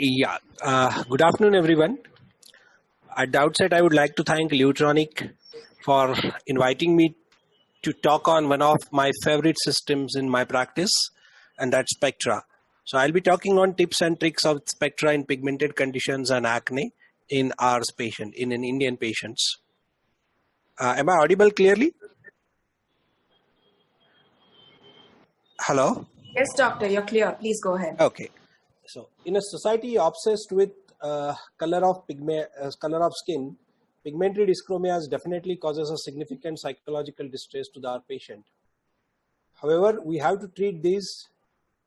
Yeah, good afternoon, everyone. At the outset, I would like to thank Lutronic for inviting me to talk on one of my favorite systems in my practice, and that's spectra. So, I'll be talking on tips and tricks of spectra in pigmented conditions and acne in our patient, in an Indian patients. Am I audible clearly? Hello? Yes, doctor, you're clear. Please go ahead. Okay. So, in a society obsessed with color of skin, pigmentary dyschromias definitely causes a significant psychological distress to our patient. However, we have to treat these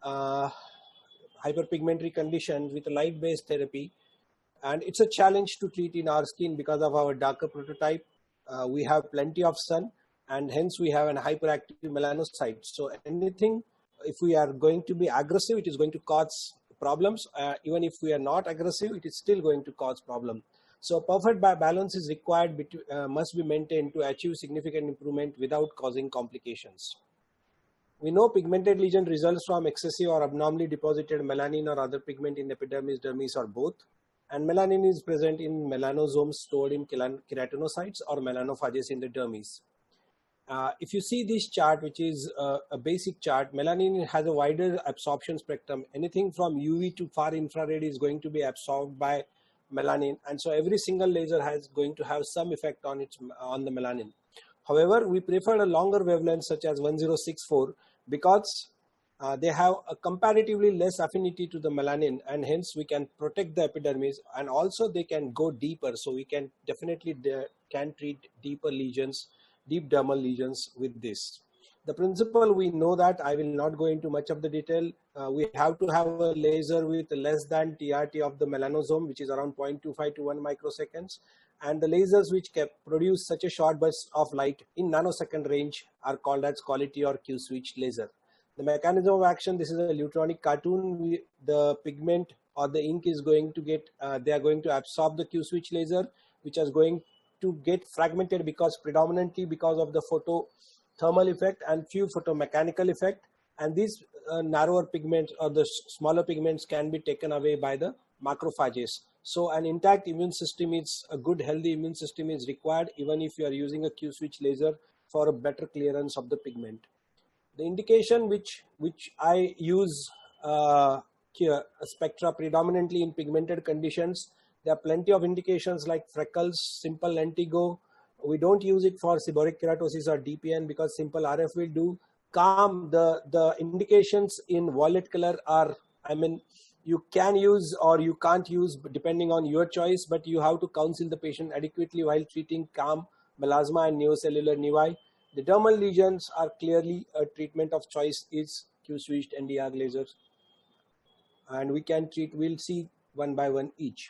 hyperpigmentary conditions with a light-based therapy, and it's a challenge to treat in our skin because of our darker prototype. We have plenty of sun, and hence we have an hyperactive melanocyte. So anything, if we are going to be aggressive, it is going to cause problems. Even if we are not aggressive, it is still going to cause problem. So perfect balance is required, must be maintained to achieve significant improvement without causing complications. We know pigmented lesion results from excessive or abnormally deposited melanin or other pigment in epidermis, dermis, or both. And melanin is present in melanosomes stored in keratinocytes or melanophages in the dermis. If you see this chart, which is a basic chart, melanin has a wider absorption spectrum. Anything from UV to far infrared is going to be absorbed by melanin, and so every single laser is going to have some effect on the melanin. However, we prefer a longer wavelength such as 1064 because they have a comparatively less affinity to the melanin, and hence we can protect the epidermis, and also they can go deeper, so we can definitely can treat deeper lesions, deep dermal lesions with this. The principle, we know that. I will not go into much of the detail. We have to have a laser with less than TRT of the melanosome, which is around 0.25 to 1 microseconds. And the lasers which produce such a short burst of light in nanosecond range are called as quality or Q-switch laser. The mechanism of action, this is a Lutronic cartoon. The pigment or the ink is going to get, they are going to absorb the Q-switch laser, which is going to get fragmented predominantly because of the photothermal effect and few photomechanical effect. And these narrower pigments or the smaller pigments can be taken away by the macrophages. So an intact immune system is, a good healthy immune system is required even if you are using a Q-switch laser for a better clearance of the pigment. The indication which I use here, spectra predominantly in pigmented conditions. There are plenty of indications like freckles, simple lentigo. We don't use it for seborrheic keratosis or DPN because simple RF will do. Calm, the indications in violet color are, you can use or you can't use depending on your choice, but you have to counsel the patient adequately while treating calm, melasma and neocellular nevi. The dermal lesions are clearly a treatment of choice is Q-switched Nd:YAG lasers. And we can treat, we'll see one by one each.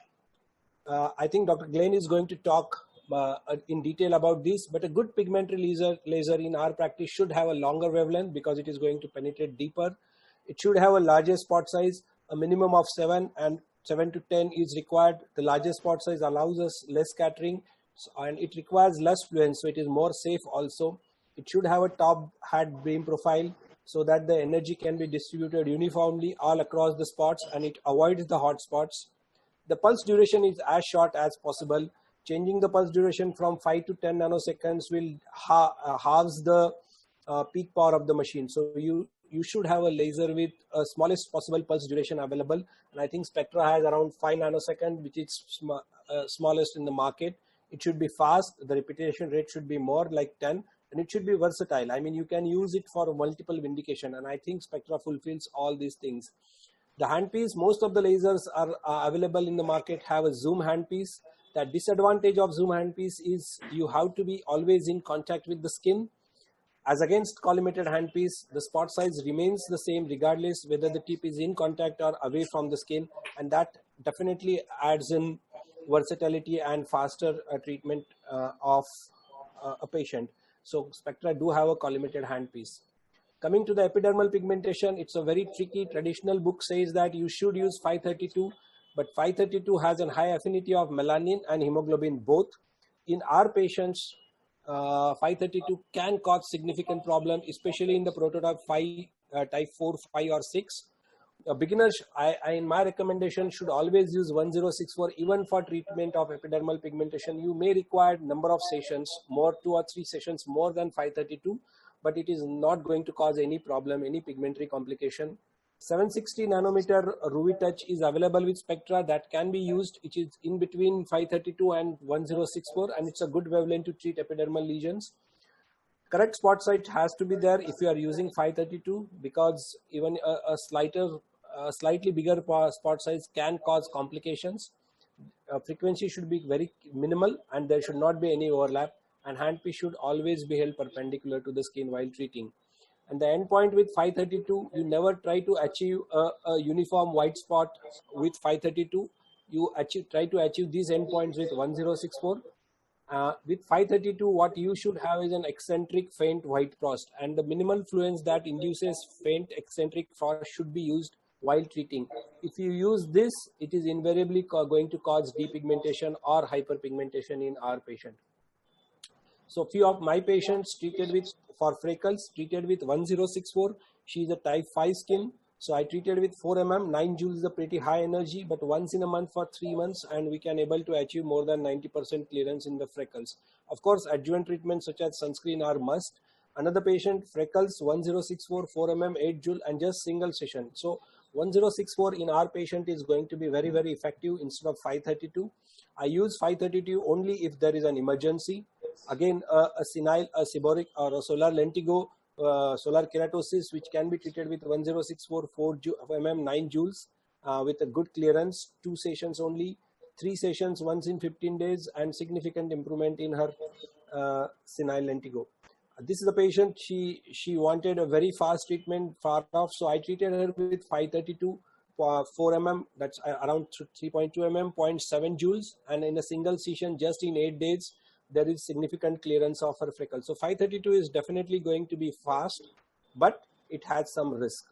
I think Dr. Glenn is going to talk in detail about this, but a good pigmentary laser in our practice should have a longer wavelength because it is going to penetrate deeper. It should have a larger spot size, a minimum of 7 and 7 to 10 is required. The largest spot size allows us less scattering, and it requires less fluence, so it is more safe also. It should have a top hat beam profile so that the energy can be distributed uniformly all across the spots and it avoids the hot spots. The pulse duration is as short as possible. Changing the pulse duration from 5 to 10 nanoseconds will halves the peak power of the machine. So you should have a laser with a smallest possible pulse duration available. And I think Spectra has around 5 nanoseconds, which is smallest in the market. It should be fast. The repetition rate should be more like 10. And it should be versatile. You can use it for multiple indication. And I think Spectra fulfills all these things. The handpiece, most of the lasers are available in the market have a zoom handpiece. The disadvantage of zoom handpiece is you have to be always in contact with the skin. As against collimated handpiece, the spot size remains the same regardless whether the tip is in contact or away from the skin. And that definitely adds in versatility and faster treatment of a patient. So Spectra do have a collimated handpiece. Coming to the epidermal pigmentation, it's a very tricky. Traditional book says that you should use 532, but 532 has a high affinity of melanin and hemoglobin both. In our patients, 532 can cause significant problem, especially in the prototype 5, type 4, 5 or 6. A beginner, in my recommendation, should always use 1064 even for treatment of epidermal pigmentation. You may require number of sessions, more 2 or 3 sessions more than 532, but it is not going to cause any problem, any pigmentary complication. 760 nanometer RUVI touch is available with spectra that can be used, which is in between 532 and 1064, and it's a good wavelength to treat epidermal lesions. Correct spot size has to be there if you are using 532, because even a slightly bigger spot size can cause complications. Frequency should be very minimal and there should not be any overlap, and handpiece should always be held perpendicular to the skin while treating. And the endpoint with 532, you never try to achieve a uniform white spot with 532. You try to achieve these endpoints with 1064. With 532, what you should have is an eccentric faint white frost, and the minimal fluence that induces faint eccentric frost should be used while treating. If you use this, it is invariably going to cause depigmentation or hyperpigmentation in our patient. So few of my patients treated with, for freckles, treated with 1064. She is a type 5 skin. So I treated with 4 mm, 9 joules is a pretty high energy, but once in a month for 3 months, and we can able to achieve more than 90% clearance in the freckles. Of course, adjuvant treatments such as sunscreen are must. Another patient, freckles, 1064, 4 mm, 8 joule, and just single session. So 1064 in our patient is going to be very, very effective instead of 532. I use 532 only if there is an emergency. Again, a senile, a seborrheic, or a solar lentigo, solar keratosis, which can be treated with 1064, 4 mm, 9 joules with a good clearance, 2 sessions only, 3 sessions once in 15 days, and significant improvement in her senile lentigo. This is the patient, she wanted a very fast treatment, far off, so I treated her with 532 4 mm, that's around 3.2 mm, 0.7 joules, and in a single session, just in 8 days, there is significant clearance of her freckles. So 532 is definitely going to be fast, but it has some risk.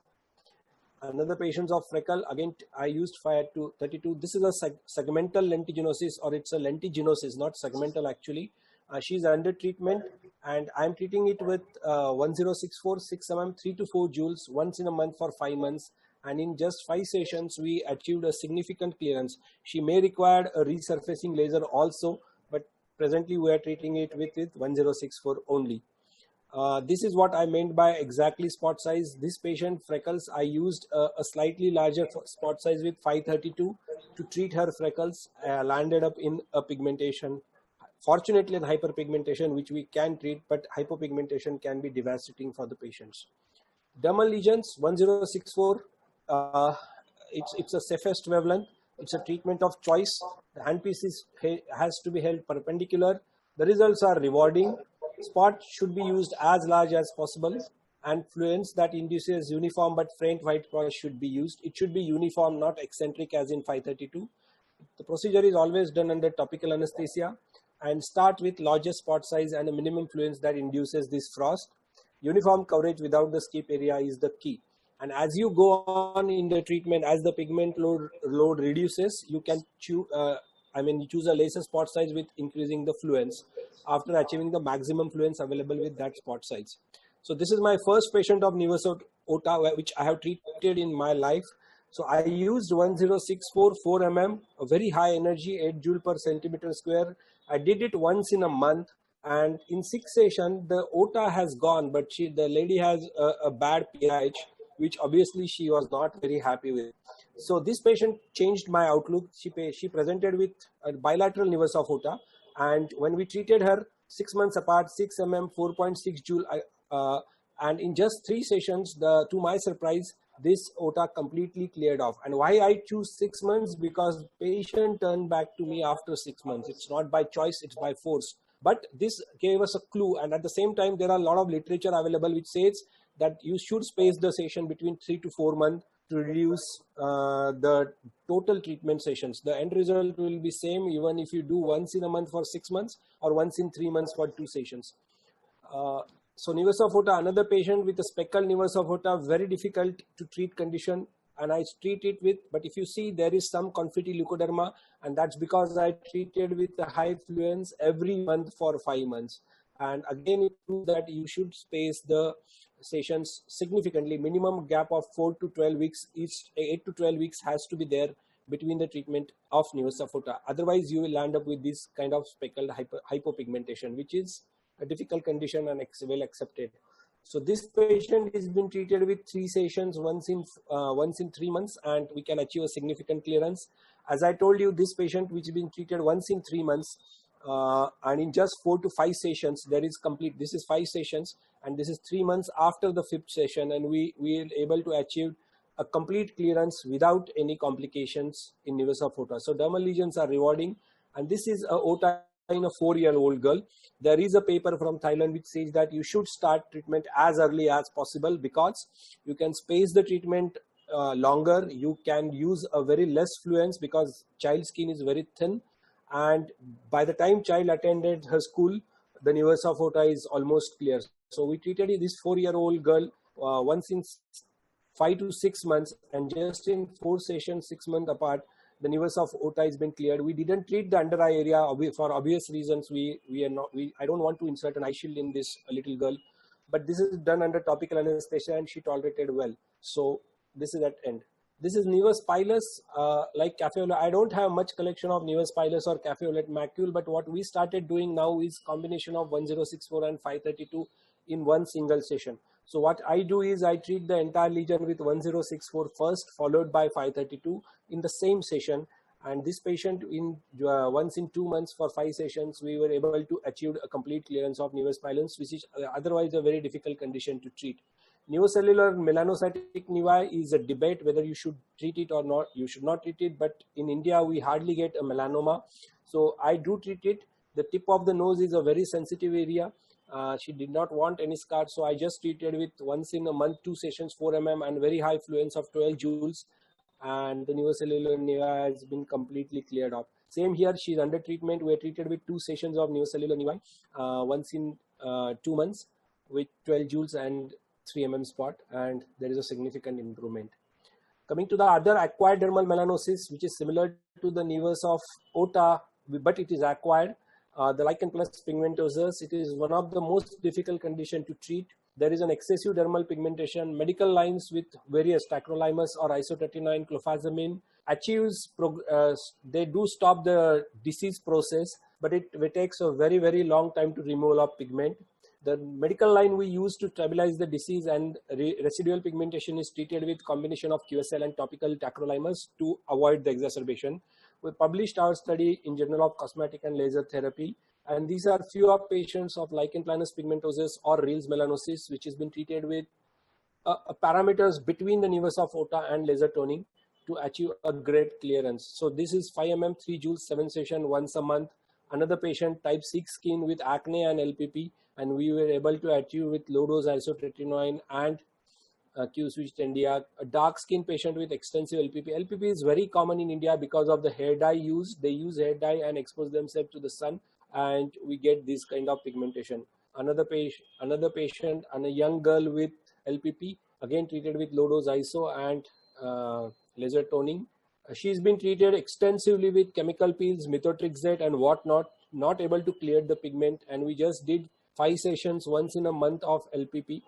Another patient of freckle, again, I used 532. This is a segmental lentigenosis, or it's a lentigenosis, not segmental actually. She's under treatment, and I'm treating it with 1064, 6 mm, 3 to 4 joules once in a month for 5 months. And in just 5 sessions, we achieved a significant clearance. She may require a resurfacing laser also, but presently we are treating it with 1064 only. This is what I meant by exactly spot size. This patient, freckles, I used a slightly larger spot size with 532 to treat her freckles, landed up in a pigmentation. Fortunately, in hyperpigmentation, which we can treat, but hypopigmentation can be devastating for the patients. Dermal lesions, 1064, it's a safest wavelength. It's a treatment of choice. The handpiece has to be held perpendicular. The results are rewarding. Spot should be used as large as possible, and fluence that induces uniform but faint white cross should be used. It should be uniform, not eccentric as in 532. The procedure is always done under topical anesthesia, and start with largest spot size and a minimum fluence that induces this frost. Uniform coverage without the skip area is the key. And as you go on in the treatment, as the pigment load reduces, you can choose a laser spot size with increasing the fluence after achieving the maximum fluence available with that spot size. So this is my first patient of nevus aorta, which I have treated in my life. So I used 1064 4 mm, a very high energy, 8 joule per centimeter square. I did it once in a month, and in 6 sessions, the aorta has gone, but the lady has a bad pH, which obviously she was not very happy with. So this patient changed my outlook. She presented with a bilateral nevus of aorta, and when we treated her 6 months apart, 6 mm, 4.6 joule, and in just 3 sessions, to my surprise, this aorta completely cleared off. And why I choose 6 months? Because patient turned back to me after 6 months. It's not by choice, it's by force. But this gave us a clue, and at the same time, there are a lot of literature available which says that you should space the session between 3 to 4 months to reduce the total treatment sessions. The end result will be same even if you do once in a month for 6 months or once in 3 months for 2 sessions. So nevus of aorta, another patient with a speckled nevus of aorta, very difficult to treat condition, and I treat it with, but if you see there is some confetti leukoderma, and that's because I treated with a high fluence every month for 5 months. And again, it proves that you should space the sessions significantly. Minimum gap of 4 to 12 weeks, each 8 to 12 weeks has to be there between the treatment of nevus of ota. Otherwise, you will land up with this kind of speckled hypopigmentation, which is a difficult condition and well accepted. So this patient has been treated with 3 sessions, once in 3 months, and we can achieve a significant clearance. As I told you, this patient which has been treated once in 3 months, and in just 4 to 5 sessions, there is complete. This is 5 sessions, and this is 3 months after the 5th session, and we are able to achieve a complete clearance without any complications in nevus of ota. So dermal lesions are rewarding, and this is a ota in a 4-year-old girl. There is a paper from Thailand which says that you should start treatment as early as possible because you can space the treatment longer. You can use a very less fluence because child skin is very thin, and by the time child attended her school, the nevus of ota is almost clear. So we treated this 4-year-old girl once in 5 to 6 months, and just in 4 sessions, 6 months apart, the nevus of ota has been cleared. We didn't treat the under eye area for obvious reasons. I don't want to insert an eye shield in this little girl, but this is done under topical anesthesia and she tolerated well. So this is at end. This is nevus pilus, like cafe au lait. I don't have much collection of nevus pilus or cafe au lait macule, but what we started doing now is combination of 1064 and 532 in one single session. So what I do is I treat the entire lesion with 1064 first, followed by 532 in the same session. And this patient, once in 2 months for 5 sessions, we were able to achieve a complete clearance of nevus pilens, which is otherwise a very difficult condition to treat. Neocellular melanocytic nevi is a debate whether you should treat it or not. You should not treat it, but in India we hardly get a melanoma. So I do treat it. The tip of the nose is a very sensitive area. She did not want any scar, so I just treated with once in a month, 2 sessions, 4 mm and very high fluence of 12 joules, and the neocellular nevi has been completely cleared up. Same here, she's under treatment. We are treated with 2 sessions of neocellular nevi, once in 2 months with 12 joules and 3 mm spot, and there is a significant improvement. Coming to the other acquired dermal melanosis, which is similar to the nevus of ota, but it is acquired. The lichen plus pigmentosus, it is one of the most difficult condition to treat. There is an excessive dermal pigmentation. Medical lines with various tacrolimus or isotretinoin, clofazimine achieves, they do stop the disease process, but it takes a very, very long time to removal of pigment. The medical line we use to stabilize the disease and residual pigmentation is treated with combination of QSL and topical tacrolimus to avoid the exacerbation. We published our study in Journal of Cosmetic and Laser Therapy, and these are few of patients of lichen planus pigmentosus or Reels melanosis, which has been treated with parameters between the nevus of ota and laser toning to achieve a great clearance. So this is 5 mm, 3 joules, 7 session, once a month. Another patient, type 6 skin with acne and LPP, and we were able to achieve with low dose isotretinoin and Q-switch tendia. A dark skin patient with extensive LPP. LPP is very common in India because of the hair dye used. They use hair dye and expose themselves to the sun, and we get this kind of pigmentation. Another patient and a young girl with LPP, again treated with low dose iso and laser toning. She's been treated extensively with chemical peels, methotrexate and whatnot, not able to clear the pigment, and we just did 5 sessions once in a month of LPP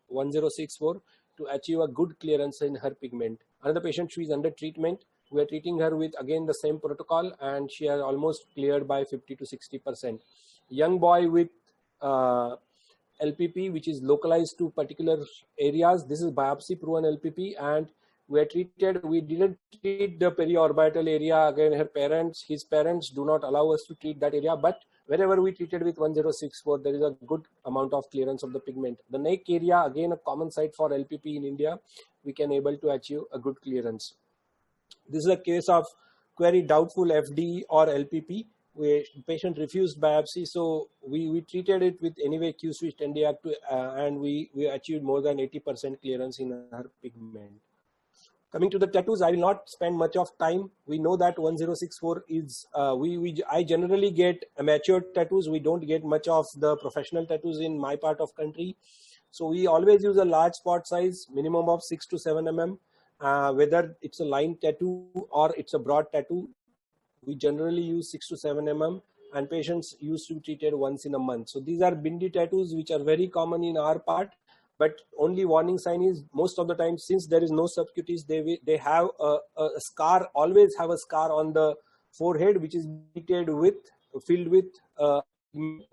1064 to achieve a good clearance in her pigment. Another patient, she is under treatment. We are treating her with again the same protocol, and she has almost cleared by 50 to 60%. Young boy with LPP, which is localized to particular areas. This is biopsy proven LPP, and we are treated. We didn't treat the periorbital area. Again, his parents do not allow us to treat that area, but wherever we treated with 1064, there is a good amount of clearance of the pigment. The neck area, again a common site for LPP in India, we can able to achieve a good clearance. This is a case of query doubtful FD or LPP, where patient refused biopsy, so we treated it with anyway Q-switch tendia and we achieved more than 80% clearance in her pigment. Coming to the tattoos, I will not spend much of time. We know that 1064 is, I generally get amateur tattoos. We don't get much of the professional tattoos in my part of country. So we always use a large spot size, minimum of 6 to 7 mm. Whether it's a line tattoo or it's a broad tattoo, we generally use 6 to 7 mm, and patients used to be treated once in a month. So these are bindi tattoos, which are very common in our part. But only warning sign is most of the time, since there is no subcutis, they have a scar, always have a scar on the forehead, which is filled with pigment.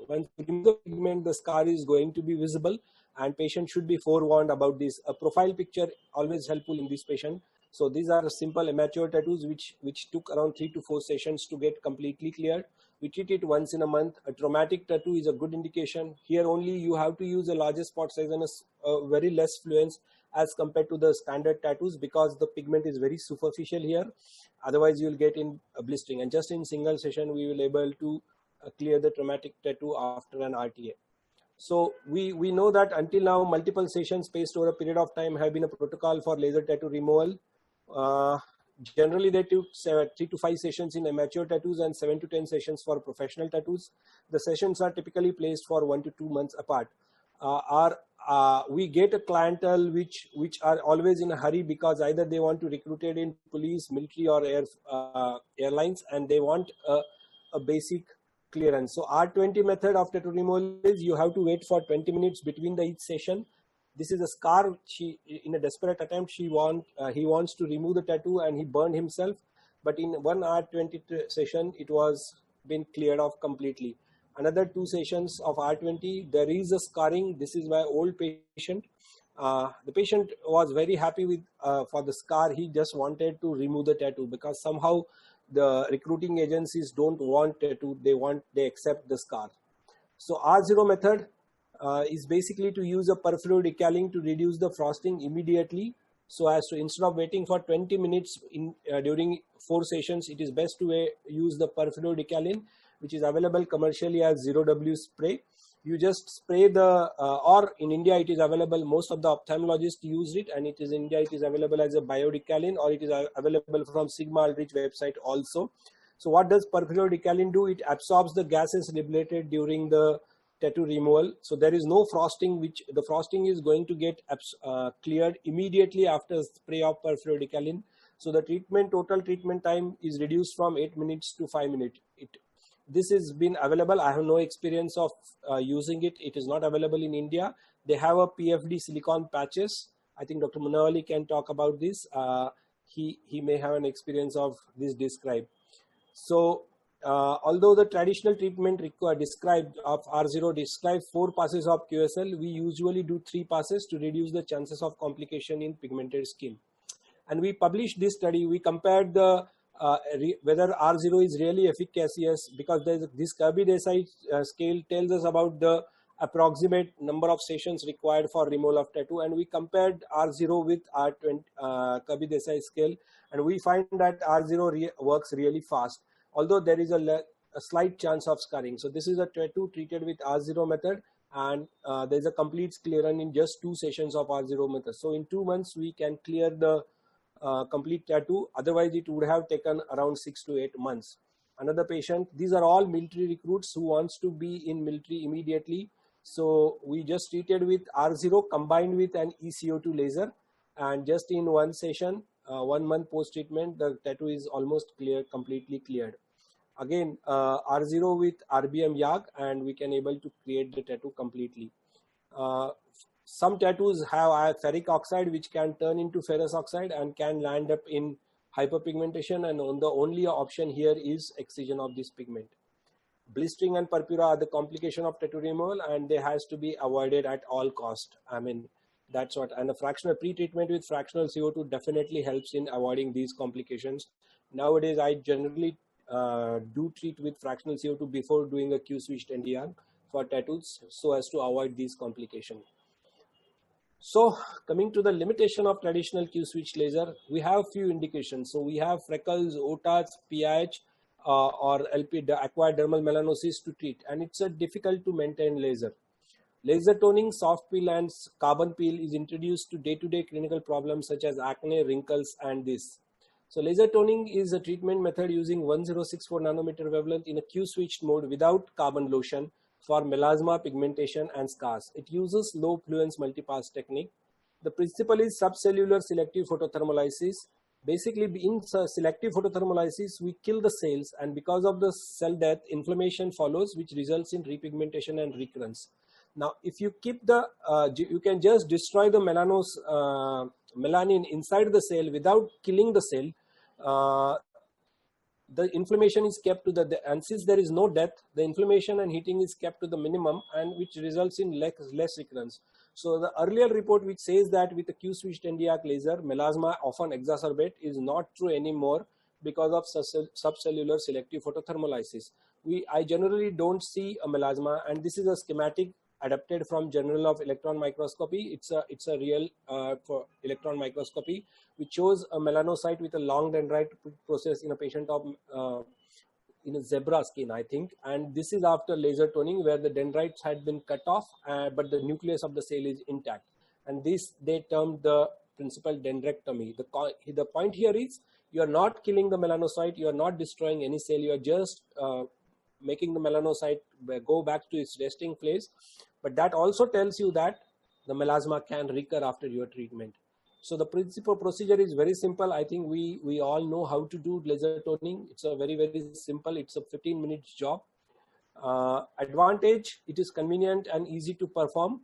Once you remove the pigment, the scar is going to be visible, and patient should be forewarned about this. A profile picture always helpful in this patient. So these are simple amateur tattoos which took around 3 to 4 sessions to get completely cleared. We treat it once in a month. A traumatic tattoo is a good indication. Here only you have to use a larger spot size and a very less fluence as compared to the standard tattoos, because the pigment is very superficial here. Otherwise you will get in blistering, and just in single session we will able to clear the traumatic tattoo after an RTA. So we know that until now multiple sessions spaced over a period of time have been a protocol for laser tattoo removal. Generally they took 3 to 5 sessions in amateur tattoos and 7 to 10 sessions for professional tattoos. The sessions are typically placed for 1 to 2 months apart. We get a clientele which are always in a hurry, because either they want to recruit it in police, military, or airlines, and they want a basic clearance. So R20 method of tattoo removal is you have to wait for 20 minutes between each session. This is a scar. In a desperate attempt, he wants to remove the tattoo, and he burned himself. But in one R20 session, it was been cleared off completely. Another 2 sessions of R20, there is a scarring. This is my old patient. The patient was very happy with for the scar. He just wanted to remove the tattoo, because somehow the recruiting agencies don't want tattoo. They accept the scar. So R0 method is basically to use a perfluorocalin to reduce the frosting immediately. So as to, instead of waiting for 20 minutes during 4 sessions, it is best to use the perfluorocalin, which is available commercially as 0W spray. You just spray the, or in India it is available, most of the ophthalmologists use it, and it is in India it is available as a biodecalin, or it is available from Sigma Aldrich website also. So what does perfluorocalin do? It absorbs the gases liberated during the tattoo removal. So there is no frosting, which the frosting is going to get cleared immediately after spray of perfluorocalin. So the total treatment time is reduced from 8 minutes to 5 minutes. This has been available. I have no experience of using it. It is not available in India. They have a PFD silicone patches. I think Dr. Munawali can talk about this. He may have an experience of this described. So although the traditional treatment described of R0 describes 4 passes of QSL, we usually do 3 passes to reduce the chances of complication in pigmented skin. And we published this study. We compared the whether R0 is really efficacious, because this Kirby-Desai scale tells us about the approximate number of sessions required for removal of tattoo, and we compared R0 with R20 Kirby-Desai scale, and we find that R0 works really fast, although there is a slight chance of scarring. So this is a tattoo treated with R0 method, and there is a complete clearance in just 2 sessions of R0 method. So in 2 months we can clear the complete tattoo. Otherwise it would have taken around 6 to 8 months. Another patient, these are all military recruits who wants to be in military immediately. So we just treated with R0 combined with an ECO2 laser, and just in 1 session, 1 month post treatment, the tattoo is almost completely cleared. Again, R0 with RBM YAG, and we can able to create the tattoo completely. Some tattoos have ferric oxide, which can turn into ferrous oxide and can land up in hyperpigmentation, and the only option here is excision of this pigment. Blistering and purpura are the complication of tattoo removal, and they has to be avoided at all cost. I mean, that's what, and a fractional pre-treatment with fractional CO2 definitely helps in avoiding these complications. Nowadays, I generally do treat with fractional CO2 before doing a Q-switched NDR for tattoos, so as to avoid these complications. So coming to the limitation of traditional Q-switch laser, we have few indications. So we have freckles, OTAs, PIH, or LP, the acquired dermal melanosis to treat, and it's a difficult to maintain laser. Laser toning, soft peel and carbon peel is introduced to day-to-day clinical problems such as acne, wrinkles, and this. So laser toning is a treatment method using 1064 nanometer wavelength in a Q-switched mode without carbon lotion for melasma, pigmentation, and scars. It uses low fluence multipass technique. The principle is subcellular selective photothermolysis. Basically, in selective photothermolysis, we kill the cells, and because of the cell death, inflammation follows, which results in repigmentation and recurrence. Now, if you keep the, you can just destroy the melanin inside the cell without killing the cell. The inflammation is kept to and since there is no death, the inflammation and heating is kept to the minimum, and which results in less recurrence. So the earlier report which says that with the Q-switched Nd:YAG laser, melasma often exacerbate is not true anymore because of subcellular selective photothermolysis. I generally don't see a melasma, and this is a schematic adapted from Journal of Electron Microscopy. It's a real for electron microscopy, which shows a melanocyte with a long dendrite process in a patient of in a zebra skin, I think. And this is after laser toning, where the dendrites had been cut off, but the nucleus of the cell is intact. And this they termed the principal dendrectomy. The point here is, you are not killing the melanocyte, you are not destroying any cell, you are just making the melanocyte go back to its resting place. But that also tells you that the melasma can recur after your treatment. So the principal procedure is very simple. I think we all know how to do laser toning. It's a very, very simple. It's a 15 minutes job. Advantage, it is convenient and easy to perform.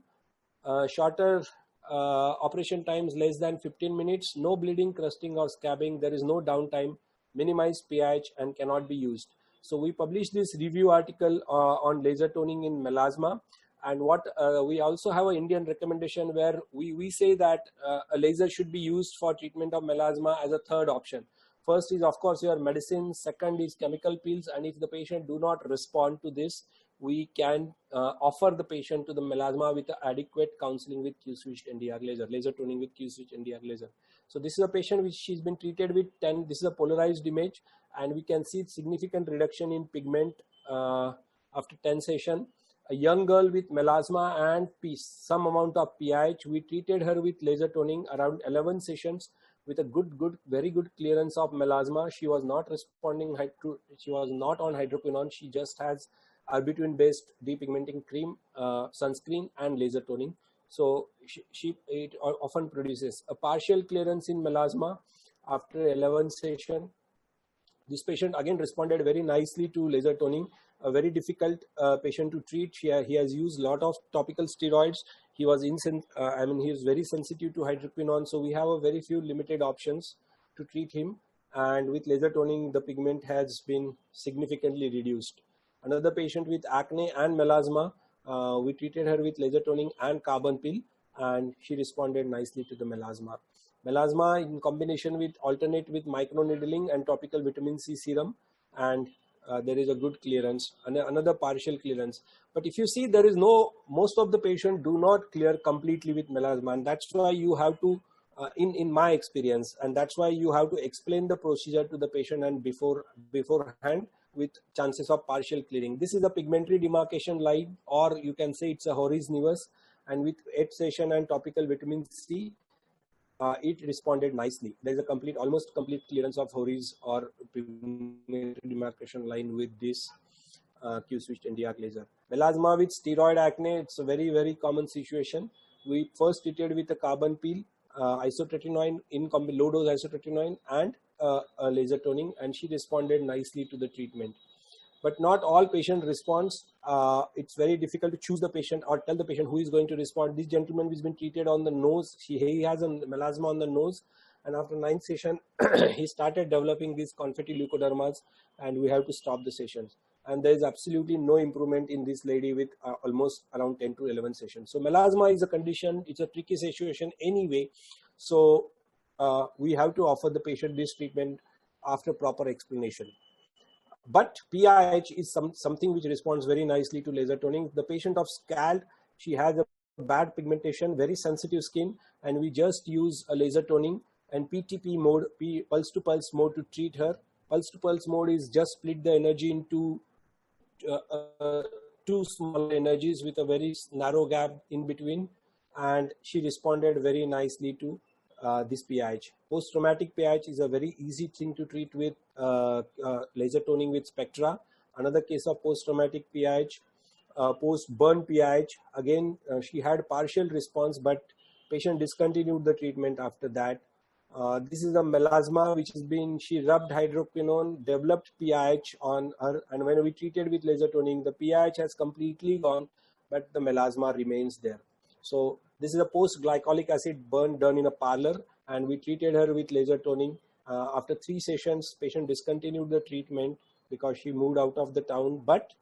Shorter operation times, less than 15 minutes. No bleeding, crusting or scabbing. There is no downtime. Minimized pH and cannot be used. So we published this review article on laser toning in melasma. And what we also have an Indian recommendation where we say that a laser should be used for treatment of melasma as a third option. First is, of course, your medicine. Second is chemical peels. And if the patient do not respond to this, we can offer the patient to the melasma with adequate counseling with Q-switched Nd:YAG laser, laser toning with Q-switched Nd:YAG laser. So this is a patient which she's been treated with 10. This is a polarized image, and we can see significant reduction in pigment after 10 sessions. A young girl with melasma and some amount of PIH. We treated her with laser toning around 11 sessions with a very good clearance of melasma. She was not responding she was not on hydroquinone. She just has albumin based depigmenting cream, sunscreen and laser toning. So it often produces a partial clearance in melasma after 11 sessions. This patient again responded very nicely to laser toning. A very difficult patient to treat. He has used a lot of topical steroids. He was he is very sensitive to hydroquinone. So we have a very few limited options to treat him. And with laser toning, the pigment has been significantly reduced. Another patient with acne and melasma, we treated her with laser toning and carbon peel, and she responded nicely to the melasma. Melasma in combination with alternate with microneedling and topical vitamin C serum, and there is a good clearance and another partial clearance. But if you see, there is most of the patient do not clear completely with melasma, and that's why you have to in my experience, and that's why you have to explain the procedure to the patient and beforehand with chances of partial clearing. This is a pigmentary demarcation line, or you can say it's a horis nevus, and with 8 session and topical vitamin C, it responded nicely. There is a almost complete clearance of horis or pigmentary demarcation line with this Q-switched Nd:YAG laser. Melasma with steroid acne, it's a very, very common situation. We first treated with a carbon peel, isotretinoin in low dose isotretinoin and a laser toning, and she responded nicely to the treatment. But not all patient responds. It's very difficult to choose the patient or tell the patient who is going to respond. This gentleman has been treated on the nose. He has a melasma on the nose, and after 9th session, he started developing these confetti leukodermas, and we have to stop the sessions. And there is absolutely no improvement in this lady with almost around 10 to 11 sessions. So melasma is a condition. It's a tricky situation anyway. So we have to offer the patient this treatment after proper explanation. But PIH is something which responds very nicely to laser toning. The patient of scald, she has a bad pigmentation, very sensitive skin, and we just use a laser toning and PTP mode, pulse to pulse mode to treat her. Pulse to pulse mode is just split the energy into two small energies with a very narrow gap in between, and she responded very nicely to this PIH. Post-traumatic PIH is a very easy thing to treat with laser toning with spectra. Another case of post-traumatic PIH, post-burn PIH, again she had partial response, but patient discontinued the treatment after that. This is a melasma which has been, she rubbed hydroquinone, developed PIH on her, and when we treated with laser toning, the PIH has completely gone. but the melasma remains there. So this is a post-glycolic acid burn done in a parlor, and we treated her with laser toning. After 3 sessions, patient discontinued the treatment because she moved out of the town, but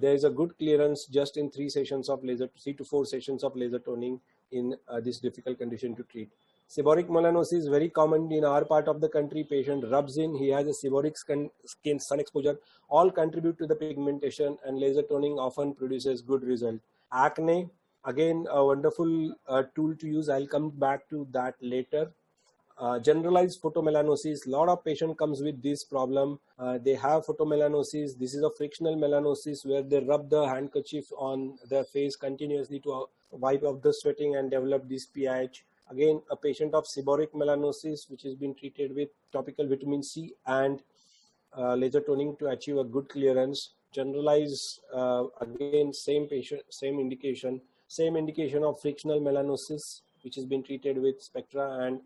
there is a good clearance just in 3 to 4 sessions of laser toning in this difficult condition to treat. Seborrheic melanosis is very common in our part of the country. Patient rubs in, he has a seborrheic skin, sun exposure, all contribute to the pigmentation, and laser toning often produces good result. Acne, again a wonderful tool to use. I'll come back to that later. Generalized photomelanosis, a lot of patient comes with this problem. They have photomelanosis. This is a frictional melanosis where they rub the handkerchief on their face continuously to wipe off the sweating and develop this PIH. Again, a patient of seborrheic melanosis which has been treated with topical vitamin C and laser toning to achieve a good clearance. Generalized, again same patient, same indication of frictional melanosis which has been treated with spectra and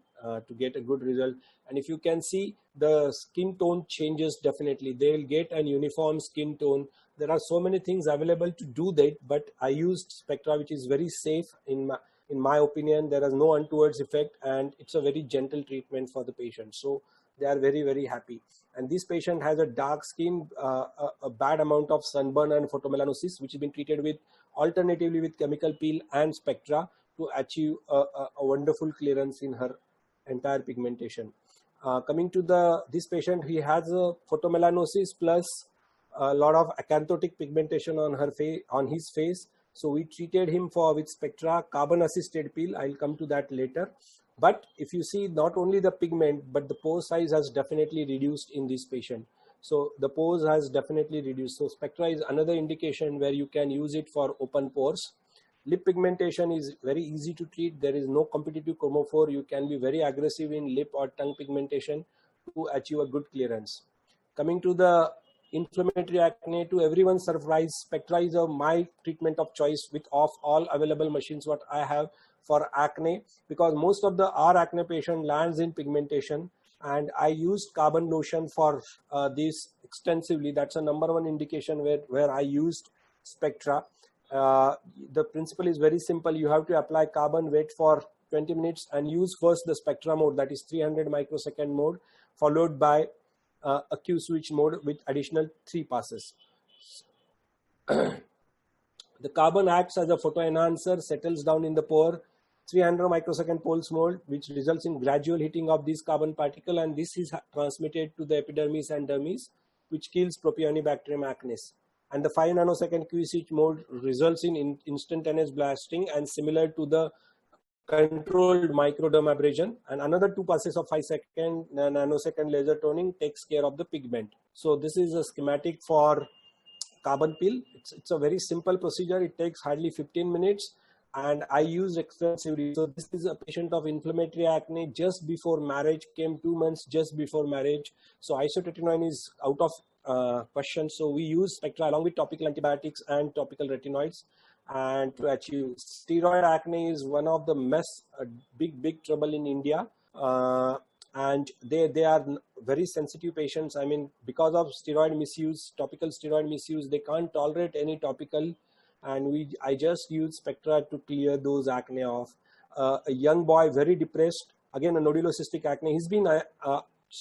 to get a good result. And if you can see, the skin tone changes definitely. They will get an uniform skin tone. There are so many things available to do that, but I used spectra which is very safe in my opinion. There is no untoward effect, and it's a very gentle treatment for the patient. So they are very, very happy. And this patient has a dark skin, a bad amount of sunburn and photomelanosis, which has been treated with alternatively with chemical peel and spectra to achieve a wonderful clearance in her entire pigmentation. Coming to this patient, he has a photomelanosis plus a lot of acanthotic pigmentation on his face. So we treated him with spectra, carbon assisted peel. I'll come to that later. But if you see, not only the pigment, but the pore size has definitely reduced in this patient. So the pores has definitely reduced. So spectra is another indication where you can use it for open pores. Lip pigmentation is very easy to treat. There is no competitive chromophore. You can be very aggressive in lip or tongue pigmentation to achieve a good clearance. Coming to the inflammatory acne, to everyone's surprise, spectra is my treatment of choice of all available machines what I have for acne, because most of our acne patient lands in pigmentation, and I used carbon lotion for this extensively. That's a #1 indication where I used spectra. The principle is very simple. You have to apply carbon, wait for 20 minutes and use first the spectra mode, that is 300 microsecond mode, followed by a Q switch mode with additional 3 passes. The carbon acts as a photoenhancer, settles down in the pore, 300 microsecond pulse mode, which results in gradual heating of this carbon particle, and this is transmitted to the epidermis and dermis, which kills Propionibacterium acnes. And the 5 nanosecond Q switch mode results in instantaneous blasting and similar to the controlled microdermabrasion, and another 2 passes of 5 nanosecond laser toning takes care of the pigment. So this is a schematic for carbon peel. It's a very simple procedure. It takes hardly 15 minutes and I used extensively. So this is a patient of inflammatory acne just before marriage, came 2 months just before marriage. So isotretinoin is out of question. So we use spectra along with topical antibiotics and topical retinoids. And to achieve steroid acne is one of the big trouble in India, and they are very sensitive patients. I mean, because of steroid misuse, topical steroid misuse, they can't tolerate any topical, and I just use spectra to clear those acne off. A young boy, very depressed, again a nodulocystic acne. He's been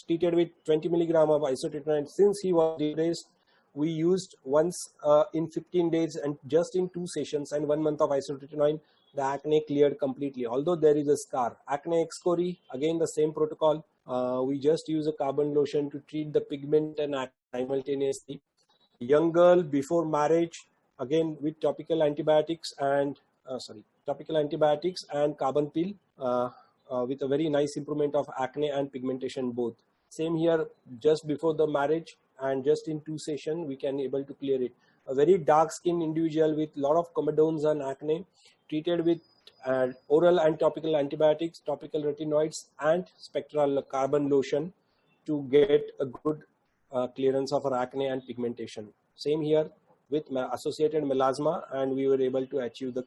treated with 20 milligram of isotretinoin since he was depressed. We used once in 15 days and just in 2 sessions and 1 month of isotretinoin, the acne cleared completely, although there is a scar. Acne excori, again the same protocol. We just use a carbon lotion to treat the pigment and acne simultaneously. Young girl before marriage, again with topical antibiotics and carbon peel with a very nice improvement of acne and pigmentation both. Same here, just before the marriage, and just in 2 sessions we can able to clear it. A very dark skinned individual with lot of comedones and acne, treated with oral and topical antibiotics, topical retinoids and spectral carbon lotion to get a good clearance of our acne and pigmentation. Same here with associated melasma, and we were able to achieve the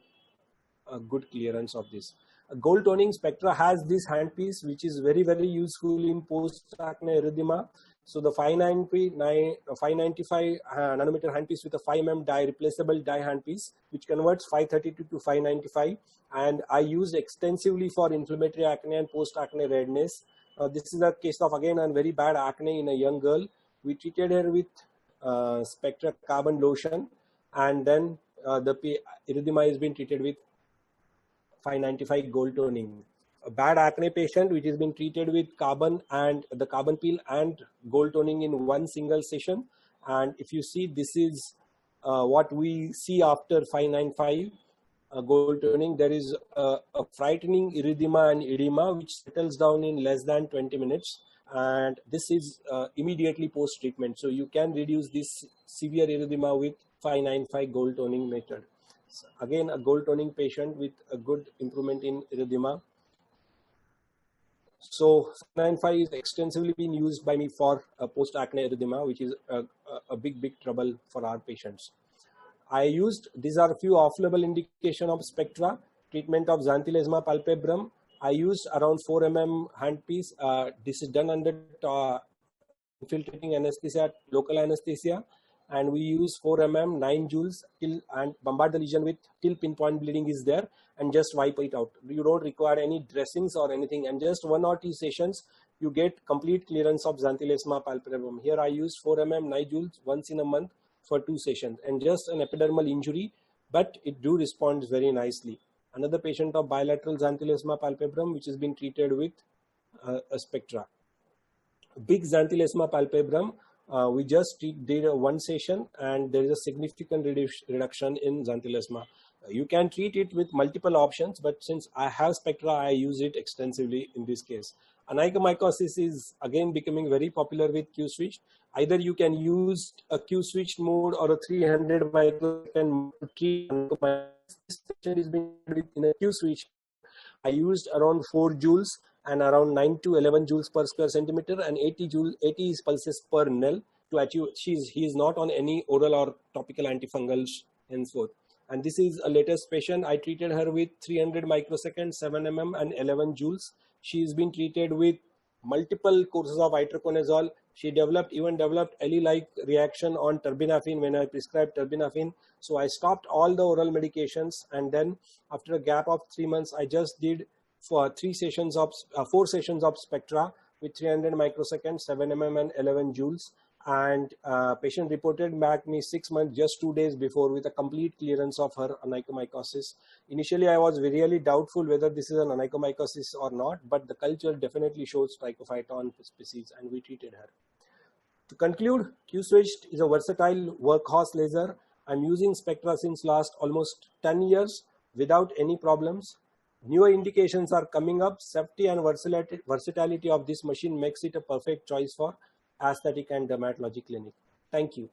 good clearance of this. Gold toning spectra has this handpiece which is very, very useful in post acne erythema. So the 595 nanometer handpiece with a 5 mm die, replaceable die handpiece, which converts 532 to 595. And I used extensively for inflammatory acne and post-acne redness. This is a case of, again, a very bad acne in a young girl. We treated her with Spectra carbon lotion, and then the erythema has been treated with 595 gold toning. A bad acne patient which has been treated with carbon and the carbon peel and gold toning in one single session. And if you see, this is what we see after 595 gold toning. There is a frightening erythema and edema which settles down in less than 20 minutes. And this is immediately post-treatment. So you can reduce this severe erythema with 595 gold toning method. So again, a gold toning patient with a good improvement in erythema. So 595 is extensively being used by me for post-acne erythema, which is a big trouble for our patients. I used, these are a few off-label indication of Spectra, treatment of xanthilesma palpebrum. I used around 4 mm handpiece. This is done under infiltrating anesthesia, local anesthesia. And we use 4 mm, 9 joules till, and bombard the lesion with till pinpoint bleeding is there, and just wipe it out. You don't require any dressings or anything, and just 1 or 2 sessions, you get complete clearance of xanthilesma palpebrum. Here I used 4 mm, 9 joules once in a month for 2 sessions, and just an epidermal injury, but it do responds very nicely. Another patient of bilateral xanthilesma palpebrum, which has been treated with a Spectra. Big xanthilesma palpebrum, we just did one session, and there is a significant reduction in xanthilesma. You can treat it with multiple options, but since I have Spectra, I use it extensively in this case. Onychomycosis is again becoming very popular with Q-switch. Either you can use a Q-switch mode or a 300 microsecond mode to treat onychomycosis. This session is being done in a Q-switch. I used around 4 joules and around 9 to 11 joules per square centimeter and 80 pulses per nil to achieve. He is not on any oral or topical antifungals henceforth. And this is a latest patient. I treated her with 300 microseconds, 7 mm and 11 joules. She has been treated with multiple courses of itraconazole. She even developed Eli-like reaction on terbinafine when I prescribed terbinafine. So I stopped all the oral medications, and then after a gap of 3 months, I just did for 4 sessions of Spectra with 300 microseconds, 7 mm and 11 joules. And patient reported back me 6 months, just 2 days before, with a complete clearance of her onychomycosis. Initially, I was really doubtful whether this is an onychomycosis or not, but the culture definitely shows trichophyton species, and we treated her. To conclude, Q-switch is a versatile workhorse laser. I'm using Spectra since last almost 10 years without any problems. Newer indications are coming up. Safety and versatility of this machine makes it a perfect choice for aesthetic and dermatology clinic. Thank you.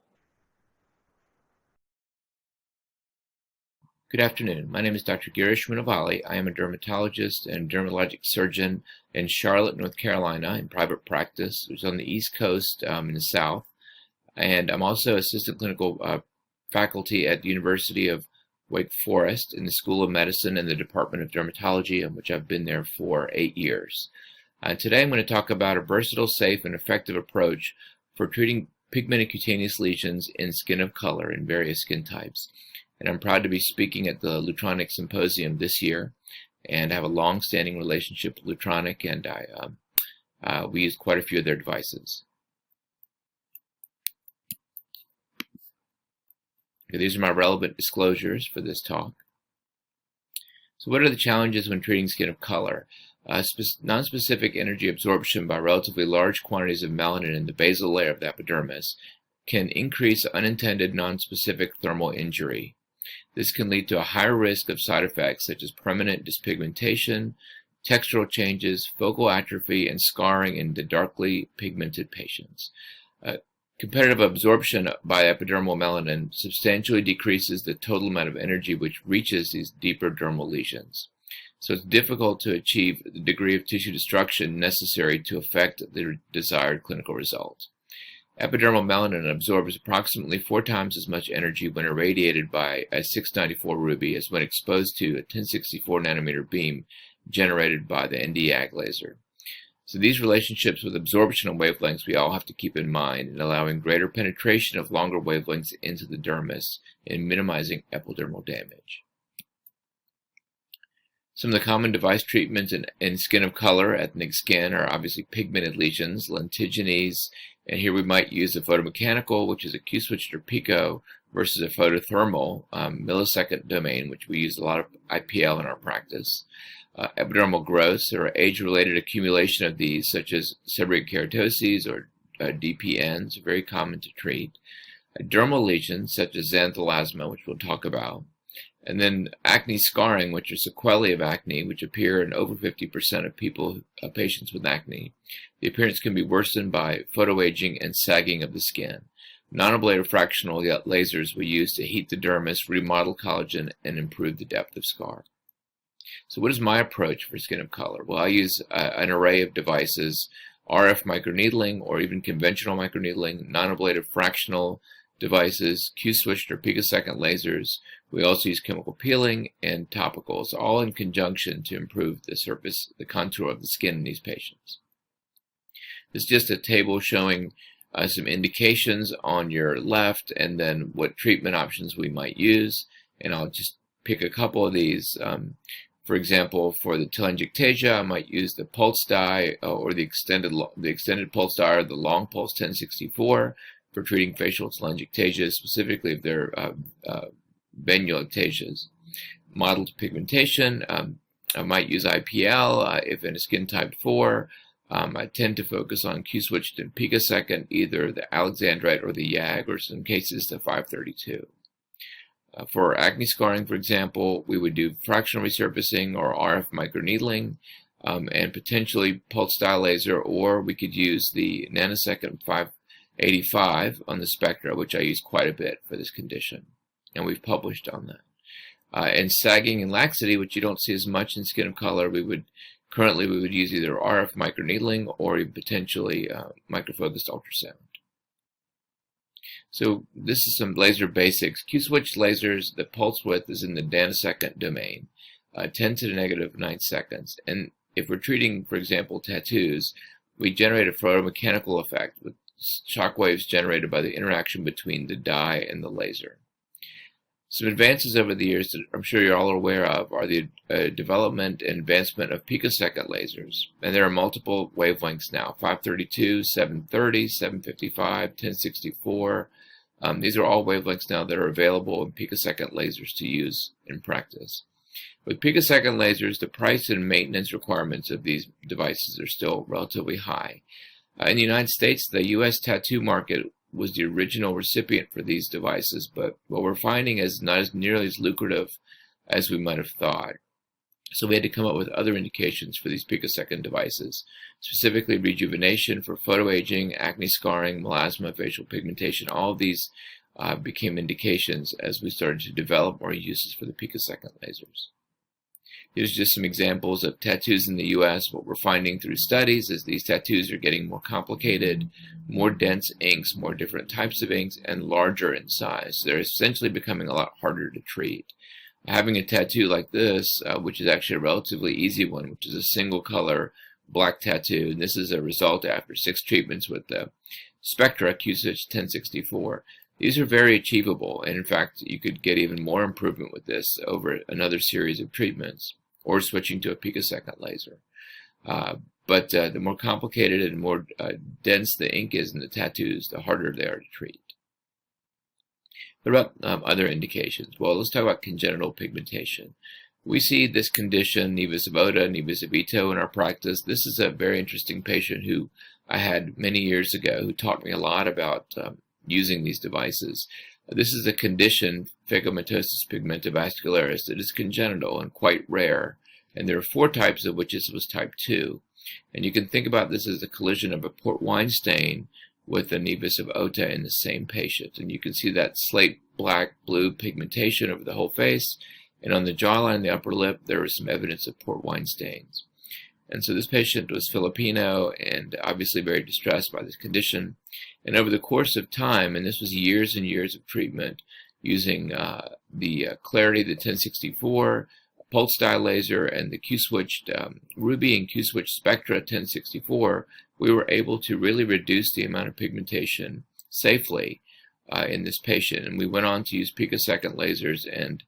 Good afternoon. My name is Dr. Girish Munavali. I am a dermatologist and dermatologic surgeon in Charlotte, North Carolina, in private practice, which is on the East Coast in the South. And I'm also assistant clinical faculty at the University of Wake Forest in the School of Medicine and the Department of Dermatology, in which I've been there for 8 years. Today I'm going to talk about a versatile, safe, and effective approach for treating pigmented cutaneous lesions in skin of color in various skin types. And I'm proud to be speaking at the Lutronic Symposium this year, and I have a long-standing relationship with Lutronic, and we use quite a few of their devices. Okay, these are my relevant disclosures for this talk. So what are the challenges when treating skin of color? Non-specific energy absorption by relatively large quantities of melanin in the basal layer of the epidermis can increase unintended non-specific thermal injury. This can lead to a higher risk of side effects such as permanent dyspigmentation, textural changes, focal atrophy, and scarring in the darkly pigmented patients. Competitive absorption by epidermal melanin substantially decreases the total amount of energy which reaches these deeper dermal lesions. So it's difficult to achieve the degree of tissue destruction necessary to affect the desired clinical result. Epidermal melanin absorbs approximately 4 times as much energy when irradiated by a 694 ruby as when exposed to a 1064 nanometer beam generated by the Nd:YAG laser. So these relationships with absorption of wavelengths we all have to keep in mind in allowing greater penetration of longer wavelengths into the dermis and minimizing epidermal damage. Some of the common device treatments in skin of color, ethnic skin, are obviously pigmented lesions, lentigines, and here we might use a photomechanical, which is a Q-switched or pico, versus a photothermal millisecond domain, which we use a lot of IPL in our practice. Epidermal growths or age-related accumulation of these, such as seborrheic keratoses or DPNs, are very common to treat. Dermal lesions, such as xanthelasma, which we'll talk about. And then acne scarring, which are sequelae of acne, which appear in over 50% of patients with acne. The appearance can be worsened by photoaging and sagging of the skin. Non-ablative fractional lasers we use to heat the dermis, remodel collagen, and improve the depth of scar. So what is my approach for skin of color? Well, I use an array of devices, RF microneedling or even conventional microneedling, non-ablative fractional devices, Q-switched or picosecond lasers. We also use chemical peeling and topicals, all in conjunction to improve the surface, the contour of the skin in these patients. This is just a table showing some indications on your left and then what treatment options we might use. And I'll just pick a couple of these. For example, for the telangiectasia, I might use the pulse dye or the extended pulse dye or the long pulse 1064 for treating facial telangiectasias, specifically if they're venulectasias. Mottled pigmentation, I might use IPL if in a skin type 4. I tend to focus on Q-switched and picosecond, either the alexandrite or the YAG, or some cases the 532. For acne scarring, for example, we would do fractional resurfacing or RF microneedling, and potentially pulse dye laser, or we could use the nanosecond 585 on the spectra, which I use quite a bit for this condition, and we've published on that. And sagging and laxity, which you don't see as much in skin of color, we would use either RF microneedling or even potentially microfocused ultrasound. So this is some laser basics. Q-switched lasers, the pulse width is in the nanosecond domain, 10 to the negative 9 seconds. And if we're treating, for example, tattoos, we generate a photomechanical effect with shock waves generated by the interaction between the dye and the laser. Some advances over the years that I'm sure you're all aware of are the development and advancement of picosecond lasers. And there are multiple wavelengths now, 532, 730, 755, 1064. These are all wavelengths now that are available in picosecond lasers to use in practice. With picosecond lasers, the price and maintenance requirements of these devices are still relatively high. In the United States, the U.S. tattoo market was the original recipient for these devices, but what we're finding is not as nearly as lucrative as we might have thought. So we had to come up with other indications for these picosecond devices, specifically rejuvenation for photoaging, acne scarring, melasma, facial pigmentation. All of these became indications as we started to develop more uses for the picosecond lasers. Here's just some examples of tattoos in the U.S. What we're finding through studies is these tattoos are getting more complicated, more dense inks, more different types of inks, and larger in size. They're essentially becoming a lot harder to treat. Having a tattoo like this, which is actually a relatively easy one, which is a single color black tattoo, and this is a result after 6 treatments with the Spectra Q-switched 1064. These are very achievable, and in fact, you could get even more improvement with this over another series of treatments, or switching to a picosecond laser. But the more complicated and more dense the ink is in the tattoos, the harder they are to treat. What about other indications? Well, let's talk about congenital pigmentation. We see this condition, nevus of Ota, nevus of Ito, in our practice. This is a very interesting patient who I had many years ago who taught me a lot about using these devices. This is a condition, phygomatosis pigmentovascularis, that is congenital and quite rare. And there are 4 types, of which this was type 2. And you can think about this as a collision of a port wine stain with a nevus of Ota in the same patient. And you can see that slate black blue pigmentation over the whole face. And on the jawline and the upper lip, there was some evidence of port wine stains. And so this patient was Filipino and obviously very distressed by this condition. And over the course of time, and this was years and years of treatment, using the Clarity, the 1064, pulse dye laser and the Q-switched Ruby and Q-switched Spectra 1064, we were able to really reduce the amount of pigmentation safely in this patient. And we went on to use picosecond lasers and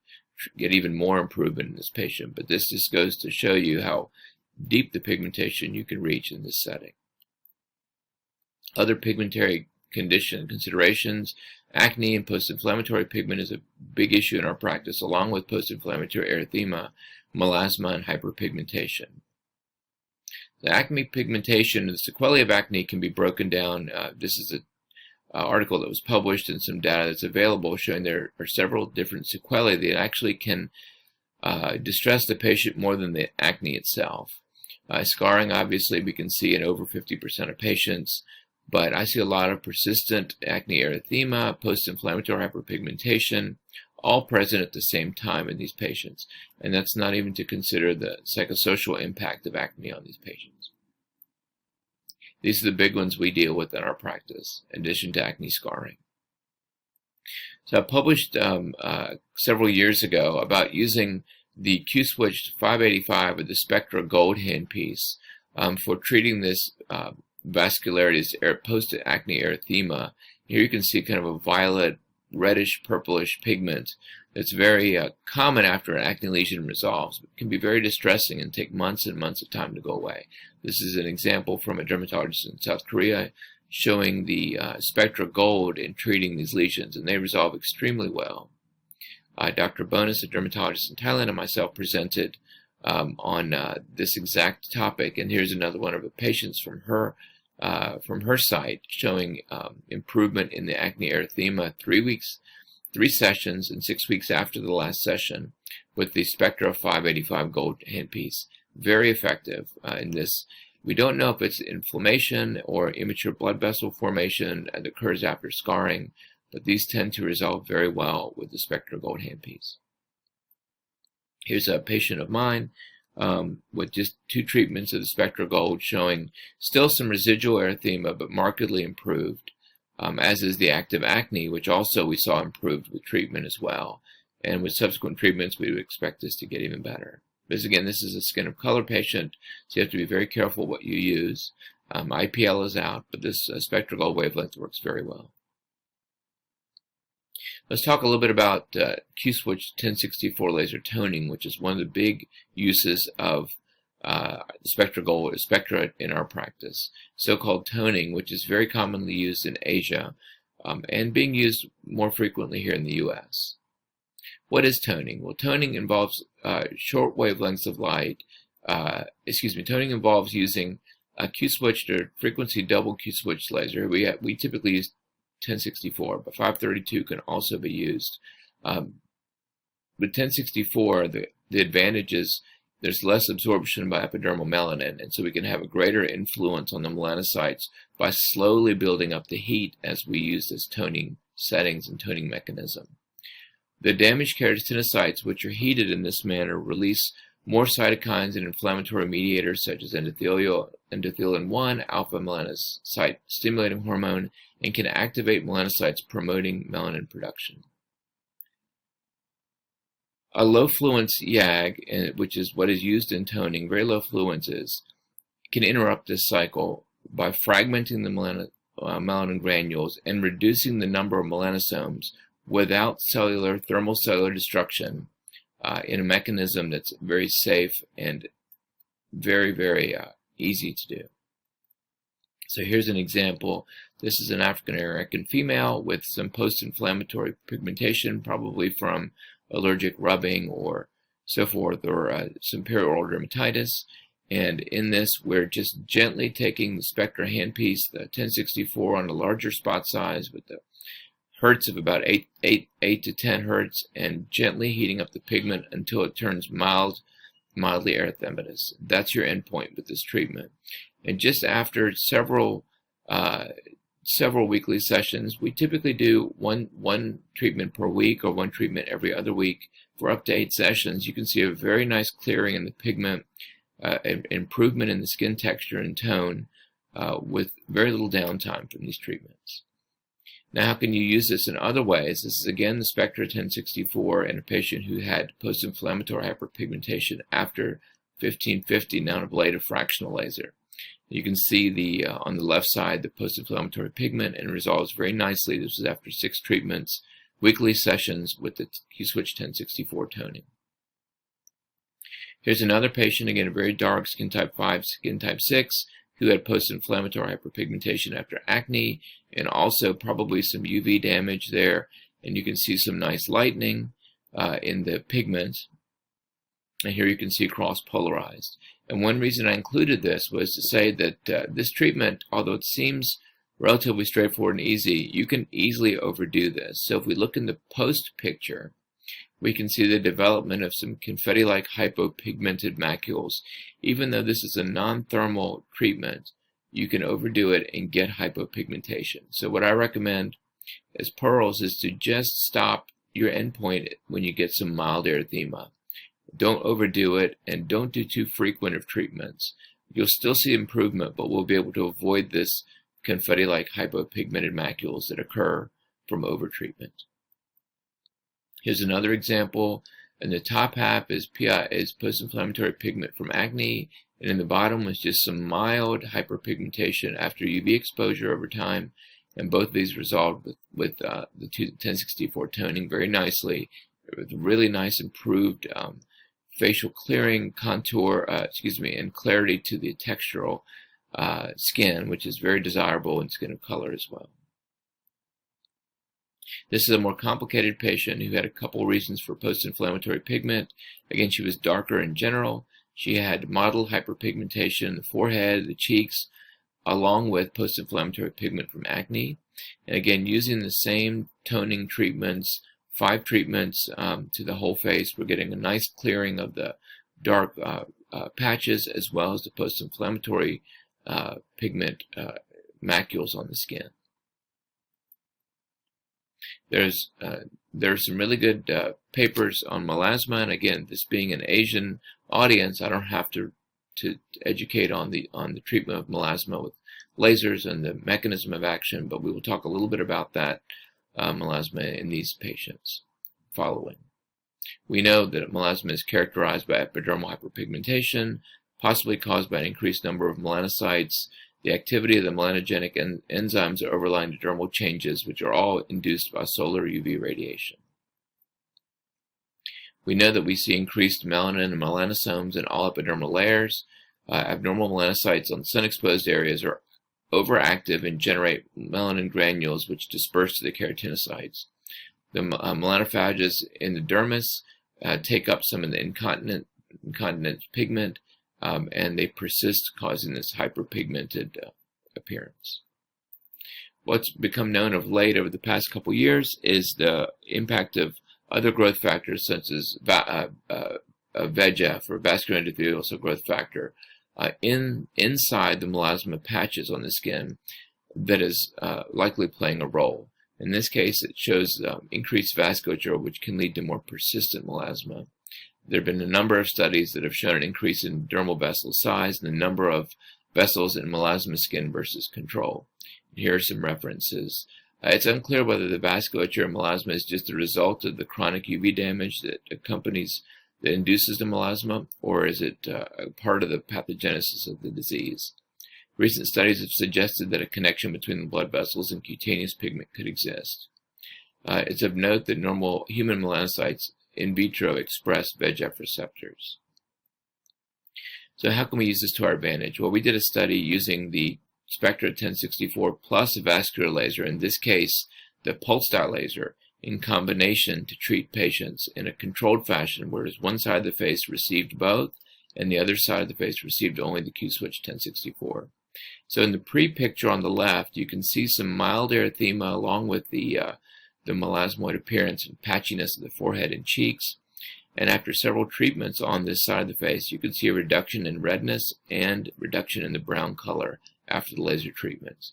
get even more improvement in this patient. But this just goes to show you how deep the pigmentation you can reach in this setting. Other pigmentary considerations, acne and post-inflammatory pigment is a big issue in our practice, along with post-inflammatory erythema, melasma, and hyperpigmentation. The acne pigmentation, the sequelae of acne can be broken down. This is an article that was published and some data that's available showing there are several different sequelae that actually can distress the patient more than the acne itself. Scarring, obviously, we can see in over 50% of patients, but I see a lot of persistent acne erythema, post-inflammatory hyperpigmentation, all present at the same time in these patients. And that's not even to consider the psychosocial impact of acne on these patients. These are the big ones we deal with in our practice, in addition to acne scarring. So I published several years ago about using the Q-switched 585 or the Spectra Gold handpiece for treating this vascularitis, post-acne erythema. Here you can see kind of a violet, reddish, purplish pigment that's very common after an acne lesion resolves. It can be very distressing and take months and months of time to go away. This is an example from a dermatologist in South Korea showing the Spectra Gold in treating these lesions, and they resolve extremely well. Dr. Bonus, a dermatologist in Thailand, and myself presented on this exact topic, and here's another one of the patients from her site showing improvement in the acne erythema 3 sessions, and 6 weeks after the last session with the Spectra 585 Gold handpiece. Very effective in this. We don't know if it's inflammation or immature blood vessel formation that occurs after scarring, but these tend to resolve very well with the Spectra Gold handpiece. Here's a patient of mine with just 2 treatments of the Spectra Gold showing still some residual erythema, but markedly improved, as is the active acne, which also we saw improved with treatment as well. And with subsequent treatments, we would expect this to get even better. Because again, this is a skin of color patient, so you have to be very careful what you use. IPL is out, but this Spectra Gold wavelength works very well. Let's talk a little bit about Q-switch 1064 laser toning, which is one of the big uses of Spectra Gold, Spectra in our practice. So-called toning, which is very commonly used in Asia and being used more frequently here in the U.S. What is toning? Well, toning involves short wavelengths of light. Toning involves using a Q-switched or frequency double Q-switched laser. We typically use 1064, but 532 can also be used. With 1064, the advantage is there's less absorption by epidermal melanin, and so we can have a greater influence on the melanocytes by slowly building up the heat as we use this toning settings and toning mechanism. The damaged keratinocytes, which are heated in this manner, release more cytokines and inflammatory mediators such as endothelin-1, alpha melanocyte stimulating hormone, and can activate melanocytes promoting melanin production. A low fluence YAG, which is what is used in toning, very low fluences, can interrupt this cycle by fragmenting the melanin granules and reducing the number of melanosomes without thermal cellular destruction in a mechanism that's very safe and very, very easy to do. So here's an example. This is an African American female with some post-inflammatory pigmentation, probably from allergic rubbing or so forth, or some perioral dermatitis. And in this, we're just gently taking the Spectra handpiece, the 1064 on a larger spot size with the hertz of about 8 to 10 hertz, and gently heating up the pigment until it turns mildly erythematous. That's your endpoint with this treatment. And just after several weekly sessions, we typically do one treatment per week or one treatment every other week for up to 8 sessions. You can see a very nice clearing in the pigment, improvement in the skin texture and tone with very little downtime from these treatments. Now, how can you use this in other ways? This is again the Spectra 1064 in a patient who had post-inflammatory hyperpigmentation after 1550 nanoablative fractional laser. You can see on the left side the post-inflammatory pigment, and it resolves very nicely. This was after 6 treatments, weekly sessions with the Q-switch 1064 toning. Here's another patient, again a very dark skin type 5, skin type 6, who had post-inflammatory hyperpigmentation after acne, and also probably some UV damage there. And you can see some nice lightening in the pigment. And here you can see cross-polarized. And one reason I included this was to say that this treatment, although it seems relatively straightforward and easy, you can easily overdo this. So if we look in the post picture, we can see the development of some confetti-like hypopigmented macules. Even though this is a non-thermal treatment, you can overdo it and get hypopigmentation. So what I recommend as pearls is to just stop your endpoint when you get some mild erythema. Don't overdo it, and don't do too frequent of treatments. You'll still see improvement, but we'll be able to avoid this confetti-like hypopigmented macules that occur from overtreatment. Here's another example. In the top half is post-inflammatory pigment from acne, and in the bottom was just some mild hyperpigmentation after UV exposure over time. And both of these resolved with the 1064 toning very nicely, with really nice improved facial clearing, contour, and clarity to the textural skin, which is very desirable in skin of color as well. This is a more complicated patient who had a couple reasons for post-inflammatory pigment. Again, she was darker in general. She had mottled hyperpigmentation in the forehead, the cheeks, along with post-inflammatory pigment from acne. And again, using the same toning treatments, 5 treatments to the whole face, we're getting a nice clearing of the dark patches as well as the post-inflammatory pigment macules on the skin. There's some really good papers on melasma, and again, this being an Asian audience, I don't have to educate on the treatment of melasma with lasers and the mechanism of action, but we will talk a little bit about that melasma in these patients following. We know that melasma is characterized by epidermal hyperpigmentation, possibly caused by an increased number of melanocytes, the activity of the melanogenic enzymes that overlie dermal changes, which are all induced by solar UV radiation. We know that we see increased melanin and melanosomes in all epidermal layers. Abnormal melanocytes on sun-exposed areas are overactive and generate melanin granules, which disperse to the keratinocytes. The melanophages in the dermis take up some of the incontinent pigment, and they persist, causing this hyperpigmented appearance. What's become known of late over the past couple years is the impact of other growth factors such as VEGF, or vascular endothelial cell growth factor, inside the melasma patches on the skin that is likely playing a role. In this case, it shows increased vasculature, which can lead to more persistent melasma. There have been a number of studies that have shown an increase in dermal vessel size and the number of vessels in melasma skin versus control. Here are some references. It's unclear whether the vasculature in melasma is just a result of the chronic UV damage that induces the melasma, or is it a part of the pathogenesis of the disease. Recent studies have suggested that a connection between the blood vessels and cutaneous pigment could exist. It's of note that normal human melanocytes in vitro express VEGF receptors. So how can we use this to our advantage? Well, we did a study using the Spectra 1064 plus a vascular laser, in this case the pulse dye laser, in combination to treat patients in a controlled fashion, whereas one side of the face received both and the other side of the face received only the Q-switch 1064. So in the pre-picture on the left, you can see some mild erythema along with the melasmoid appearance and patchiness of the forehead and cheeks. And after several treatments on this side of the face, you can see a reduction in redness and reduction in the brown color after the laser treatments.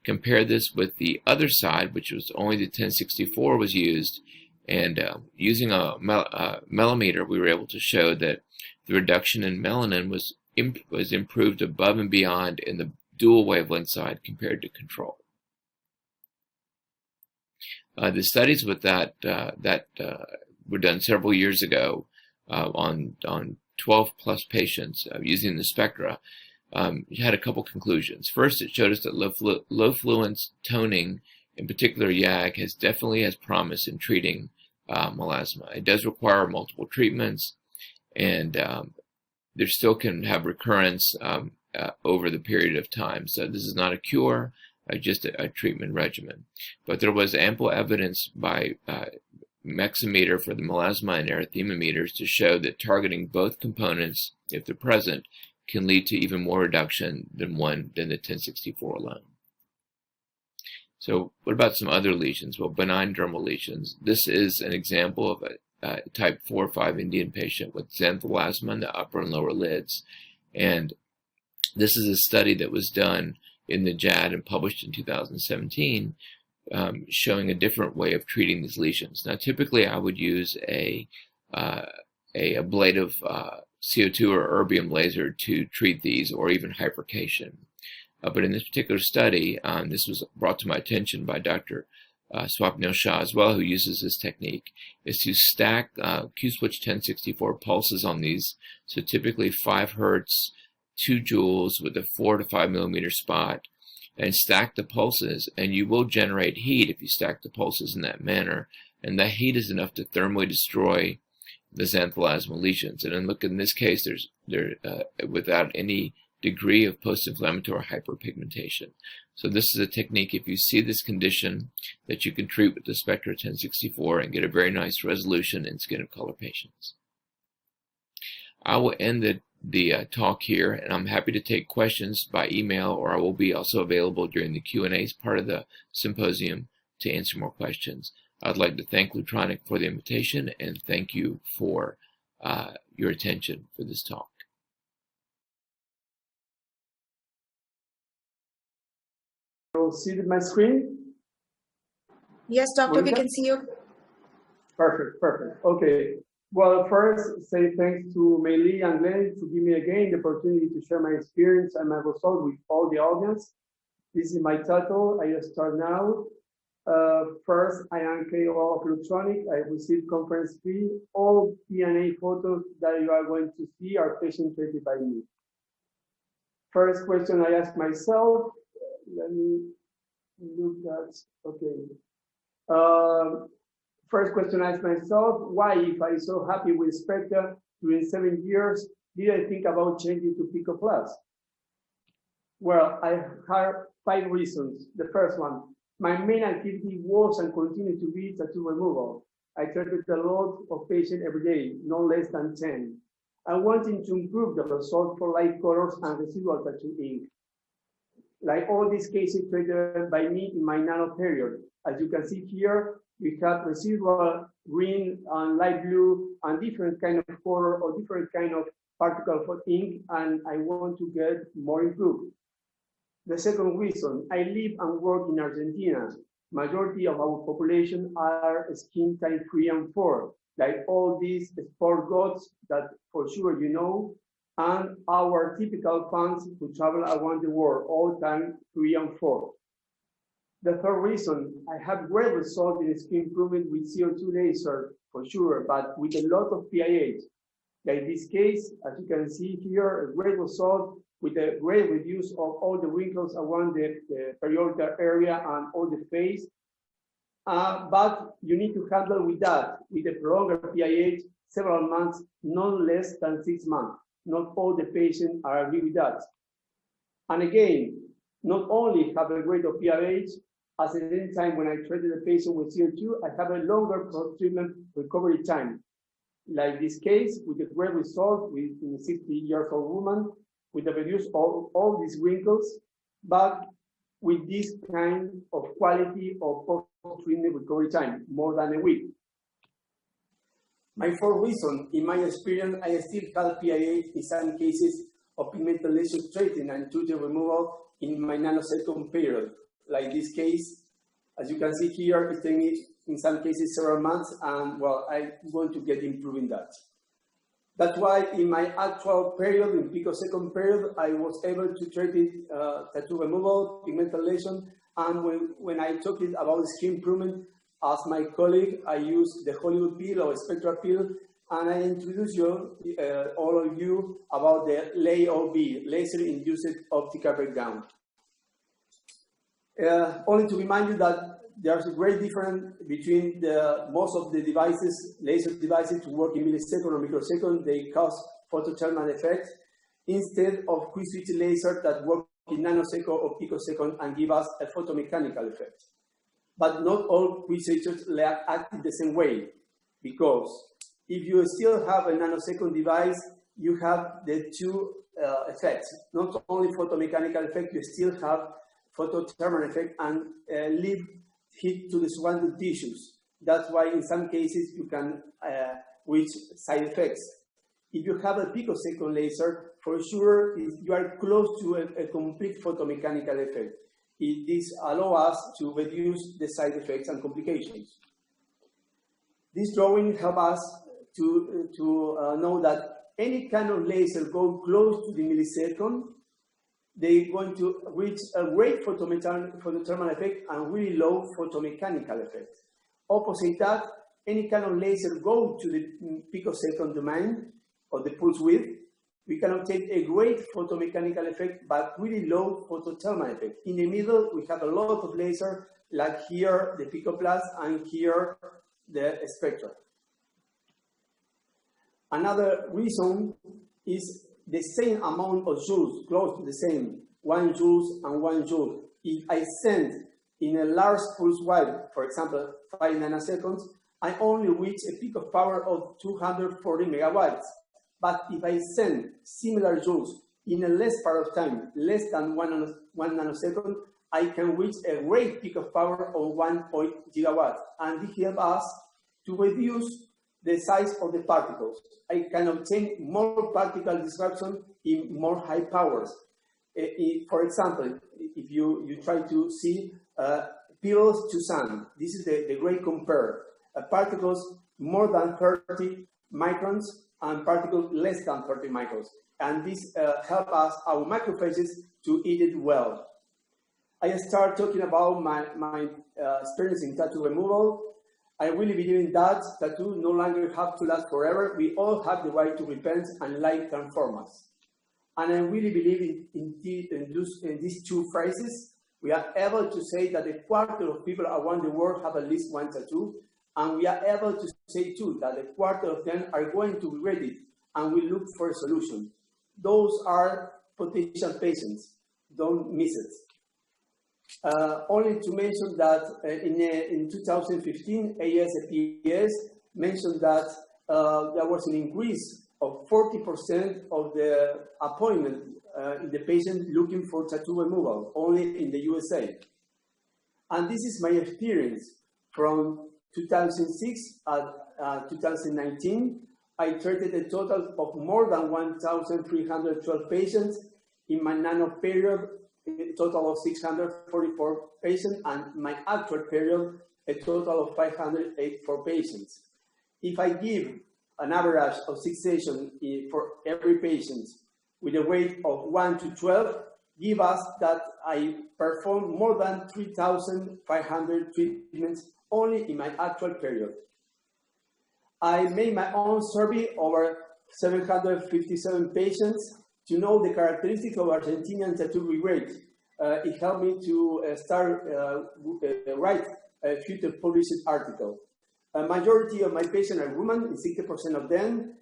Compare this with the other side, which was only the 1064 was used, and using a melanometer, we were able to show that the reduction in melanin was improved above and beyond in the dual wavelength side compared to control. The studies with that were done several years ago on 12 plus patients using the spectra. Had a couple conclusions. First, it showed us that low fluence toning, in particular YAG, definitely has promise in treating melasma. It does require multiple treatments, and there still can have recurrence over the period of time. So this is not a cure, just a treatment regimen. But there was ample evidence by mexameter for the melasma and erythema meters to show that targeting both components, if they're present, can lead to even more reduction than the 1064 alone. So what about some other lesions? Well, benign dermal lesions. This is an example of a type 4 or 5 Indian patient with xanthelasma in the upper and lower lids. And this is a study that was done in the JAD and published in 2017, showing a different way of treating these lesions. Now, typically I would use a ablative CO2 or erbium laser to treat these, or even hypercation. But in this particular study, this was brought to my attention by Dr. Swapnil Shah as well, who uses this technique, is to stack Q-switch 1064 pulses on these. So typically 5 hertz, 2 joules with a 4 to 5 millimeter spot, and stack the pulses, and you will generate heat if you stack the pulses in that manner. And that heat is enough to thermally destroy the xanthelasma lesions. And then look, in this case, they're without any degree of post-inflammatory hyperpigmentation. So this is a technique, if you see this condition, that you can treat with the Spectra 1064 and get a very nice resolution in skin of color patients. I will end the talk here, and I'm happy to take questions by email, or I will be also available during the Q&A part of the symposium to answer more questions. I'd like to thank Lutronic for the invitation, and thank you for your attention for this talk. You'll see my screen? Yes, doctor, we can see you. Perfect, perfect. Okay. Well, first, say thanks to Meili and Glenn to give me again the opportunity to share my experience and my result with all the audience. This is my title. I start now. First, I am KOL of Lutronic. I received conference fee. All DNA photos that you are going to see are patient treated by me. First question I ask myself, let me look at, okay. First question I ask myself, why, if I'm so happy with Spectra during 7 years, did I think about changing to Pico Plus? Well, I have 5 reasons. The first one, my main activity was and continues to be tattoo removal. I treated a lot of patients every day, no less than 10. I wanted to improve the result for light colors and residual tattoo ink. Like all these cases treated by me in my nano period. As you can see here, we have residual green and light blue and different kind of color or different kind of particle for ink, and I want to get more improved. The second reason, I live and work in Argentina. Majority of our population are skin type 3 and 4, like all these sport gods that for sure you know, and our typical fans who travel around the world, all time 3 and 4. The third reason, I have great results in skin improvement with CO2 laser, for sure, but with a lot of PIH. Like this case, as you can see here, a great result with a great reduce of all the wrinkles around the periorbital area and all the face. But you need to handle with that, with a prolonged PIH, several months, not less than 6 months. Not all the patients are agree with that. And again, not only have a grade of PIH, at the same time when I treated the patient with CO2, I have a longer treatment recovery time. Like this case, with a great result with a 60-year-old woman, with a reduce all these wrinkles, but with this kind of quality of post-treatment recovery time, more than a week. My fourth reason, in my experience, I still have PIH in some cases of pigmented lesion treatment and tutor removal in my nanosecond period. Like this case, as you can see here, it's taking in some cases several months, and well, I'm going to get improving that. That's why in my actual period, in picosecond period, I was able to treat it, tattoo removal, pigmented lesion, and when I talked about skin improvement, as my colleague, I use the Hollywood peel or spectral peel, and I introduce you, all of you, about the LAOB, laser-induced optical breakdown. Only to remind you that there's a great difference between most of the devices, laser devices, to work in millisecond or microsecond. They cause photothermal effect instead of quick switch laser that work in nanosecond or picosecond and give us a photomechanical effect. But not all quick switches act the same way, because if you still have a nanosecond device, you have the two effects. Not only photomechanical effect, you still have photothermal effect and leave heat to the surrounding tissues. That's why in some cases you can reach side effects. If you have a picosecond laser, for sure you are close to a complete photomechanical effect. This allows us to reduce the side effects and complications. This drawing helps us to know that any kind of laser go close to the millisecond, they're going to reach a great photothermal effect and really low photomechanical effect. Opposite that, any kind of laser go to the picosecond domain or the pulse width, we can obtain a great photomechanical effect, but really low photothermal effect. In the middle, we have a lot of laser, like here, the picoplus, and here, the spectra. Another reason is the same amount of joules, close to the same, 1 joule and 1 joule. If I send in a large pulse width, for example, 5 nanoseconds, I only reach a peak of power of 240 megawatts. But if I send similar joules in a less part of time, less than 1 nanosecond, I can reach a great peak of power of 1 gigawatts. And this helps us to reduce the size of the particles. I can obtain more particle disruption in more high powers. For example, if you try to see pills to sun, this is the great compare. Particles more than 30 microns and particles less than 30 microns. And this helps us, our macrophages, to eat it well. I start talking about my experience in tattoo removal. I really believe in that tattoo no longer have to last forever. We all have the right to repent and life transform us. And I really believe in these two phrases. We are able to say that a quarter of people around the world have at least one tattoo. And we are able to say too that a quarter of them are going to be ready and will look for a solution. Those are potential patients. Don't miss it. Only to mention that in 2015, ASPS mentioned that there was an increase of 40% of the appointment in the patient looking for tattoo removal, only in the USA. And this is my experience from 2006 at 2019. I treated a total of more than 1,312 patients. In my nano period, a total of 644 patients, and my actual period, a total of 584 patients. If I give an average of 6 sessions for every patient with a rate of 1 to 12, give us that I perform more than 3,500 treatments only in my actual period. I made my own survey over 757 patients to know the characteristics of Argentinian tattoo rate. It helped me to write a future published article. A majority of my patients are women, 60% of them,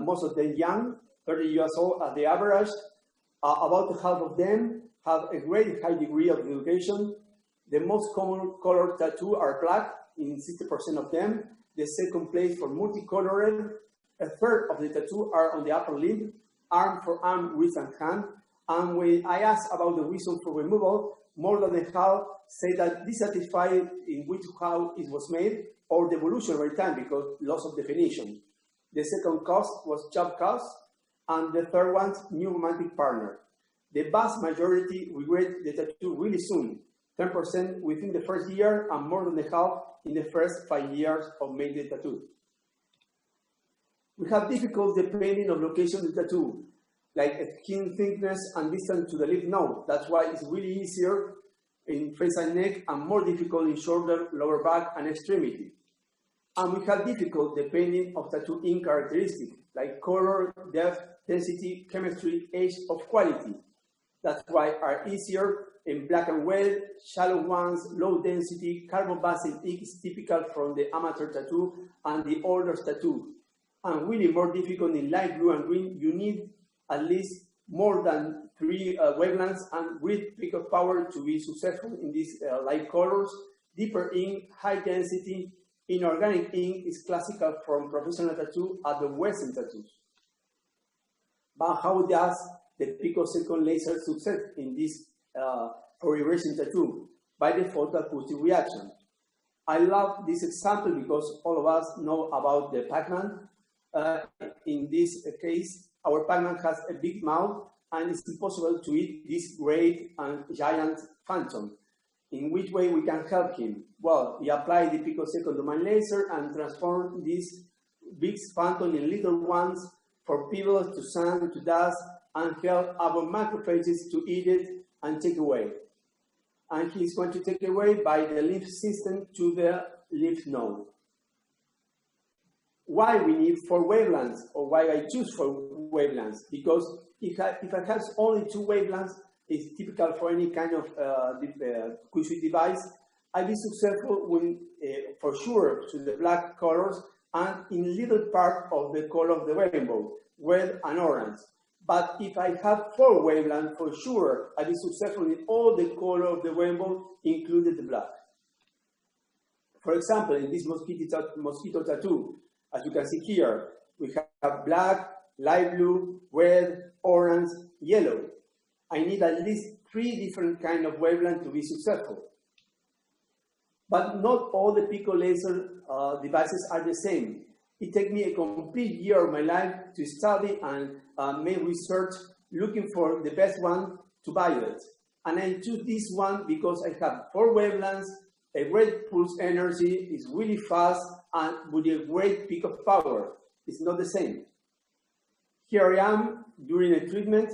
most of them young, 30 years old at the average. About half of them have a great high degree of education. The most common color tattoo are black in 60% of them. The second place for multicolored. A third of the tattoo are on the upper limb, arm for arm, wrist and hand. And when I asked about the reason for removal, more than half say that dissatisfied in which how it was made or the evolutionary time because loss of definition. The second cause was job cost, and the third one, new romantic partner. The vast majority regret the tattoo really soon, 10% within the first year and more than half in the first 5 years of making the tattoo. We have difficulty depending on location of the tattoo, like skin thickness and distance to the lymph node. That's why it's really easier in face and neck, and more difficult in shoulder, lower back, and extremity. And we have difficult depending of tattoo ink characteristics, like color, depth, density, chemistry, age, of quality. That's why are easier in black and white, shallow ones, low density, carbon-based ink is typical from the amateur tattoo and the older tattoo. And really more difficult in light blue and green, you need at least more than 3 wavelengths and with peak of power to be successful in these light colors. Deeper ink, high density, inorganic ink is classical from professional tattoo at the Western tattoos. But how does the picosecond laser success in this fluorescent tattoo? By the photoacoustic reaction. I love this example because all of us know about the Pac-Man. In this case, our Pac-Man has a big mouth and it's impossible to eat this great and giant phantom. In which way we can help him? Well, we apply the picosecond domain laser and transform this big phantom in little ones for people to sand, to dust, and help our macrophages to eat it and take away. And he's going to take away by the lymph system to the lymph node. Why we need 4 wavelengths, or why I choose 4 wavelengths? Because if I have only 2 wavelengths, it's typical for any kind of QC device. I'll be successful when, for sure, to the black colors and in little part of the color of the rainbow, red and orange. But if I have 4 wavelengths, for sure, I'll be successful in all the color of the rainbow, including the black. For example, in this mosquito tattoo, as you can see here, we have black, light blue, red, orange, yellow. I need at least 3 different kinds of wavelengths to be successful. But not all the pico laser devices are the same. It takes me a complete year of my life to study and make research looking for the best one to buy it. And I choose this one because I have 4 wavelengths, a great pulse energy, is really fast, and with a great peak of power. It's not the same. Here I am during a treatment.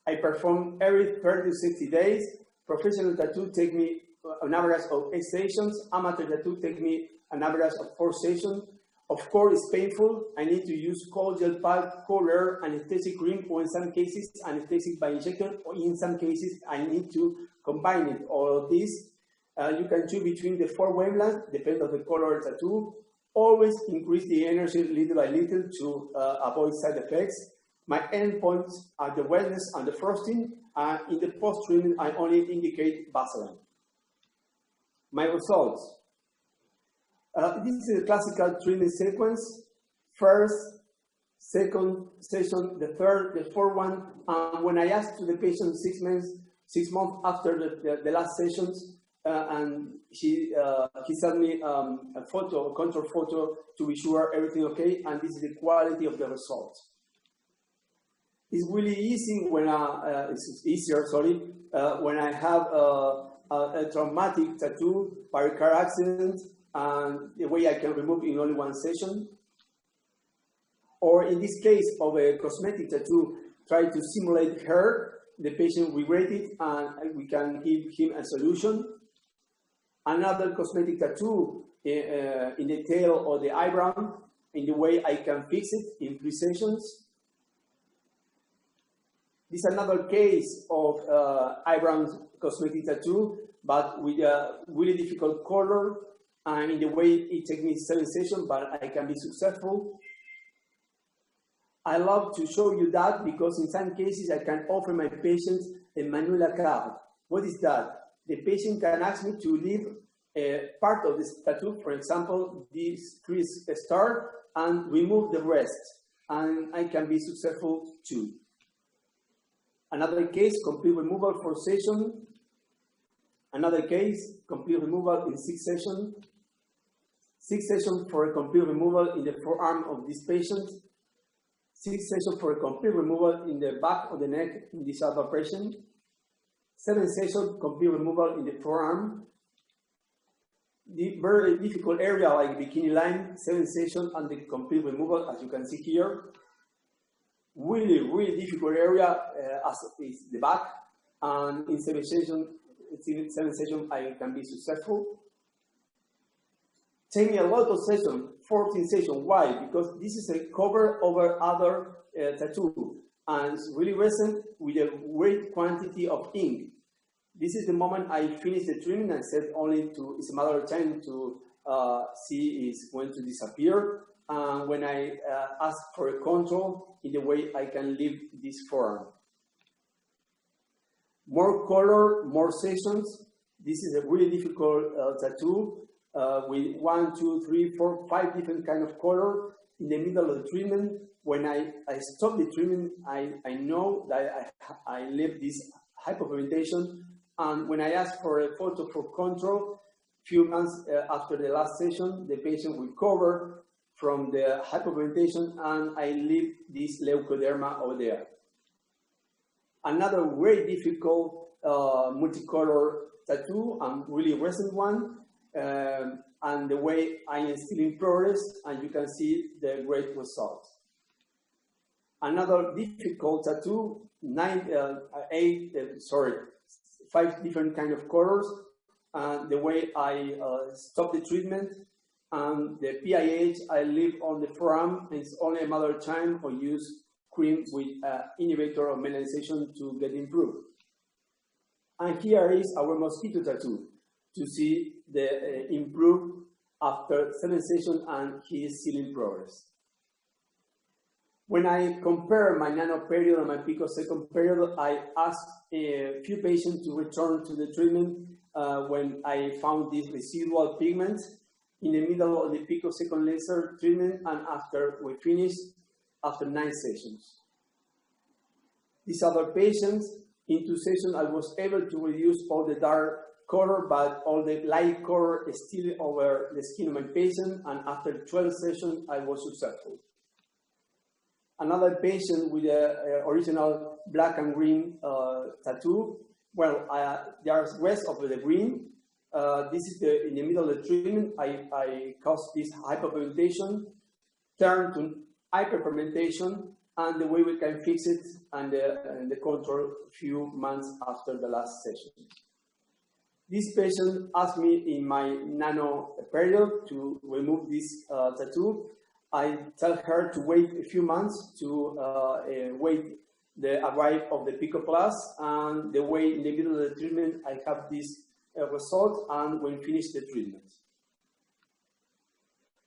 I perform every 30 to 60 days. Professional tattoo take me an average of 8 sessions. Amateur tattoo take me an average of 4 sessions. Of course, it's painful. I need to use cold gel pad, cold air, anesthetic cream, or in some cases, anesthetic by injection, or in some cases, I need to combine it. All of this. You can choose between the 4 wavelengths, depending on the color of the tattoo. Always increase the energy little by little to avoid side effects. My endpoints are the wetness and the frosting. In the post-treatment, I only indicate Vaseline. My results. This is a classical treatment sequence. First, second session, the third, the fourth one. When I asked to the patient 6 months after the last sessions, and he sent me a photo, a control photo, to be sure everything okay, and this is the quality of the results. It's really easy when it's easier, sorry, when I have a traumatic tattoo by a car accident, and the way I can remove in only 1 session. Or in this case of a cosmetic tattoo, try to simulate hair, the patient will rate it, and we can give him a solution. Another cosmetic tattoo in the tail or the eyebrow, in the way I can fix it in 3 sessions. This is another case of eyebrow cosmetic tattoo, but with a really difficult color, and in the way it takes me 7 sessions, but I can be successful. I love to show you that because in some cases I can offer my patients a manual card. What is that? The patient can ask me to leave a part of this tattoo, for example, this 3 star, and remove the rest, and I can be successful too. Another case, complete removal 4 sessions. Another case, complete removal in 6 sessions. 6 sessions for a complete removal in the forearm of this patient. 6 sessions for a complete removal in the back of the neck in this other patient. 7 sessions complete removal in the forearm. The very difficult area like bikini line, 7 sessions and the complete removal, as you can see here. Really, really difficult area as is the back, and in 7 sessions 7 sessions, I can be successful. Take me a lot of sessions, 14 sessions. Why? Because this is a cover over other tattoo, and it's really recent with a great quantity of ink. This is the moment I finish the treatment and said only to, it's a matter of time to see is going to disappear. When I ask for a control in the way I can leave this form. More color, more sessions. This is a really difficult tattoo with 1, 2, 3, 4, 5 different kind of color. In the middle of the treatment, when I stop the treatment, I know that I leave this hyperpigmentation. And when I ask for a photo for control, few months after the last session, the patient will recover from the hyperpigmentation, and I leave this leukoderma over there. Another very difficult multicolor tattoo, and really recent one, and the way I am still in progress, and you can see the great result. Another difficult tattoo, 5 different kind of colors, and the way I stop the treatment, and the PIH I leave on the forearm. It's only a matter of time or use cream with inhibitor of melanization to get improved. And here is our mosquito tattoo to see the improve after 7 sessions, and he is still in progress. When I compare my nano period and my picosecond period, I asked a few patients to return to the treatment when I found this residual pigment in the middle of the picosecond laser treatment, and after we finished, after 9 sessions. These other patients, in 2 sessions, I was able to reduce all the dark color, but all the light color is still over the skin of my patient, and after 12 sessions, I was successful. Another patient with the original black and green tattoo, well, there's rest of the green. This is in the middle of the treatment. I caused this hyperpigmentation, turn to hyperpigmentation, and the way we can fix it and the control a few months after the last session. This patient asked me in my nano period to remove this tattoo. I tell her to wait a few months to wait the arrival of the Pico Plus, and the way in the middle of the treatment I have this result, and when finish the treatment.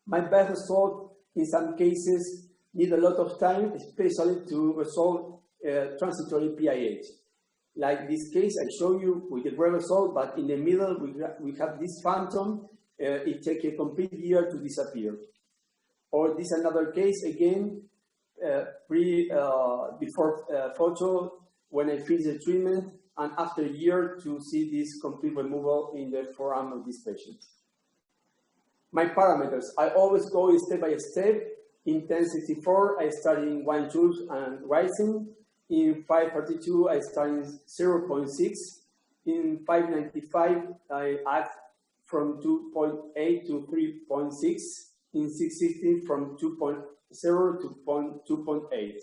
My best result in some cases need a lot of time, especially to resolve transitory PIH. Like this case I show you with a great result, but in the middle we have this phantom, it takes a complete year to disappear. Or this another case again, before photo, when I finish the treatment, and after a year to see this complete removal in the forearm of this patient. My parameters, I always go step by step. In 1064, I start in 1 joule and rising. In 532, I start in 0.6. In 595, I add from 2.8 to 3.6. In 660, from 2.0 to 2.8.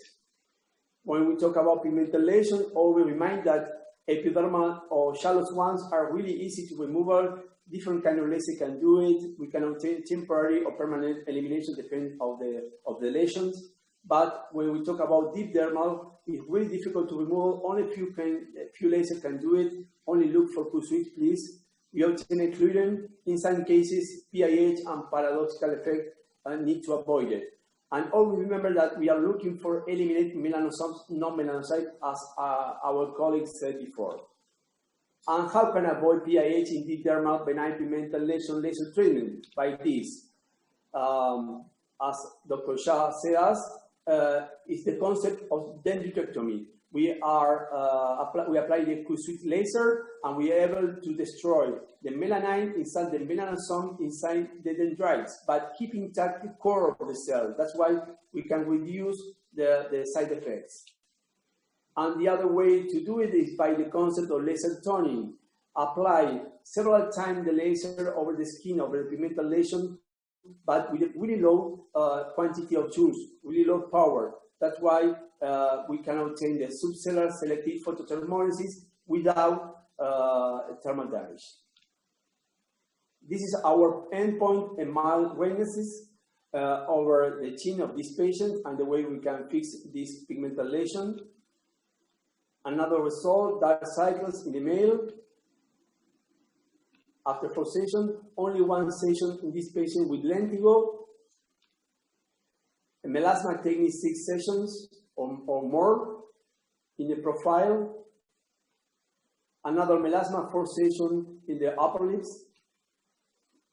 When we talk about pigmentation, always remind that epidermal or shallow ones are really easy to remove. Different kind of laser can do it. We can obtain temporary or permanent elimination depending of the lesions. But when we talk about deep dermal, it's really difficult to remove. Only a few lasers can do it. Only look for Q-switch, please. We obtain a clearance. In some cases, PIH and paradoxical effect need to avoid it. And always remember that we are looking for eliminating melanosomes, non-melanocytes, as our colleagues said before. And how can I avoid PIH in deep dermal benign pigmental lesion laser treatment? By this. As Dr. Shah says, is the concept of dendritectomy. We apply the Q-switch laser, and we are able to destroy the melanin inside the melanosome inside the dendrites, but keep intact the core of the cell. That's why we can reduce the side effects. And the other way to do it is by the concept of laser toning. Apply several times the laser over the skin, over the pigmental lesion, but with a really low quantity of joules, really low power. That's why we can obtain the subcellular selective photothermolysis without thermal damage. This is our endpoint and mild rednesses over the chin of this patient and the way we can fix this pigmental lesion. Another result, dark cycles in the male. After 4 sessions, only 1 session in this patient with lentigo. A melasma taking 6 sessions or more in the profile. Another melasma 4 sessions in the upper lips.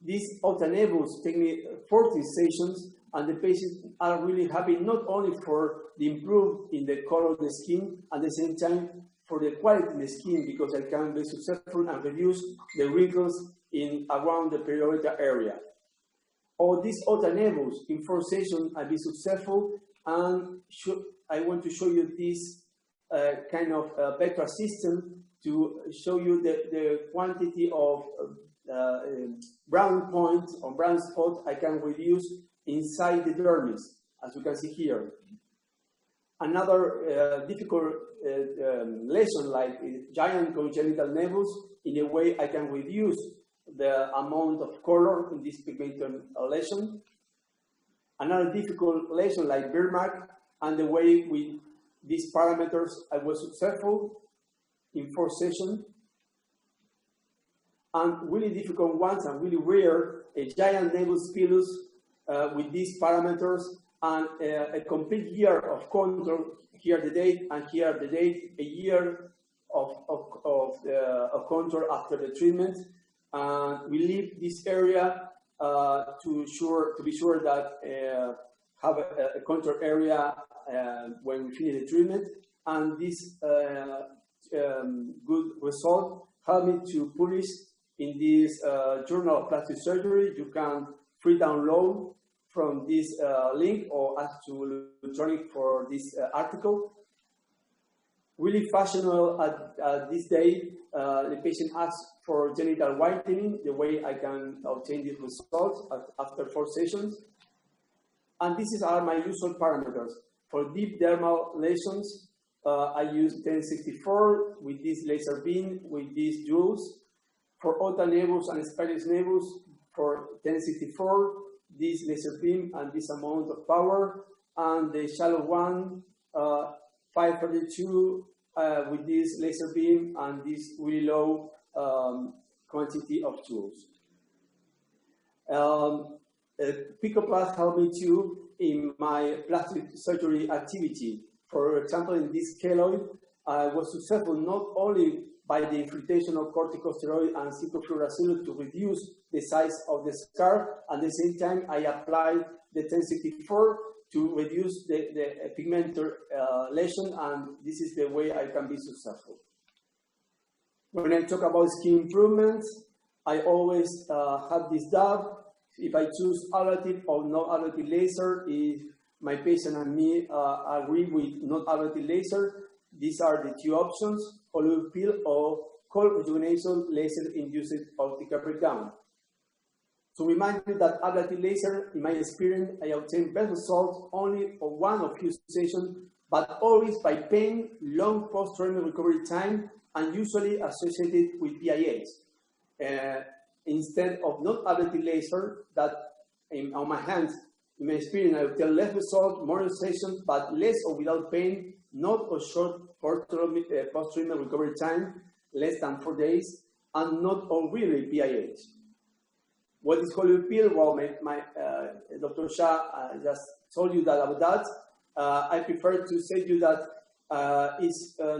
These Otanebus taking 40 sessions, and the patients are really happy not only for the improvement in the color of the skin, at the same time for the quality of the skin, because I can be successful and reduce the wrinkles in around the periorbital area. All these Otanebus in 4 sessions have been successful, and I want to show you this kind of vector system to show you the quantity of brown points or brown spots I can reduce inside the dermis, as you can see here. Another difficult lesion like giant congenital nevus, in a way I can reduce the amount of color in this pigmented lesion. Another difficult lesion like beard mark, and the way with these parameters I was successful in 4 sessions. And really difficult ones and really rare, a giant nevus pilus with these parameters, and a complete year of control, here the date and here the date, a year of control after the treatment. We leave this area to be sure that have a control area when we finish the treatment. And this good result helped me to publish in this Journal of Plastic Surgery. You can free download from this link or ask to Lutronic for this article. Really fashionable at this day. The patient asks for genital whitening, the way I can obtain these results after 4 sessions. And these are my usual parameters. For deep dermal lesions, I use 1064 with this laser beam, with these jewels. For Ota nevus and Spanish nevus, for 1064, this laser beam and this amount of power. And the shallow one, 532 with this laser beam and this really low quantity of tools. Picoplast helped me too in my plastic surgery activity. For example, in this keloid, I was successful not only by the infiltration of corticosteroid and cyclofluoracil to reduce the size of the scar. At the same time, I applied the 1064 to reduce the pigmented lesion, and this is the way I can be successful. When I talk about skin improvements, I always have this doubt. If I choose ablative or no ablative laser, if my patient and me agree with not ablative laser, these are the 2 options: color peel or cold rejuvenation laser-induced optical breakdown. To remind you that ablative laser, in my experience, I obtain best results only for 1 or few sessions, but always by pain, long post-treatment recovery time, and usually associated with PIAs. Instead of not ablative laser, that on my hands, in my experience, I obtain less results, more sessions, but less or without pain, not or short post-treatment recovery time, less than 4 days, and not or really PIH. What is color peel? Well, my Dr. Shah just told you that about that. I prefer to say to you that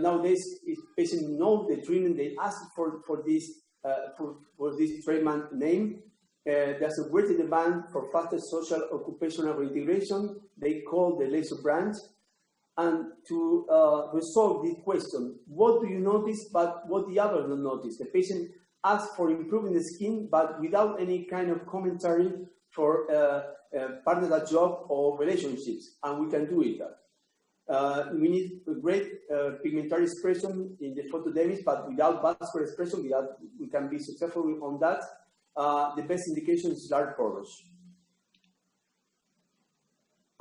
nowadays, if patients know the treatment, they ask for this treatment name. There's a great demand for faster social occupational reintegration. They call the laser branch. And to resolve this question, what do you notice, but what the others don't notice? The patient asks for improving the skin, but without any kind of commentary for partner job or relationships, and we can do it. We need a great pigmentary expression in the photodermis, but without vascular expression, we can be successful on that. The best indication is large pores.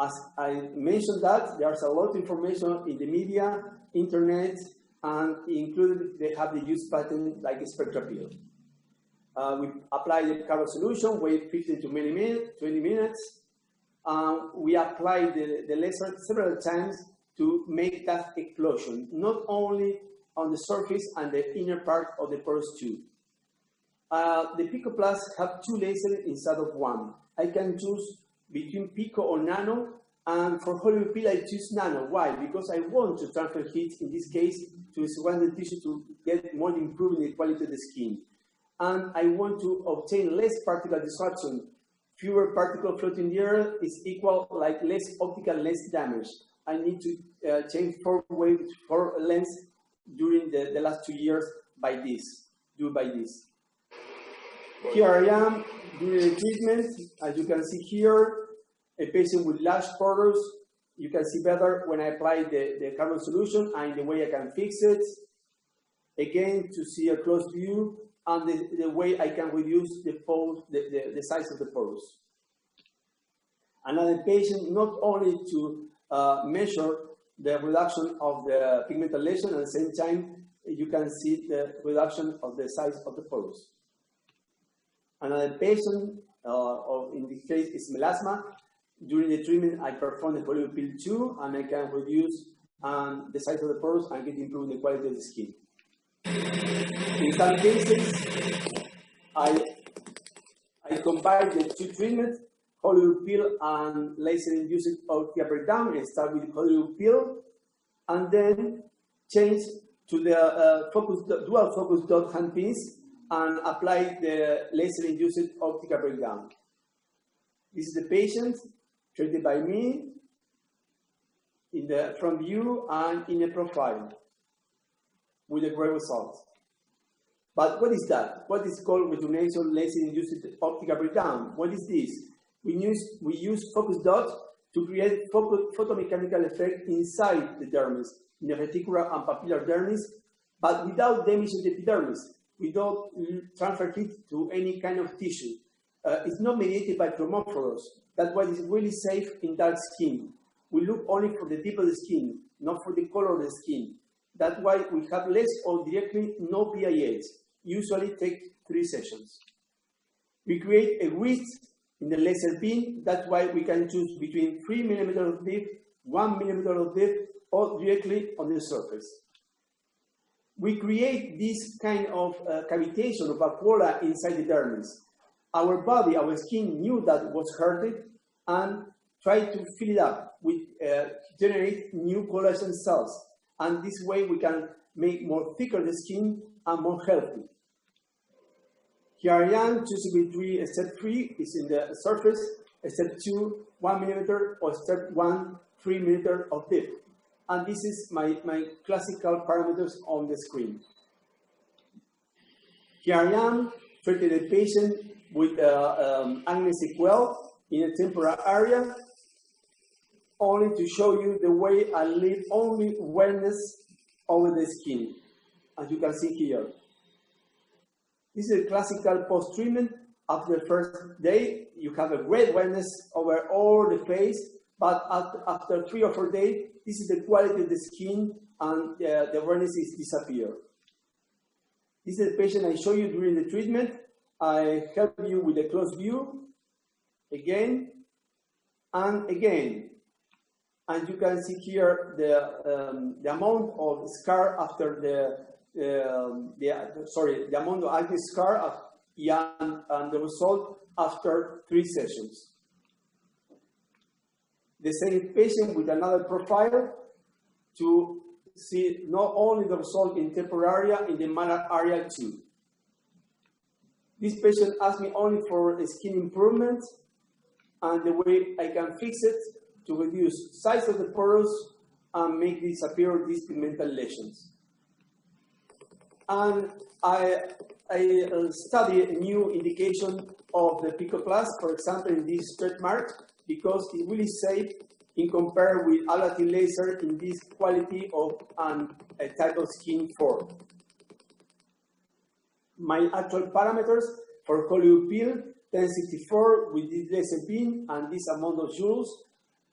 As I mentioned that, there's a lot of information in the media, internet, and included they have the use pattern like a spectral peel. We apply the carbon solution, wait 15 to 20 minutes. We apply the laser several times to make that explosion, not only on the surface and the inner part of the porous tube. The Pico Plus have two lasers instead of one. I can choose between Pico or Nano, and for Hollywood Peel I choose Nano. Why? Because I want to transfer heat, in this case, to surrounding tissue to get more improving the quality of the skin. And I want to obtain less particle disruption. Fewer particles floating in the air is equal like less optical lens damage. I need to change 4 lens during the last 2 years by this. Here I am during the treatment. As you can see here, a patient with large pores. You can see better when I apply the carbon solution and the way I can fix it. Again, to see a close view and the way I can reduce the size of the pores. Another patient, not only to measure the reduction of the pigmental lesion, at the same time, you can see the reduction of the size of the pores. Another patient, or in this case, is melasma. During the treatment, I perform the Hollywood Peel 2, and I can reduce the size of the pores and get improved the quality of the skin. In some cases, I combine the two treatments, Hollywood Peel and laser-induced optical breakdown. I start with Hollywood Peel, and then change to the dual focus dot handpiece and apply the laser-induced optical breakdown. This is the patient treated by me in the front view and in a profile with a great result. But what is that? What is called rejuvenation laser-induced optical breakdown? What is this? We use focus dot to create photomechanical effect inside the dermis, in the reticular and papillar dermis, but without damaging the epidermis. We don't transfer heat to any kind of tissue. It's not mediated by chromophorus. That's why it's really safe in dark skin. We look only for the tip of the skin, not for the color of the skin. That's why we have less or directly no PIAs. Usually take 3 sessions. We create a width in the laser beam. That's why we can choose between 3 millimeters of depth, 1 millimeter of depth, or directly on the surface. We create this kind of cavitation of vacuola inside the dermis. Our body, our skin knew that was hurted and tried to fill it up with generate new collagen cells. And this way we can make more thicker the skin and more healthy. Here I am, choosing between step 3 is in the surface, step 2, 1 millimeter, or step 1, 3 millimeter of depth. And this is my classical parameters on the screen. Here I am, treating a patient with acne sequel in a temporal area, only to show you the way I leave only wellness over the skin, as you can see here. This is a classical post-treatment. After the first day, you have a great wellness over all the face, but after 3 or 4 days, this is the quality of the skin and the wellness is disappeared. This is the patient I show you during the treatment. I help you with a close view, again and again. And you can see here the amount of scar after the amount of acne scar and the result after 3 sessions. The same patient with another profile to see not only the result in temporal area, in the malar area too. This patient asked me only for a skin improvement and the way I can fix it to reduce size of the pores and make disappear these pigmental lesions. And I study a new indication of the Pico Plus, for example, in this stretch mark, because it's really safe in compare with allograft laser in this quality of a type of skin form. My actual parameters for Hollywood Peel, 1064 with this laser beam and this amount of joules.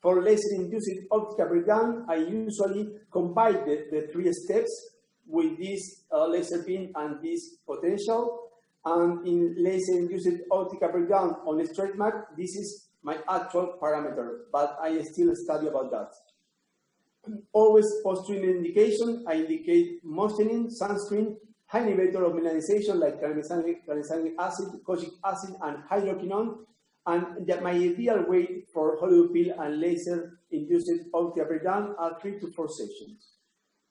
For laser-induced optical breakdown, I usually combine the 3 steps, with this laser beam and this potential. And in laser-induced optical breakdown on a straight map, this is my actual parameter, but I still study about that. Always post-treatment indication, I indicate moistening, sunscreen, high inhibitor of melanization like tranexamic acid, kojic acid, and hydroquinone, and that my ideal weight for Hollywood peel and laser-induced optical breakdown are 3 to 4 sessions.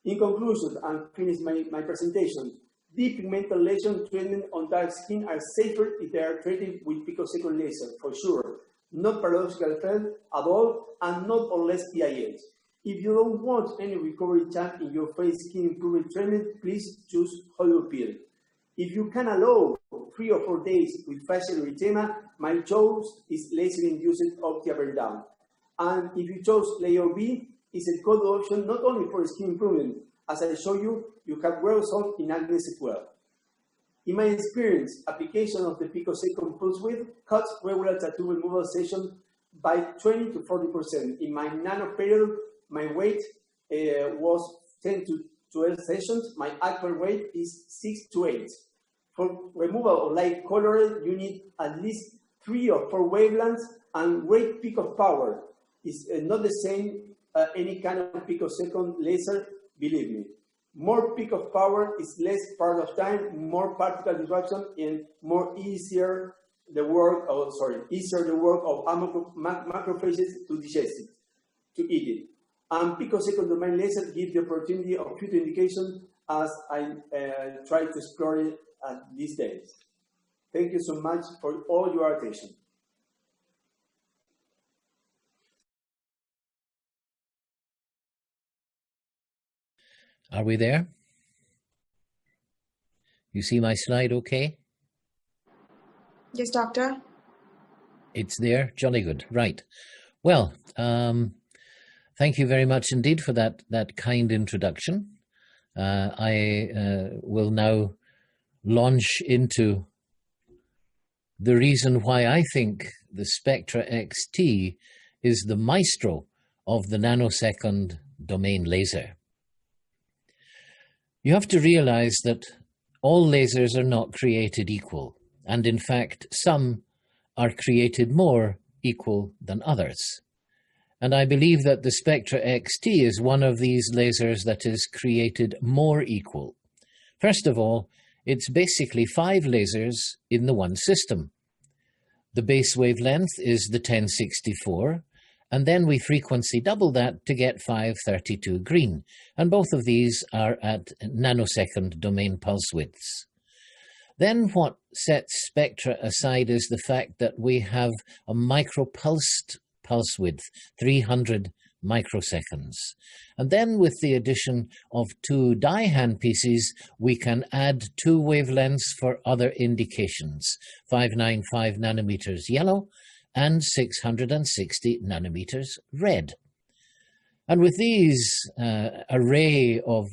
In conclusion, and finish my presentation, deep pigmental lesion treatment on dark skin are safer if they are treated with picosecond laser, for sure. Not paradoxical effect at all, and not or less PILs. If you don't want any recovery chance in your face skin improvement treatment, please choose Hollywood peel. If you can allow 3 or 4 days with facial erythema, my choice is laser-induced optical breakdown. And if you chose layer B, it's a good option not only for skin improvement. As I show you, you have result in acne as well. In my experience, application of the picosecond pulse width cuts regular tattoo removal session by 20 to 40%. In my nano period, my weight was 10 to 12 sessions. My actual weight is 6 to 8. For removal of light color, you need at least 3 or 4 wavelengths and great peak of power. It's not the same any kind of picosecond laser, believe me. More peak of power is less part of time, more particle disruption, and easier the work of macrophages to digest it, to eat it. And picosecond domain laser gives the opportunity of future indication as I try to explore it these days. Thank you so much for all your attention. Are we there? You see my slide okay? Yes, doctor. It's there? Jolly good. Right. Well, thank you very much indeed for that kind introduction. I will now launch into the reason why I think the Spectra XT is the maestro of the nanosecond domain laser. You have to realize that all lasers are not created equal, and in fact, some are created more equal than others. And I believe that the Spectra XT is one of these lasers that is created more equal. First of all, it's basically 5 lasers in the one system. The base wavelength is the 1064, and then we frequency double that to get 532 green. And both of these are at nanosecond domain pulse widths. Then what sets Spectra aside is the fact that we have a micropulsed pulse width, 300 microseconds. And then with the addition of 2 dye handpieces, we can add 2 wavelengths for other indications, 595 nanometers yellow and 660 nanometers red. And with these array of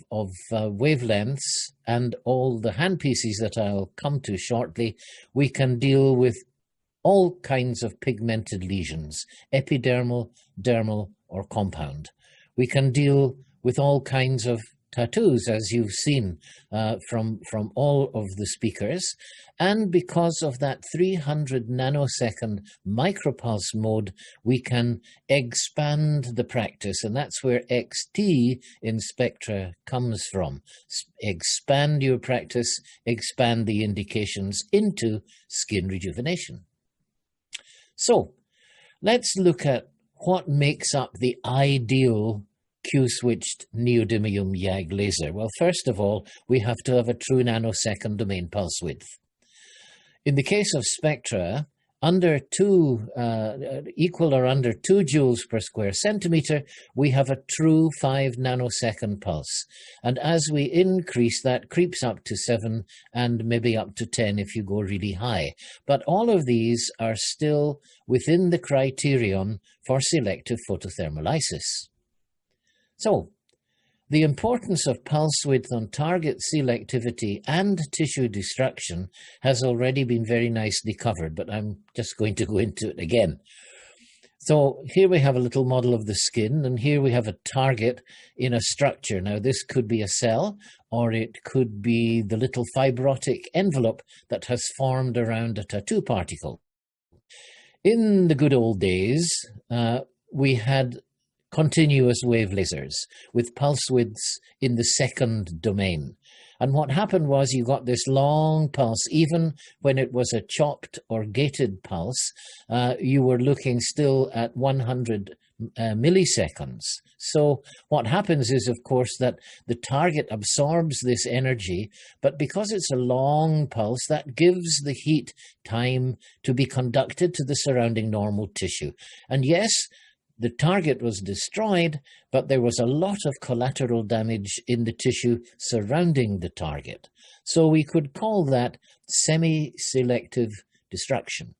wavelengths and all the handpieces that I'll come to shortly, we can deal with all kinds of pigmented lesions, epidermal, dermal, or compound. We can deal with all kinds of tattoos, as you've seen from all of the speakers. And because of that 300 nanosecond micropulse mode, we can expand the practice. And that's where XT in Spectra comes from. Expand your practice, expand the indications into skin rejuvenation. So let's look at what makes up the ideal Q-switched neodymium YAG laser. Well, first of all, we have to have a true nanosecond domain pulse width. In the case of Spectra, under 2, equal or under 2 joules per square centimeter, we have a true 5 nanosecond pulse. And as we increase, that creeps up to 7 and maybe up to 10 if you go really high. But all of these are still within the criterion for selective photothermolysis. So, the importance of pulse width on target selectivity and tissue destruction has already been very nicely covered, but I'm just going to go into it again. So here we have a little model of the skin, and here we have a target in a structure. Now, this could be a cell, or it could be the little fibrotic envelope that has formed around a tattoo particle. In the good old days, we had continuous wave lasers with pulse widths in the second domain. And what happened was you got this long pulse. Even when it was a chopped or gated pulse, you were looking still at 100 milliseconds. So what happens is, of course, that the target absorbs this energy, but because it's a long pulse, that gives the heat time to be conducted to the surrounding normal tissue. And yes, the target was destroyed, but there was a lot of collateral damage in the tissue surrounding the target. So we could call that semi-selective destruction.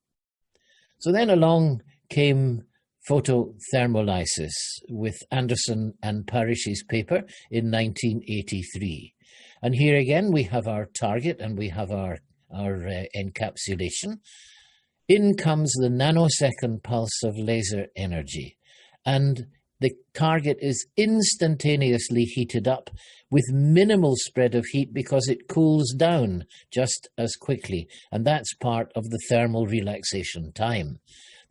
So then along came photothermolysis with Anderson and Parish's paper in 1983. And here again we have our target and we have our encapsulation. In comes the nanosecond pulse of laser energy, and the target is instantaneously heated up with minimal spread of heat because it cools down just as quickly, and that's part of the thermal relaxation time.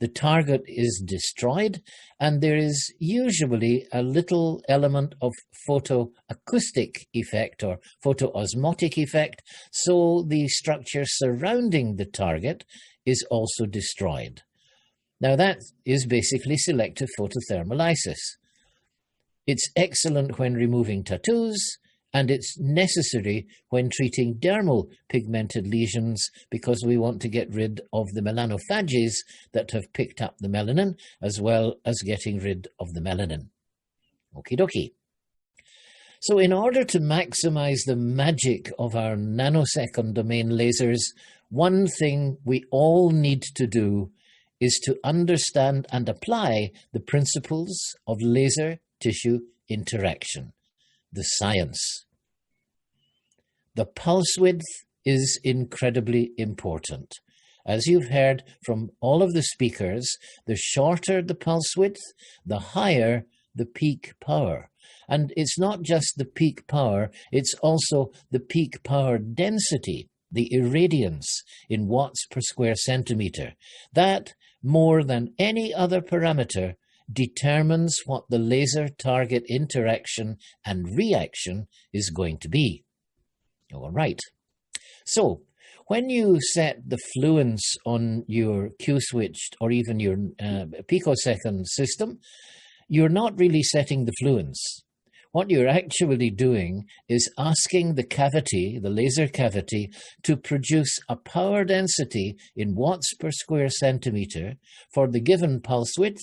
The target is destroyed, and there is usually a little element of photoacoustic effect or photoosmotic effect, so the structure surrounding the target is also destroyed. Now that is basically selective photothermolysis. It's excellent when removing tattoos, and it's necessary when treating dermal pigmented lesions because we want to get rid of the melanophages that have picked up the melanin, as well as getting rid of the melanin. Okie dokie. So in order to maximize the magic of our nanosecond domain lasers, one thing we all need to do is to understand and apply the principles of laser-tissue interaction, the science. The pulse width is incredibly important. As you've heard from all of the speakers, the shorter the pulse width, the higher the peak power. And it's not just the peak power, it's also the peak power density, the irradiance in watts per square centimeter. That, more than any other parameter, determines what the laser-target interaction and reaction is going to be. All right. So, when you set the fluence on your Q-switched or even your picosecond system, you're not really setting the fluence. What you're actually doing is asking the cavity, the laser cavity, to produce a power density in watts per square centimeter for the given pulse width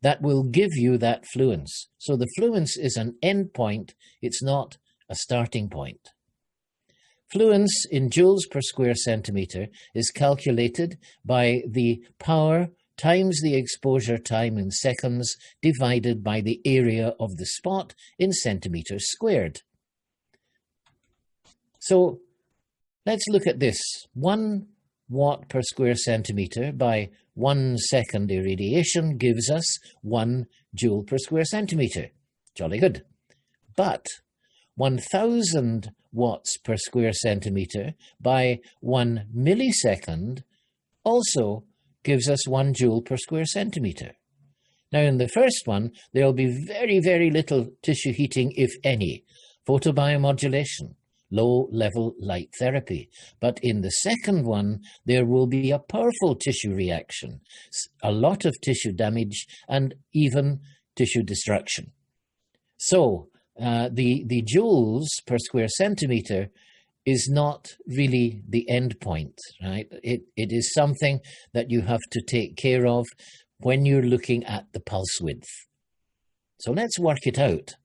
that will give you that fluence. So the fluence is an end point, it's not a starting point. Fluence in joules per square centimeter is calculated by the power times the exposure time in seconds divided by the area of the spot in centimeters squared. So let's look at this. 1 watt per square centimeter by 1 second irradiation gives us 1 joule per square centimeter. Jolly good. But 1000 watts per square centimeter by 1 millisecond also gives us 1 joule per square centimeter. Now in the first one, there will be very, very little tissue heating, if any, photobiomodulation, low-level light therapy. But in the second one, there will be a powerful tissue reaction, a lot of tissue damage, and even tissue destruction. So the joules per square centimeter is not really the end point, right? It is something that you have to take care of when you're looking at the pulse width. So let's work it out.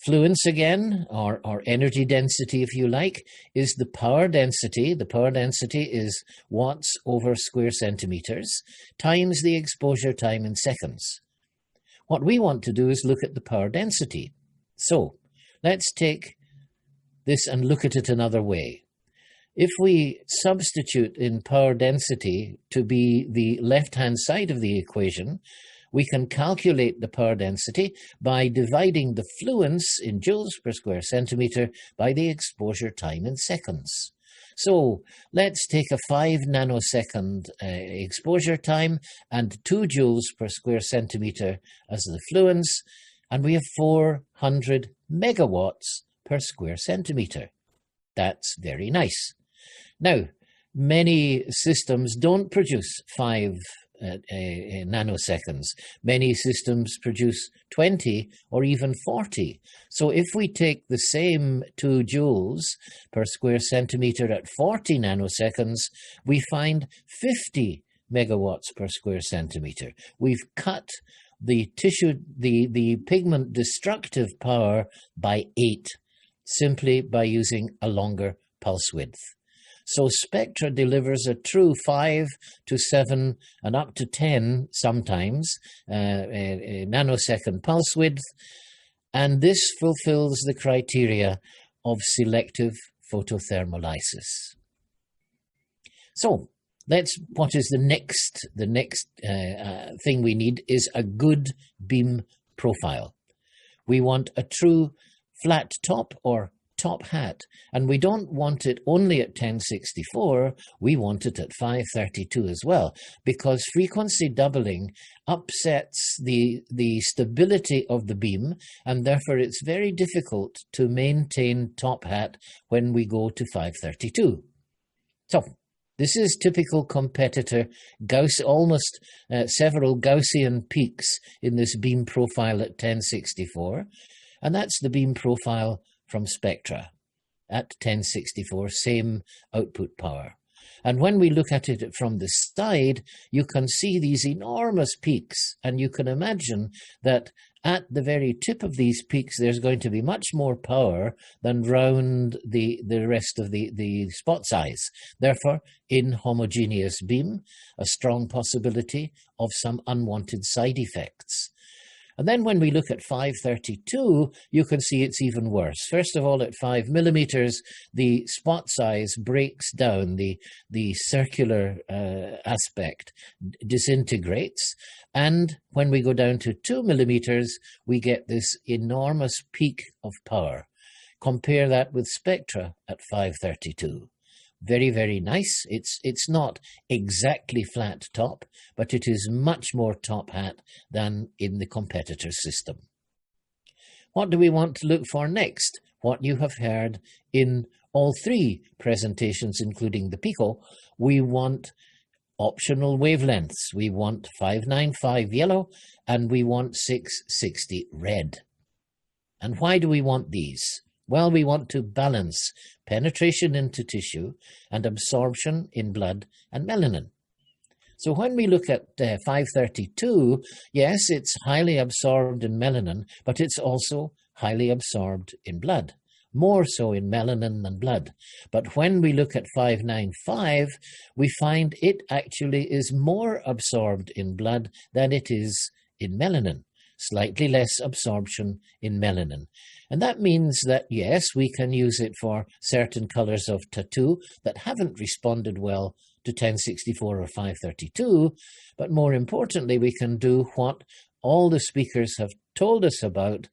Fluence again, or energy density if you like, is the power density. The power density is watts over square centimeters times the exposure time in seconds. What we want to do is look at the power density. So let's take this and look at it another way. If we substitute in power density to be the left-hand side of the equation, We can calculate the power density by dividing the fluence in joules per square centimeter by the exposure time in seconds. So let's take a 5 nanosecond exposure time and 2 joules per square centimeter as the fluence, and we have 400 megawatts per square centimeter. That's very nice. Now, many systems don't produce 5 nanoseconds. Many systems produce 20 or even 40. So if we take the same 2 joules per square centimeter at 40 nanoseconds, we find 50 megawatts per square centimeter. We've cut the pigment destructive power by 8 simply by using a longer pulse width. So Spectra delivers a true 5 to 7 and up to 10 sometimes nanosecond pulse width, and this fulfills the criteria of selective photothermolysis. So what is the next thing we need is a good beam profile. We want a true flat top or top hat, and we don't want it only at 1064, we want it at 532 as well, because frequency doubling upsets the stability of the beam, and therefore it's very difficult to maintain top hat when we go to 532. So this is typical competitor Gauss, almost several Gaussian peaks in this beam profile at 1064, and that's the beam profile from Spectra at 1064, same output power. And when we look at it from the side, you can see these enormous peaks, and you can imagine that at the very tip of these peaks, there's going to be much more power than round the rest of the spot size. Therefore, inhomogeneous beam, a strong possibility of some unwanted side effects. And then when we look at 532, you can see it's even worse. First of all, at 5 millimeters, the spot size breaks down, the circular aspect disintegrates. And when we go down to 2 millimeters, we get this enormous peak of power. Compare that with Spectra at 532. Very, very nice. It's not exactly flat top, but it is much more top hat than in the competitor system. What do we want to look for next? What you have heard in all 3 presentations, including the Pico, we want optional wavelengths. We want 595 yellow and we want 660 red. And why do we want these? Well, we want to balance penetration into tissue and absorption in blood and melanin. So when we look at 532, yes, it's highly absorbed in melanin, but it's also highly absorbed in blood, more so in melanin than blood. But when we look at 595, we find it actually is more absorbed in blood than it is in melanin. Slightly less absorption in melanin. And that means that, yes, we can use it for certain colors of tattoo that haven't responded well to 1064 or 532, but more importantly, we can do what all the speakers have told us about.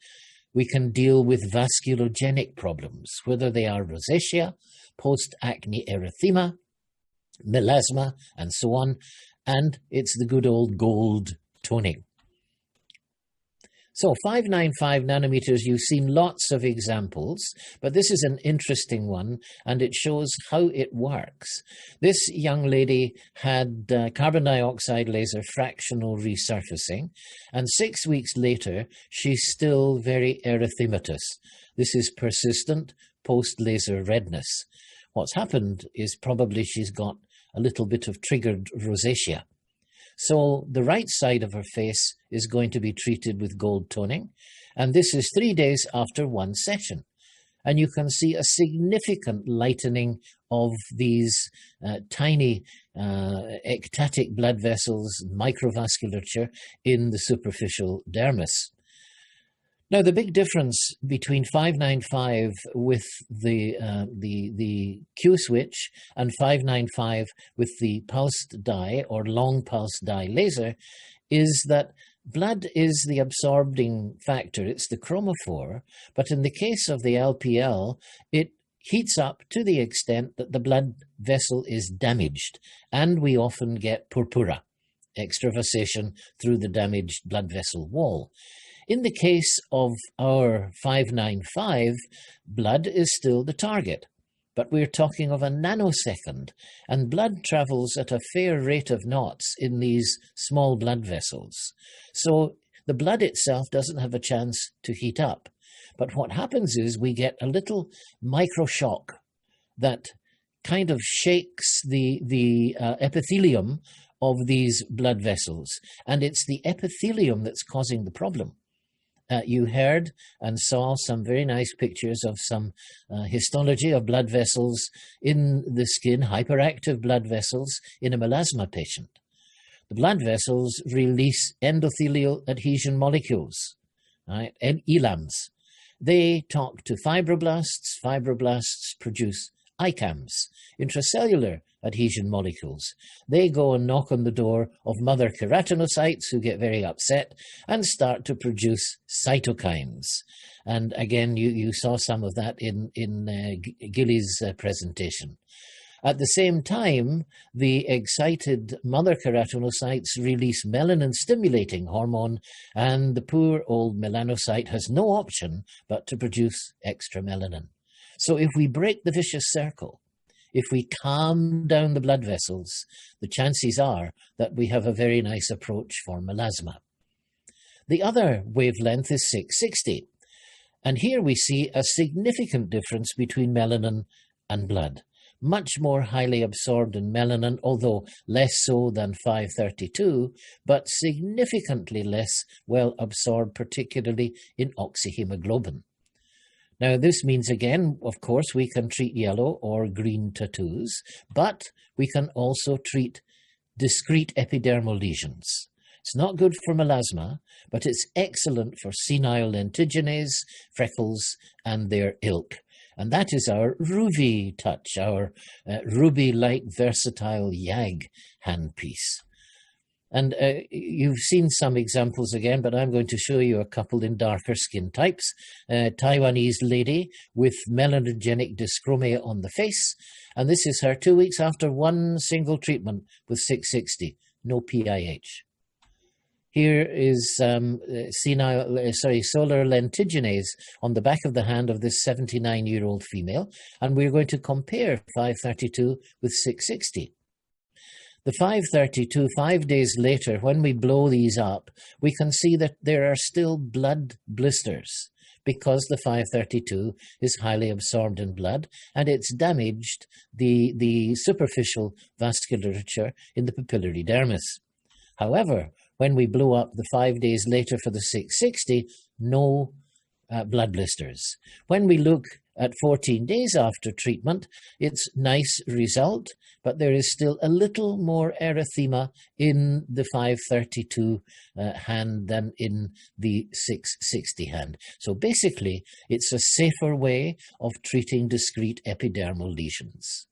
We can deal with vasculogenic problems, whether they are rosacea, post-acne erythema, melasma, and so on, and it's the good old gold toning. So 595 nanometers, you've seen lots of examples, but this is an interesting one, and it shows how it works. This young lady had carbon dioxide laser fractional resurfacing, and 6 weeks later, she's still very erythematous. This is persistent post-laser redness. What's happened is probably she's got a little bit of triggered rosacea. So the right side of her face is going to be treated with gold toning, and this is 3 days after one session. And you can see a significant lightening of these tiny ectatic blood vessels, microvasculature in the superficial dermis. Now, the big difference between 595 with the Q switch and 595 with the pulsed dye or long pulse dye laser is that blood is the absorbing factor. It's the chromophore, but in the case of the LPL, it heats up to the extent that the blood vessel is damaged, and we often get purpura, extravasation through the damaged blood vessel wall. In the case of our 595, blood is still the target, but we're talking of a nanosecond, and blood travels at a fair rate of knots in these small blood vessels. So the blood itself doesn't have a chance to heat up. But what happens is we get a little microshock that kind of shakes the epithelium of these blood vessels, and it's the epithelium that's causing the problem. You heard and saw some very nice pictures of some histology of blood vessels in the skin, hyperactive blood vessels in a melasma patient. The blood vessels release endothelial adhesion molecules, right, and ELAMs. They talk to fibroblasts. Fibroblasts produce ICAMs, intracellular adhesion molecules. They go and knock on the door of mother keratinocytes who get very upset and start to produce cytokines. And again, you saw some of that in Gilly's presentation. At the same time, the excited mother keratinocytes release melanin-stimulating hormone, and the poor old melanocyte has no option but to produce extra melanin. So if we break the vicious circle, if we calm down the blood vessels, the chances are that we have a very nice approach for melasma. The other wavelength is 660, and here we see a significant difference between melanin and blood. Much more highly absorbed in melanin, although less so than 532, but significantly less well absorbed, particularly in oxyhemoglobin. Now, this means, again, of course, we can treat yellow or green tattoos, but we can also treat discrete epidermal lesions. It's not good for melasma, but it's excellent for senile lentiginase, freckles, and their ilk. And that is our Ruby touch, our ruby light versatile YAG handpiece. And you've seen some examples again, but I'm going to show you a couple in darker skin types. Taiwanese lady with melanogenic dyschromia on the face. And this is her 2 weeks after one single treatment with 660, no PIH. Here is solar lentiginase on the back of the hand of this 79-year-old female, and we're going to compare 532 with 660. The 532, 5 days later, when we blow these up, we can see that there are still blood blisters because the 532 is highly absorbed in blood and it's damaged the superficial vasculature in the papillary dermis. However, when we blow up the 5 days later for the 660, no blood blisters. When we look at 14 days after treatment, it's nice result, but there is still a little more erythema in the 532 hand than in the 660 hand. So basically, it's a safer way of treating discrete epidermal lesions.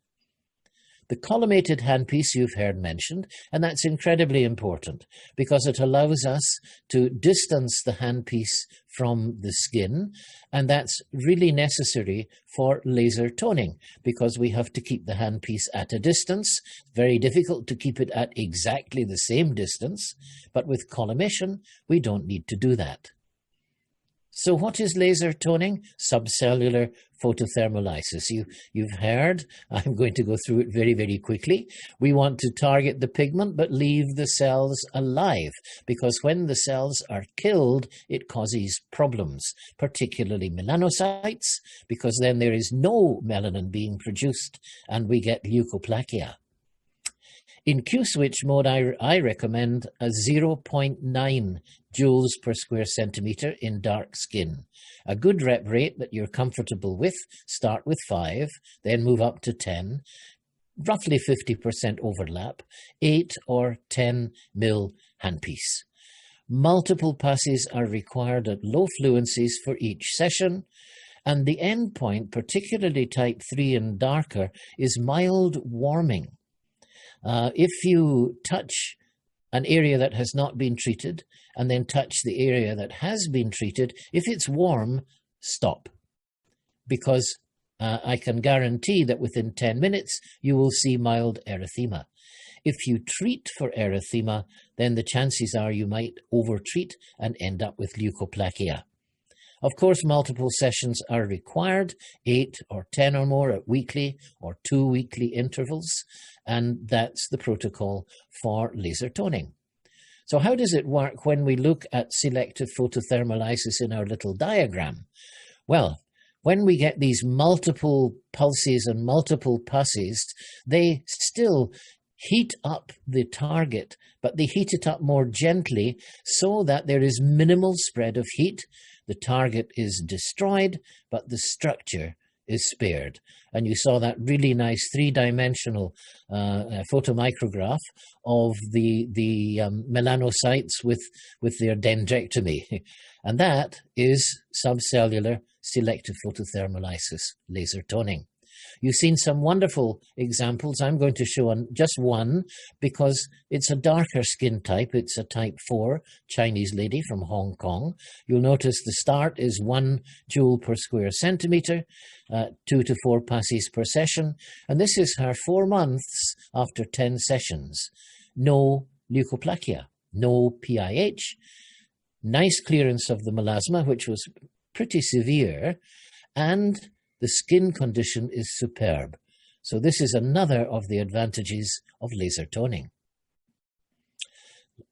The collimated handpiece you've heard mentioned, and that's incredibly important because it allows us to distance the handpiece from the skin, and that's really necessary for laser toning because we have to keep the handpiece at a distance. Very difficult to keep it at exactly the same distance, but with collimation, we don't need to do that. So what is laser toning? Subcellular photothermolysis. You've heard. I'm going to go through it very, very quickly. We want to target the pigment but leave the cells alive because when the cells are killed, it causes problems, particularly melanocytes, because then there is no melanin being produced and we get leukoplakia. In Q-switch mode, I recommend a 0.9 joules per square centimeter in dark skin. A good rep rate that you're comfortable with, start with 5, then move up to 10, roughly 50% overlap, 8 or 10 mil handpiece. Multiple passes are required at low fluencies for each session, and the end point, particularly type 3 and darker, is mild warming. If you touch an area that has not been treated and then touch the area that has been treated. If it's warm, stop. Because I can guarantee that within 10 minutes, you will see mild erythema. If you treat for erythema, then the chances are you might overtreat and end up with leukoplakia. Of course, multiple sessions are required, 8 or 10 or more at weekly or 2 weekly intervals, and that's the protocol for laser toning. So how does it work when we look at selective photothermolysis in our little diagram? Well, when we get these multiple pulses and multiple passes, they still heat up the target, but they heat it up more gently so that there is minimal spread of heat. The target is destroyed, but the structure is spared. And you saw that really nice three-dimensional photomicrograph of the melanocytes with their dendrectomy. And that is subcellular selective photothermolysis laser toning. You've seen some wonderful examples. I'm going to show just one because it's a darker skin type. It's a type 4 Chinese lady from Hong Kong. You'll notice the start is 1 joule per square centimeter, 2 to 4 passes per session. And this is her 4 months after 10 sessions. No leukoplakia, no PIH, nice clearance of the melasma, which was pretty severe, and the skin condition is superb. So this is another of the advantages of laser toning.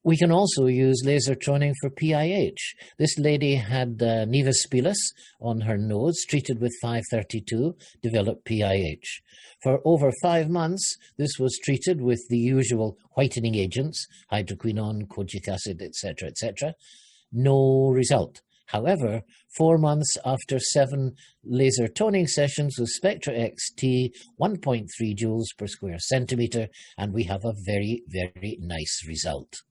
We can also use laser toning for PIH. This lady had nevus spilus on her nose, treated with 532, developed PIH. For over 5 months, this was treated with the usual whitening agents, hydroquinone, kojic acid, etc., etc. No result. However, 4 months after 7 laser toning sessions with Spectra XT, 1.3 joules per square centimeter, and we have a very, very nice result.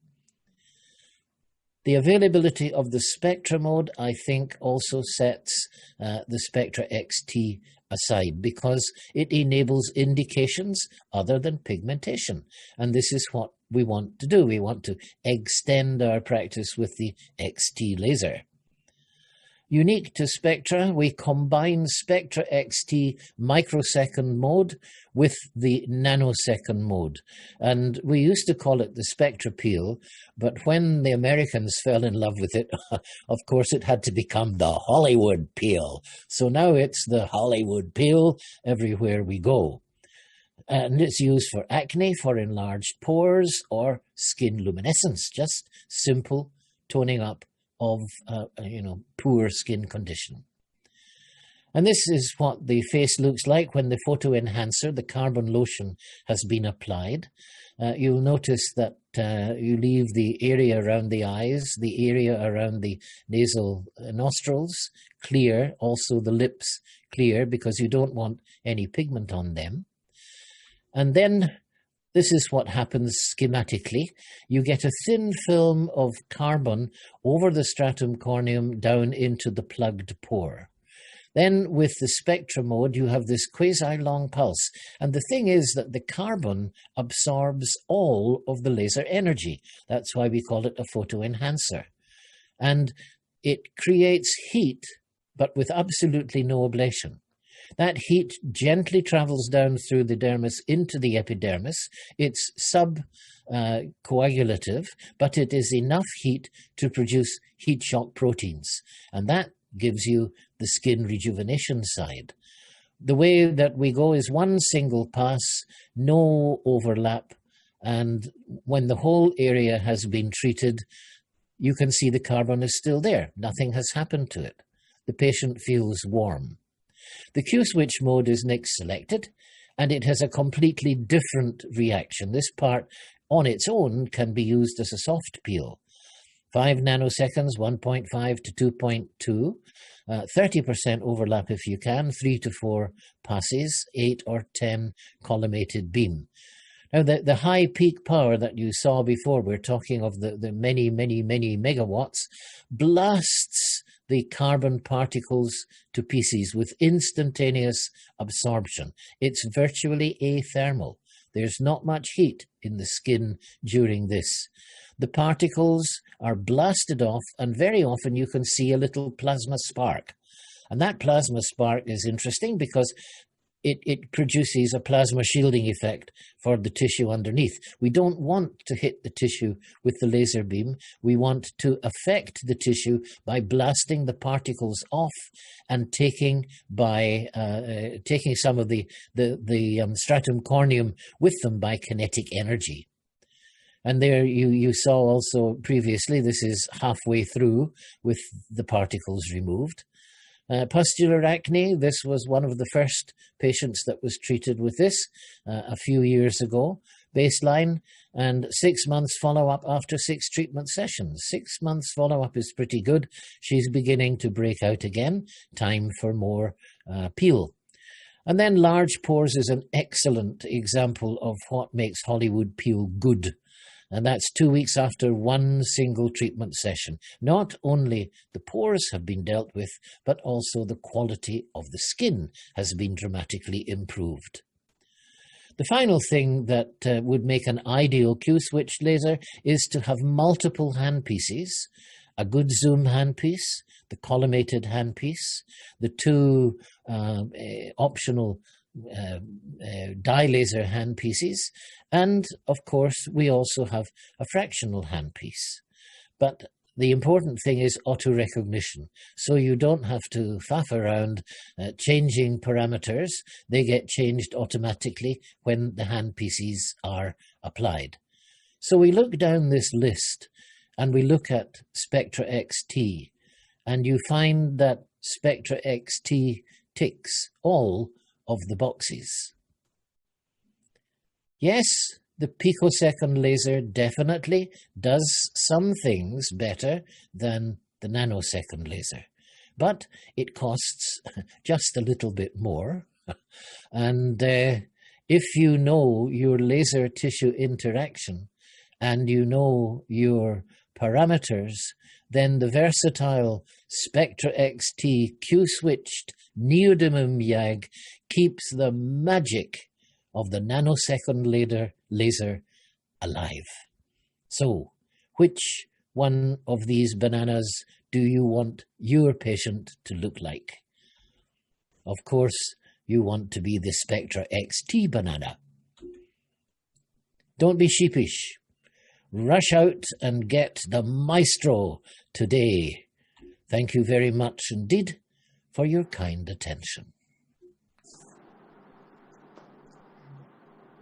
The availability of the Spectra mode, I think, also sets the Spectra XT aside because it enables indications other than pigmentation. And this is what we want to do. We want to extend our practice with the XT laser. Unique to Spectra, we combine Spectra XT microsecond mode with the nanosecond mode. And we used to call it the Spectra peel, but when the Americans fell in love with it, of course it had to become the Hollywood peel. So now it's the Hollywood peel everywhere we go. And it's used for acne, for enlarged pores, or skin luminescence, just simple toning up of poor skin condition. And this is what the face looks like when the photo enhancer, the carbon lotion, has been applied. You'll notice that you leave the area around the eyes, the area around the nasal nostrils clear, also the lips clear, because you don't want any pigment on them. And then this is what happens schematically. You get a thin film of carbon over the stratum corneum down into the plugged pore. Then with the Spectra mode, you have this quasi-long pulse. And the thing is that the carbon absorbs all of the laser energy. That's why we call it a photoenhancer. And it creates heat, but with absolutely no ablation. That heat gently travels down through the dermis into the epidermis. It's subcoagulative, but it is enough heat to produce heat shock proteins. And that gives you the skin rejuvenation side. The way that we go is one single pass, no overlap. And when the whole area has been treated, you can see the carbon is still there. Nothing has happened to it. The patient feels warm. The Q-switch mode is next selected, and it has a completely different reaction. This part on its own can be used as a soft peel. 5 nanoseconds, 1.5 to 2.2, 30% overlap if you can, 3 to 4 passes, 8 or 10 collimated beam. Now, the high peak power that you saw before, we're talking of the many, many, many megawatts, blasts the carbon particles to pieces with instantaneous absorption. It's virtually athermal. There's not much heat in the skin during this. The particles are blasted off, and very often you can see a little plasma spark. And that plasma spark is interesting because it produces a plasma shielding effect for the tissue underneath. We don't want to hit the tissue with the laser beam. We want to affect the tissue by blasting the particles off and taking some of the stratum corneum with them by kinetic energy. And there you saw also previously, this is halfway through with the particles removed. Pustular acne, this was one of the first patients that was treated with this a few years ago, baseline, and 6 months follow-up after 6 treatment sessions. 6 months follow-up is pretty good. She's beginning to break out again. Time for more peel. And then large pores is an excellent example of what makes Hollywood peel good. And that's 2 weeks after one single treatment session. Not only the pores have been dealt with, but also the quality of the skin has been dramatically improved. The final thing that would make an ideal Q-switch laser is to have multiple handpieces, a good zoom handpiece, the collimated handpiece, the 2 optional dye laser handpieces, and of course we also have a fractional handpiece. But the important thing is auto recognition, so you don't have to faff around changing parameters. They get changed automatically when the handpieces are applied. So we look down this list and we look at Spectra XT, and you find that Spectra XT ticks all of the boxes. Yes, the picosecond laser definitely does some things better than the nanosecond laser, but it costs just a little bit more. And if you know your laser tissue interaction and you know your parameters, then the versatile Spectra XT Q-switched neodymium YAG keeps the magic of the nanosecond laser alive. So, which one of these bananas do you want your patient to look like? Of course, you want to be the Spectra XT banana. Don't be sheepish. Rush out and get the maestro today. Thank you very much indeed for your kind attention.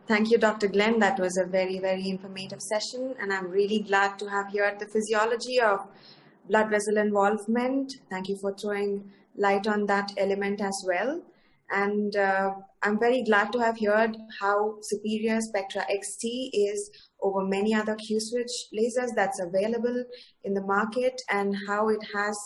Thank you, Dr. Glenn. That was a very, very informative session, and I'm really glad to have here the physiology of blood vessel involvement. Thank you for throwing light on that element as well. And I'm very glad to have heard how superior Spectra XT is over many other Q-switch lasers that's available in the market, and how it has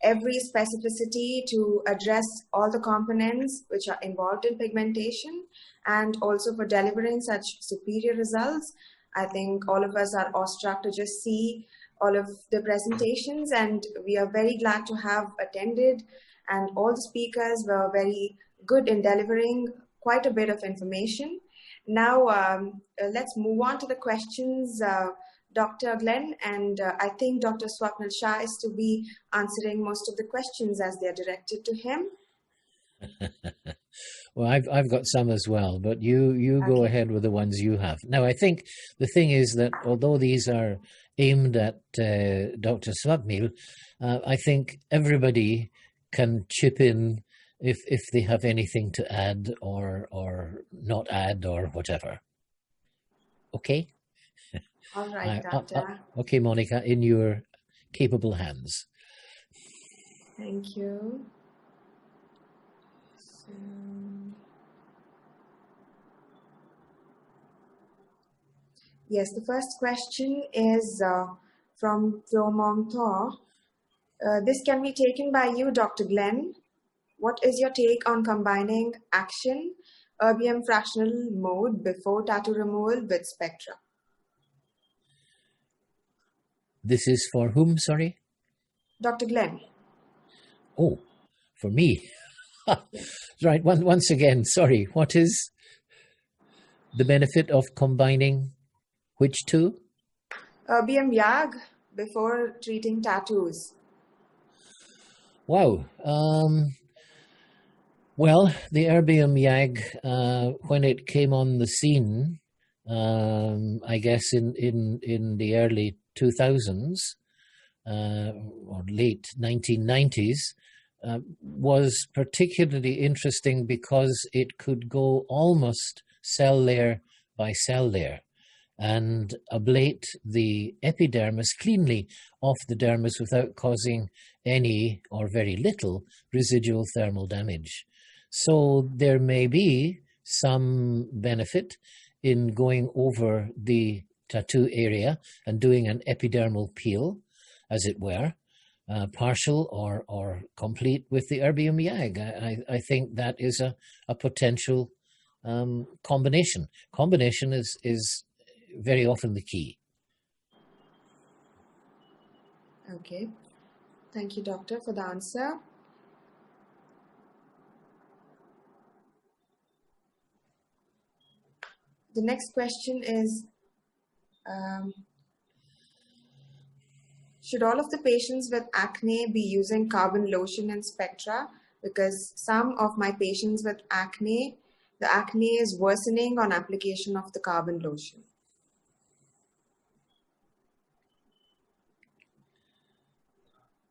every specificity to address all the components which are involved in pigmentation, and also for delivering such superior results. I think all of us are awestruck to just see all of the presentations, and we are very glad to have attended, and all the speakers were very good in delivering quite a bit of information. Now, let's move on to the questions, Dr. Glenn, and I think Dr. Swapnil Shah is to be answering most of the questions as they're directed to him. Well, I've got some as well, but you go ahead with the ones you have. Now, I think the thing is that although these are aimed at Dr. Swapnil, I think everybody can chip in if they have anything to add or not add or whatever. Okay? All right, Doctor. Okay, Monica, in your capable hands. Thank you. So, yes, the first question is from Thor. This can be taken by you, Dr. Glenn. What is your take on combining action, erbium fractional mode before tattoo removal with Spectra? This is for whom, sorry? Dr. Glenn. Oh, for me. Right, once again, sorry, what is? The benefit of combining which two? Erbium YAG before treating tattoos. Wow. Well, the erbium YAG, when it came on the scene, I guess in the early 2000s or late 1990s, was particularly interesting because it could go almost cell layer by cell layer and ablate the epidermis cleanly off the dermis without causing any or very little residual thermal damage. So there may be some benefit in going over the tattoo area and doing an epidermal peel, as it were, partial or complete with the erbium YAG. I think that is a potential combination. Combination is very often the key. Okay. Thank you, doctor, for the answer. The next question is, should all of the patients with acne be using carbon lotion and spectra? Because some of my patients with acne, the acne is worsening on application of the carbon lotion.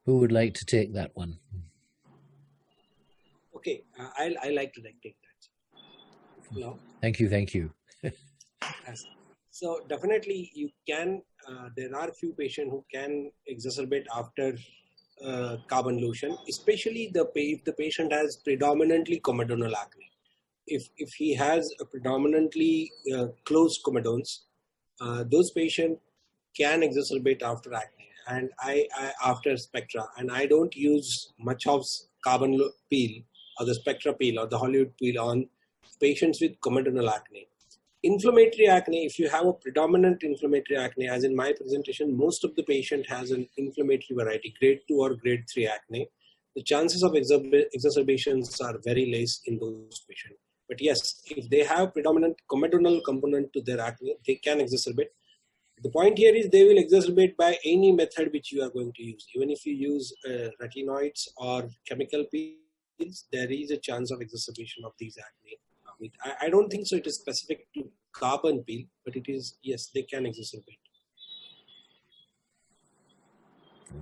Who would like to take that one? Okay, I like to take that. Hello. Thank you. Yes. So definitely you can, there are few patients who can exacerbate after carbon lotion, especially if the patient has predominantly comedonal acne. If he has a predominantly closed comedones, those patients can exacerbate after acne and I after spectra, and I don't use much of carbon peel or the spectra peel or the Hollywood peel on patients with comedonal acne. Inflammatory acne, if you have a predominant inflammatory acne, as in my presentation, most of the patient has an inflammatory variety, grade 2 or grade 3 acne. The chances of exacerbations are very less in those patients. But yes, if they have predominant comedonal component to their acne, they can exacerbate. The point here is they will exacerbate by any method which you are going to use. Even if you use retinoids or chemical peels, there is a chance of exacerbation of these acne. I don't think so it is specific to carbon peel, but it is, yes, they can exacerbate.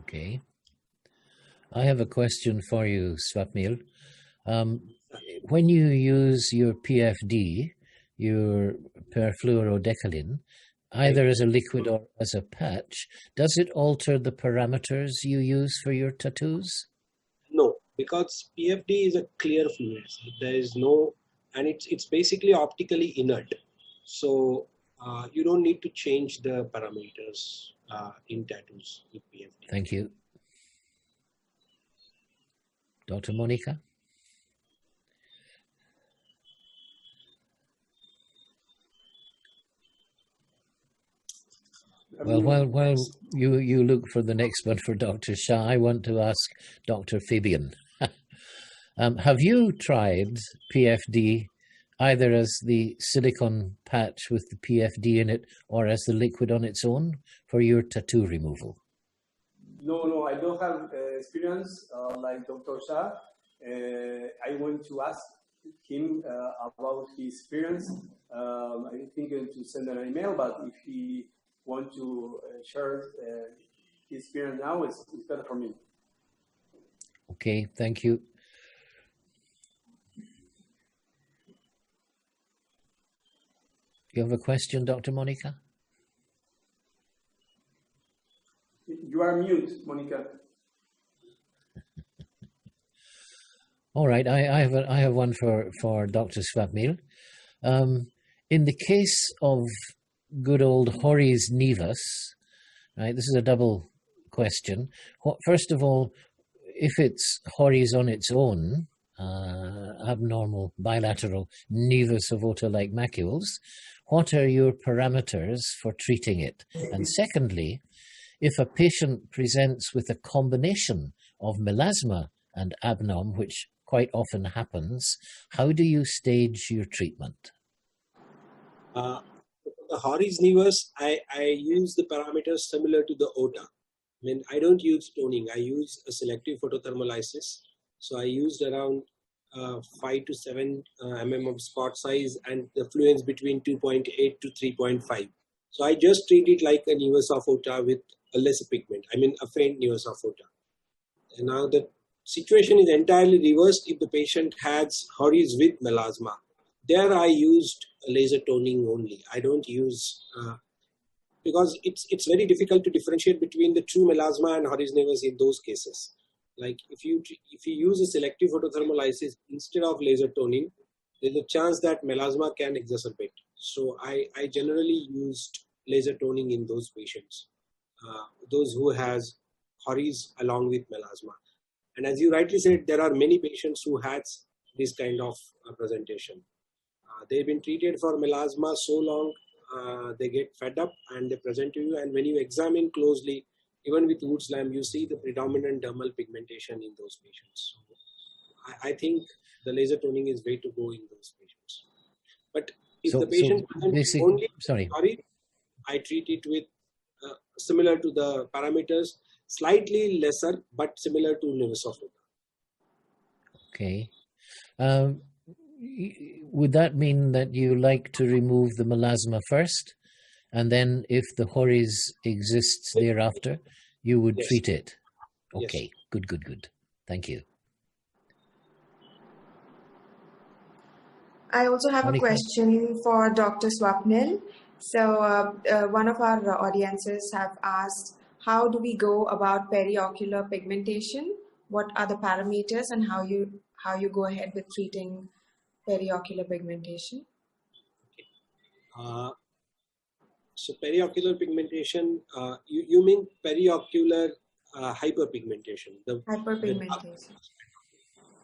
Okay. I have a question for you, Swapnil. When you use your PFD, your perfluorodecalin, either as a liquid or as a patch, does it alter the parameters you use for your tattoos? No, because PFD is a clear fluid. There is no, and it's basically optically inert. So you don't need to change the parameters in tattoos with PFD. Thank you. Dr. Monica? Well, while you look for the next one for Dr. Shah, I want to ask Dr. Fabian. Have you tried PFD either as the silicone patch with the PFD in it or as the liquid on its own for your tattoo removal? No, I don't have experience like Dr. Shah. I want to ask him about his experience. I'm thinking to send an email, but if he wants to share his experience now, it's better for me. Okay, thank you. You have a question, Dr. Monica? You are mute, Monica. All right, I have one for Dr. Swapnil. In the case of good old horis nevus, right? This is a double question. First of all, if it's horis on its own, abnormal bilateral nevus of like macules, what are your parameters for treating it? And secondly, if a patient presents with a combination of melasma and abnorm, which quite often happens, how do you stage your treatment? The Hori's nevus, I use the parameters similar to the OTA. I mean, I don't use toning. I use a selective photothermolysis. So I used around 5 to 7 mm of spot size and the fluence between 2.8 to 3.5. So I just treat it like a nevus of OTA with a lesser pigment. I mean, a faint nevus of OTA. And now the situation is entirely reversed if the patient has Hori's with melasma. There I used laser toning only. I don't use, because it's very difficult to differentiate between the true melasma and Hori's nevus in those cases. Like if you use a selective photothermolysis instead of laser toning, there's a chance that melasma can exacerbate. So I generally used laser toning in those patients, those who has Hori's along with melasma. And as you rightly said, there are many patients who has this kind of presentation. They've been treated for melasma so long, they get fed up and they present to you. And when you examine closely, even with Woods lamp, you see the predominant dermal pigmentation in those patients. So I think the laser toning is way to go in those patients. But if the patient presents only Hori, I treat it with similar to the parameters, slightly lesser, but similar to nevus of OTA. Okay. Would that mean that you like to remove the melasma first, and then if the Hori's exists thereafter, you would treat it? Okay, yes. Good. Thank you. I also have a question for Dr. Swapnil. So one of our audiences have asked, how do we go about periocular pigmentation? What are the parameters and how you go ahead with treating periocular pigmentation? So periocular pigmentation, you mean periocular hyperpigmentation? Hyperpigmentation.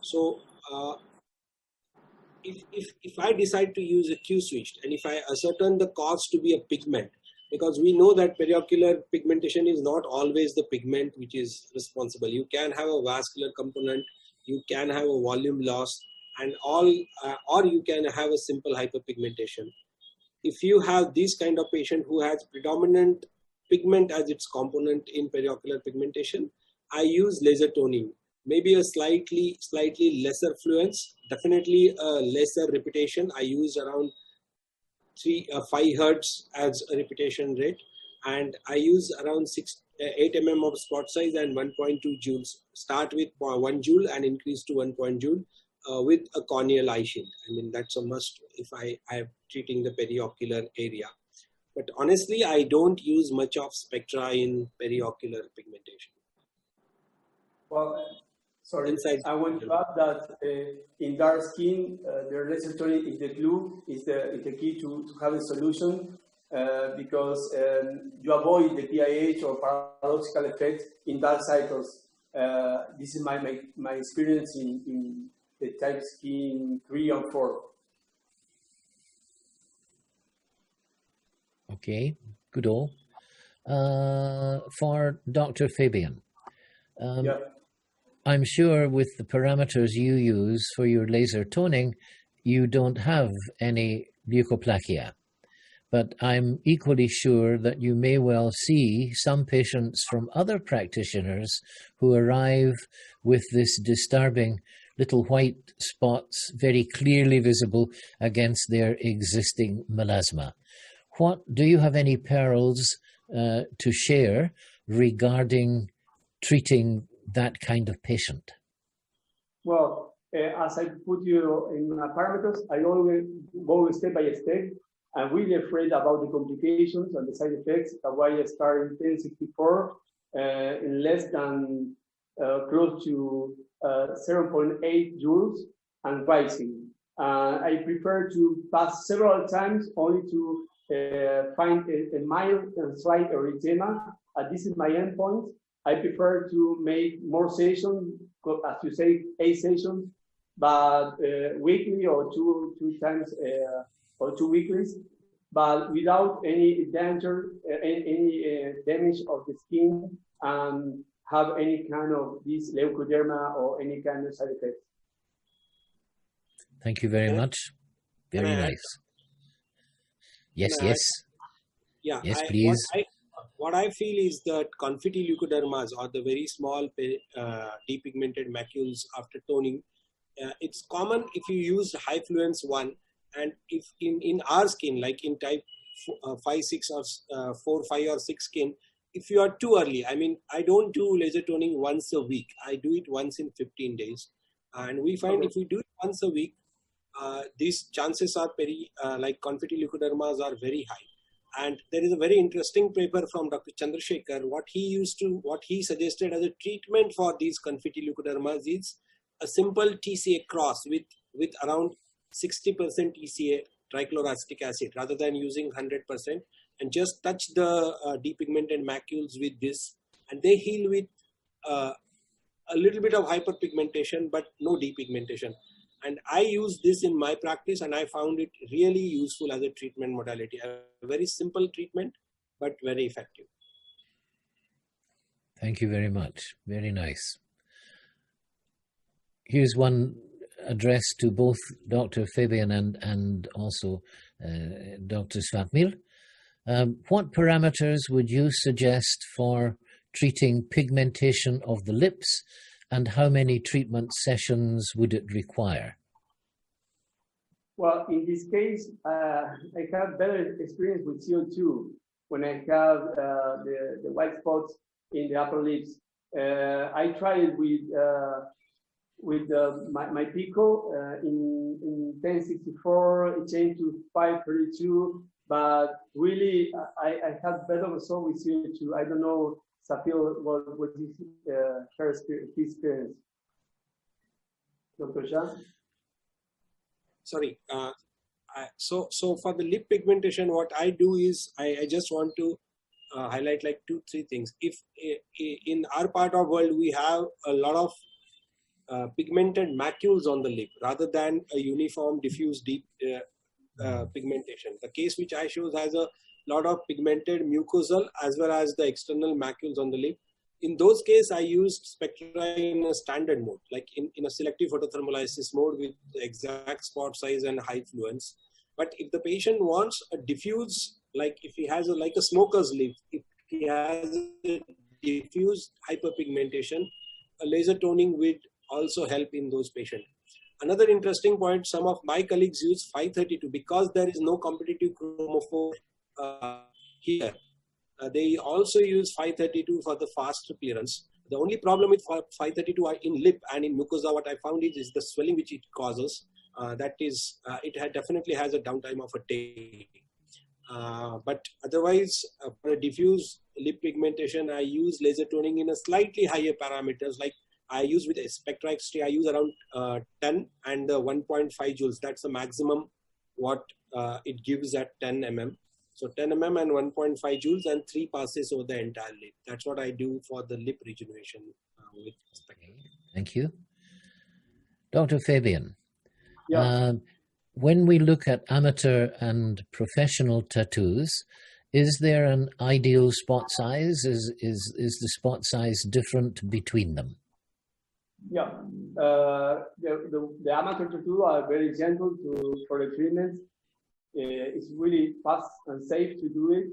So if I decide to use a Q switch and if I ascertain the cause to be a pigment, because we know that periocular pigmentation is not always the pigment which is responsible. You can have a vascular component, you can have a volume loss, and or you can have a simple hyperpigmentation. If you have this kind of patient who has predominant pigment as its component in periocular pigmentation, I use laser toning. Maybe a slightly lesser fluence, definitely a lesser repetition. I use around 5 hertz as a repetition rate, and I use around 8 mm of spot size and 1.2 joules. Start with 1 joule and increase to 1 joule with a corneal eye shield. I mean, that's a must if I am treating the periocular area. But honestly, I don't use much of spectra in periocular pigmentation. Well, sorry, I want to add that in dark skin, the laser toning is the glue, is the key to have a solution because you avoid the PIH or paradoxical effect in dark cycles. This is my experience in the type skin 3 and 4. Okay, good all. For Dr. Fabian. I'm sure with the parameters you use for your laser toning, you don't have any leukoplakia. But I'm equally sure that you may well see some patients from other practitioners who arrive with this disturbing little white spots very clearly visible against their existing melasma. Do you have any pearls to share regarding treating that kind of patient? Well, as I put you in my parameters, I always go step by step. I'm really afraid about the complications and the side effects. That's why I started in 1064 in less than close to 0.8 joules and rising. I prefer to pass several times only to find a mild and slight erythema. This is my endpoint. I prefer to make more sessions, as you say, 8 sessions, but weekly or two times or 2 weeklies, but without any danger, any damage of the skin, and have any kind of this leukoderma or any kind of side effects. Thank you very much. Very nice. Yes, Can I- yes. Yeah, Yes, please. what I feel is that confetti leukodermas, or the very small depigmented macules after toning, it's common if you use high fluence 1, and if in our skin, like in type 5, 6 or 4, 5 or 6 skin, if you are too early, I mean, I don't do laser toning once a week. I do it once in 15 days. And we find if we do it once a week, these chances are very, like confetti leukodermas are very high. And there is a very interesting paper from Dr. Chandrasekhar. What he suggested as a treatment for these confetti leukodermas is a simple TCA cross with around 60% TCA, trichloroacetic acid, rather than using 100%, and just touch the depigmented macules with this, and they heal with a little bit of hyperpigmentation, but no depigmentation. And I use this in my practice, and I found it really useful as a treatment modality. A very simple treatment, but very effective. Thank you very much. Very nice. Here's one addressed to both Dr. Fabian and also Dr. Svatmir. What parameters would you suggest for treating pigmentation of the lips, and how many treatment sessions would it require? Well, in this case, I have better experience with CO2 when I have the white spots in the upper lips. I tried with my pico in 1064, it changed to 532, but really I had better result with CO2. I don't know, Safil, what is her experience? Dr. Shah? Sorry. So for the lip pigmentation, what I do is I just want to highlight like 2-3 things. If in our part of world we have a lot of pigmented macules on the lip rather than a uniform diffuse deep pigmentation. The case which I show has a lot of pigmented mucosal as well as the external macules on the lip. In those cases, I used spectra in a standard mode, like in a selective photothermolysis mode with the exact spot size and high fluence. But if the patient wants a diffuse, like if he has like a smoker's lip, if he has a diffuse hyperpigmentation, a laser toning would also help in those patients. Another interesting point, some of my colleagues use 532 because there is no competitive chromophore here. They also use 532 for the fast clearance. The only problem with 532 are in lip and in mucosa. What I found is the swelling which it causes. That is, it definitely has a downtime of a day. But otherwise, for a diffuse lip pigmentation, I use laser toning in a slightly higher parameters. Like I use with a Spectra XT, I use around 10 and 1.5 joules. That's the maximum what it gives at 10 mm. So 10 mm and 1.5 joules and 3 passes over the entire lip. That's what I do for the lip rejuvenation with Spectra. Thank you. Dr. Fabian, Yeah. when we look at amateur and professional tattoos, is there an ideal spot size? Is the spot size different between them? Yeah, the amateur tattoo are very gentle for the treatment. It's really fast and safe to do it.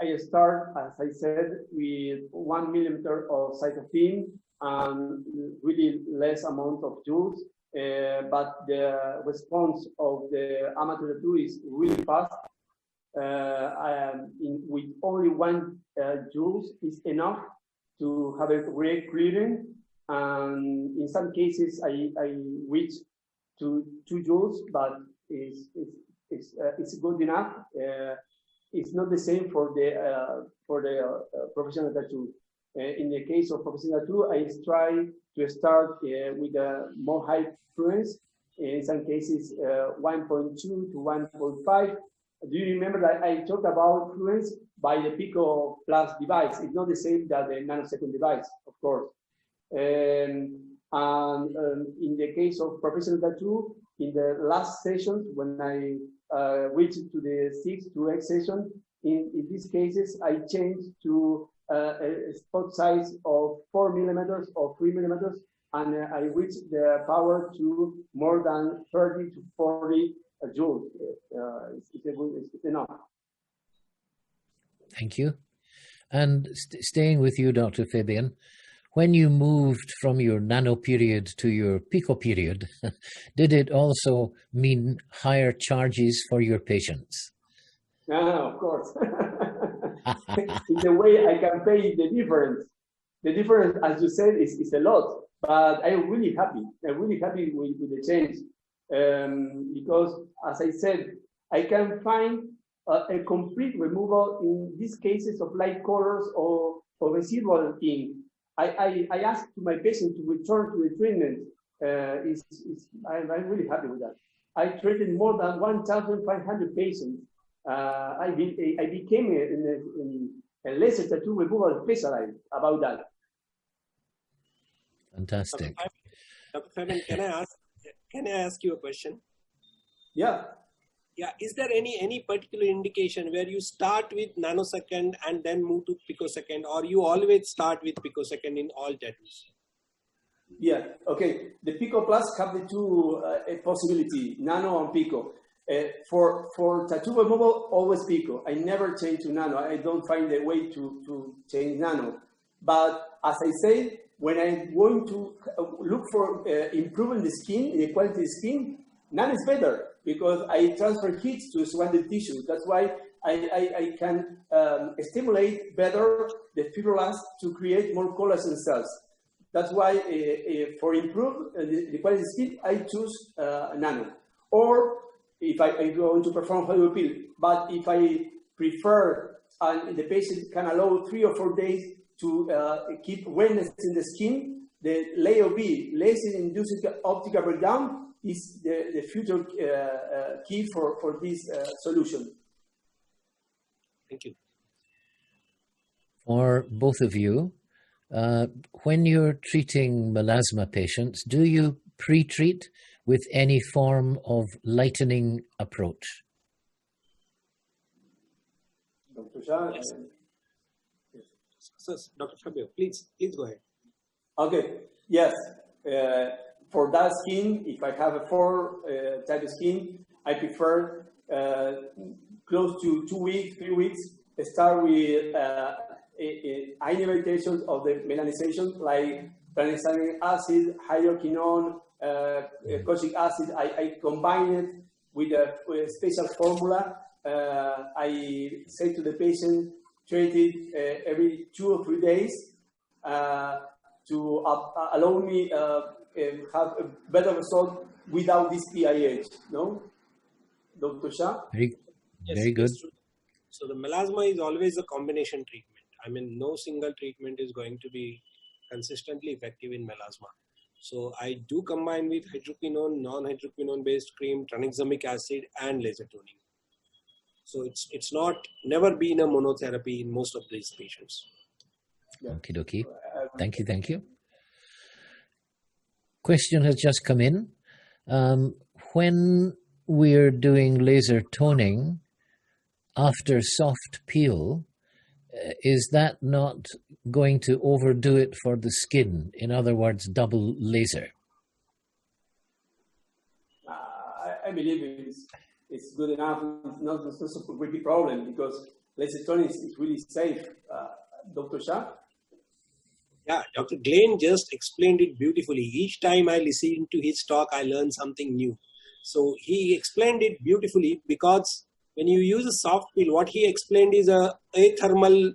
I start, as I said, with 1 millimeter of cytopine and really less amount of joules. But the response of the amateur tattoo is really fast. With only 1 joules is enough to have a great clearing, and in some cases I reach to 2 joules, but it's good enough. It's not the same for the professional tattoo. In the case of professional tattoo, I try to start with a more high fluence. In some cases, 1.2 to 1.5. Do you remember that I talked about fluence by the Pico Plus device? It's not the same that the nanosecond device, of course. And in the case of professional tattoo, in the last session, when I reached to the 6 to 8 session, in these cases, I changed to a spot size of 4 millimeters or 3 millimeters, and I reached the power to more than 30 to 40 joule. It's enough. Thank you. And staying with you, Dr. Fabian, when you moved from your nano period to your pico period, did it also mean higher charges for your patients? Of course. In the way I can pay the difference. The difference, as you said, is a lot. But I'm really happy. I'm really happy with the change. Because, as I said, I can find a complete removal in these cases of light colors or residual ink. I asked to my patient to return to the treatment. I'm really happy with that. I treated more than 1,500 patients. I became a laser tattoo removal specialist about that. Fantastic. Dr. Fabian, can I ask you a question? Yeah. Yeah. Is there any particular indication where you start with nanosecond and then move to picosecond, or you always start with picosecond in all tattoos? Yeah. Okay. The Pico Plus have the two possibility, nano and pico. For tattoo removal, always pico. I never change to nano. I don't find a way to change nano. But as I say, when I'm going to look for improving the skin, the quality of the skin, nano is better because I transfer heat to surrounding tissue. That's why I can stimulate better the fibroblasts to create more collagen cells. That's why for improve the quality of the skin, I choose nano. Or if I'm going to perform hydropeel, but if I prefer and the patient can allow 3 or 4 days to keep wetness in the skin, the layer B, laser-induced optical breakdown, is the future key for this solution. Thank you. For both of you, when you're treating melasma patients, do you pre-treat with any form of lightening approach? Dr. Shah? Yes. Yes. Dr. Fabio, please go ahead. Okay, yes. For that skin, if I have a 4 type of skin, I prefer close to 2 weeks, 3 weeks, start with inhibitations of the melanization, like tranexamic acid, hydroquinone, kojic acid. I combine it with a special formula. I say to the patient, treat it every 2 or 3 days to allow me have a better result without this PIH. No, Dr. Shah? Very good. So the melasma is always a combination treatment. I mean, no single treatment is going to be consistently effective in melasma. So I do combine with hydroquinone, non-hydroquinone based cream, tranexamic acid, and laser toning. So it's never been a monotherapy in most of these patients. Yeah. Okie dokie. Thank you. Question has just come in. When we're doing laser toning after soft peel, is that not going to overdo it for the skin? In other words, double laser? I believe it's good enough. It's not a big problem because laser toning is really safe. Dr. Shah? Yeah, Dr. Glenn just explained it beautifully. Each time I listen to his talk, I learn something new. So he explained it beautifully because when you use a soft peel, what he explained is a thermal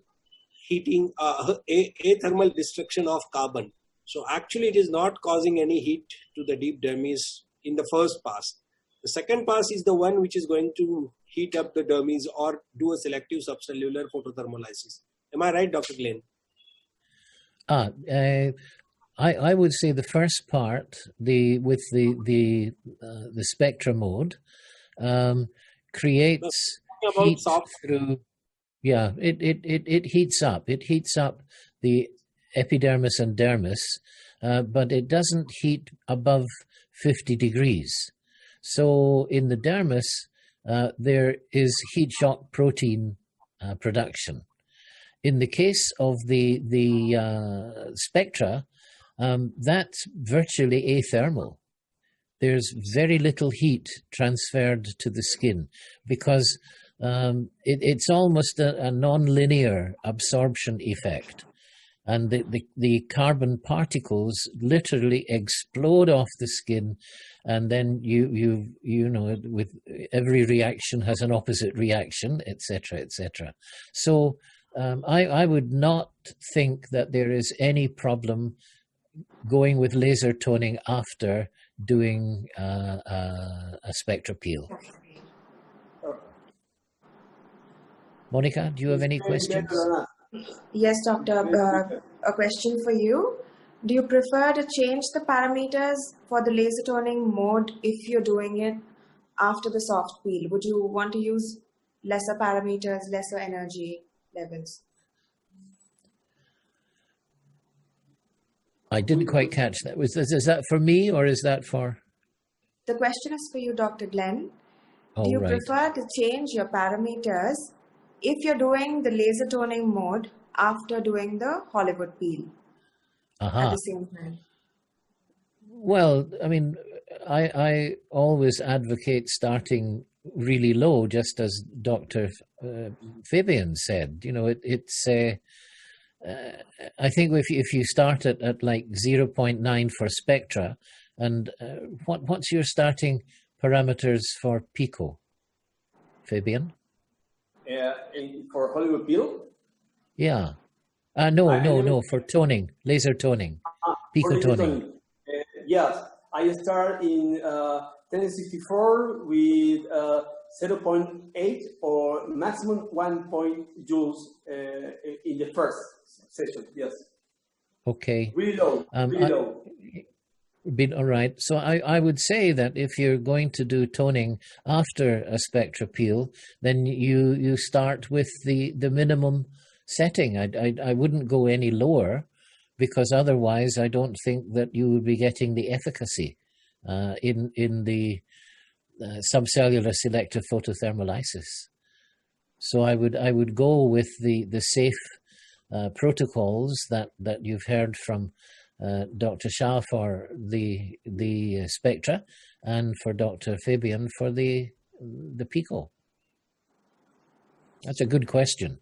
heating, a thermal destruction of carbon. So actually it is not causing any heat to the deep dermis in the first pass. The second pass is the one which is going to heat up the dermis or do a selective subcellular photothermolysis. Am I right, Dr. Glenn? I would say the first part, with the spectra mode, creates heat through. Yeah, it heats up. It heats up the epidermis and dermis, but it doesn't heat above 50 degrees. So in the dermis, there is heat shock protein production. In the case of the spectra, that's virtually athermal. there's very little heat transferred to the skin because it's almost a non-linear absorption effect. And the carbon particles literally explode off the skin, and then you know, with every reaction has an opposite reaction, etc., etc. So I would not think that there is any problem going with laser toning after doing a spectra peel. Monica, do you have any questions? Yes, doctor. A question for you. Do you prefer to change the parameters for the laser toning mode if you're doing it after the soft peel? Would you want to use lesser parameters, lesser energy levels? I didn't quite catch that. Is that for me or is that for? The question is for you, Dr. Glenn. Oh, do you right. prefer to change your parameters if you're doing the laser toning mode after doing the Hollywood peel at the same time? Well, I mean, I always advocate starting really low, just as Dr. Fabian said. You know, it's I think if you start at like 0.9 for spectra, and what's your starting parameters for pico, Fabian? For Hollywood peel? Yeah. No, for toning, laser toning, pico toning. Yes, I start in 1064 with 0.8 or maximum 1 joules in the first session. Yes. Okay. Really low. Really low. All right. So I would say that if you're going to do toning after a spectra peel, then you start with the minimum setting. I wouldn't go any lower, because otherwise I don't think that you would be getting the efficacy in the subcellular selective photothermolysis. So I would go with the safe protocols that you've heard from Dr. Shah for the spectra, and for Dr. Fabian for the pico. That's a good question.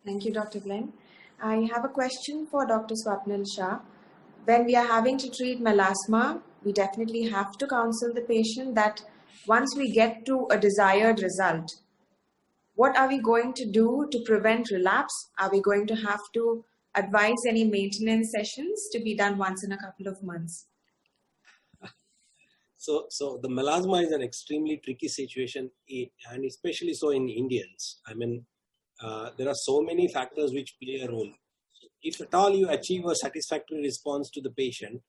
Thank you, Dr. Glenn. I have a question for Dr. Swapnil Shah. When we are having to treat melasma, we definitely have to counsel the patient that once we get to a desired result, what are we going to do to prevent relapse? Are we going to have to advise any maintenance sessions to be done once in a couple of months? So the melasma is an extremely tricky situation, and especially so in Indians. I mean, there are so many factors which play a role. If at all you achieve a satisfactory response to the patient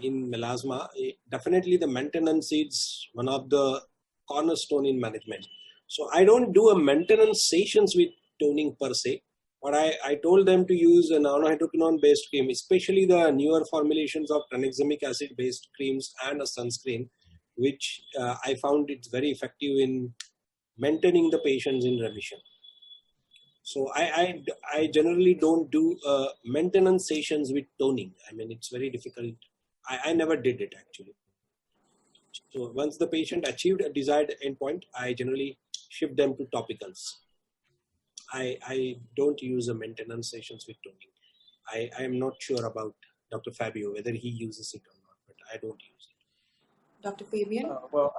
in melasma, definitely the maintenance is one of the cornerstone in management. So I don't do a maintenance sessions with toning per se, but I told them to use a nanohydroquinone based cream, especially the newer formulations of tranexamic acid based creams and a sunscreen, which I found it's very effective in maintaining the patients in remission. So I generally don't do maintenance sessions with toning. I mean, it's very difficult. I never did it actually. So once the patient achieved a desired endpoint, I generally shift them to topicals. I don't use a maintenance sessions with toning. I am not sure about Dr. Fabio, whether he uses it or not, but I don't use it. Dr. Fabian? Well,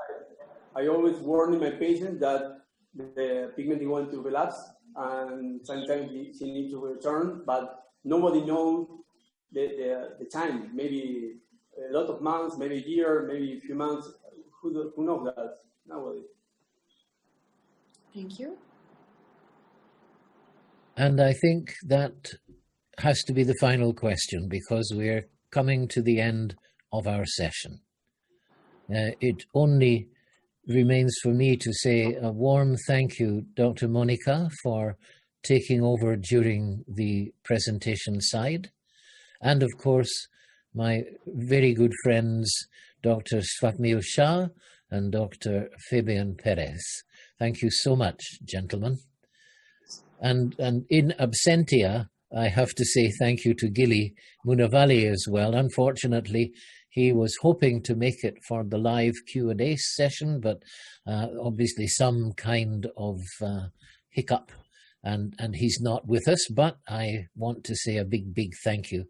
I always warn my patient that the pigment is going to relapse, and sometimes she needs to return, but nobody knows the time. Maybe a lot of months, maybe a year, maybe a few months. Who knows that? Nobody. Thank you. And I think that has to be the final question, because we're coming to the end of our session. It only remains for me to say a warm thank you, Dr. Monica, for taking over during the presentation side. And of course, my very good friends, Dr. Swapnil Shah and Dr. Fabian Perez. Thank you so much, gentlemen. And in absentia, I have to say thank you to Gili Munavali as well. Unfortunately, He was hoping to make it for the live Q&A session, but obviously some kind of hiccup, and he's not with us. But I want to say a big thank you.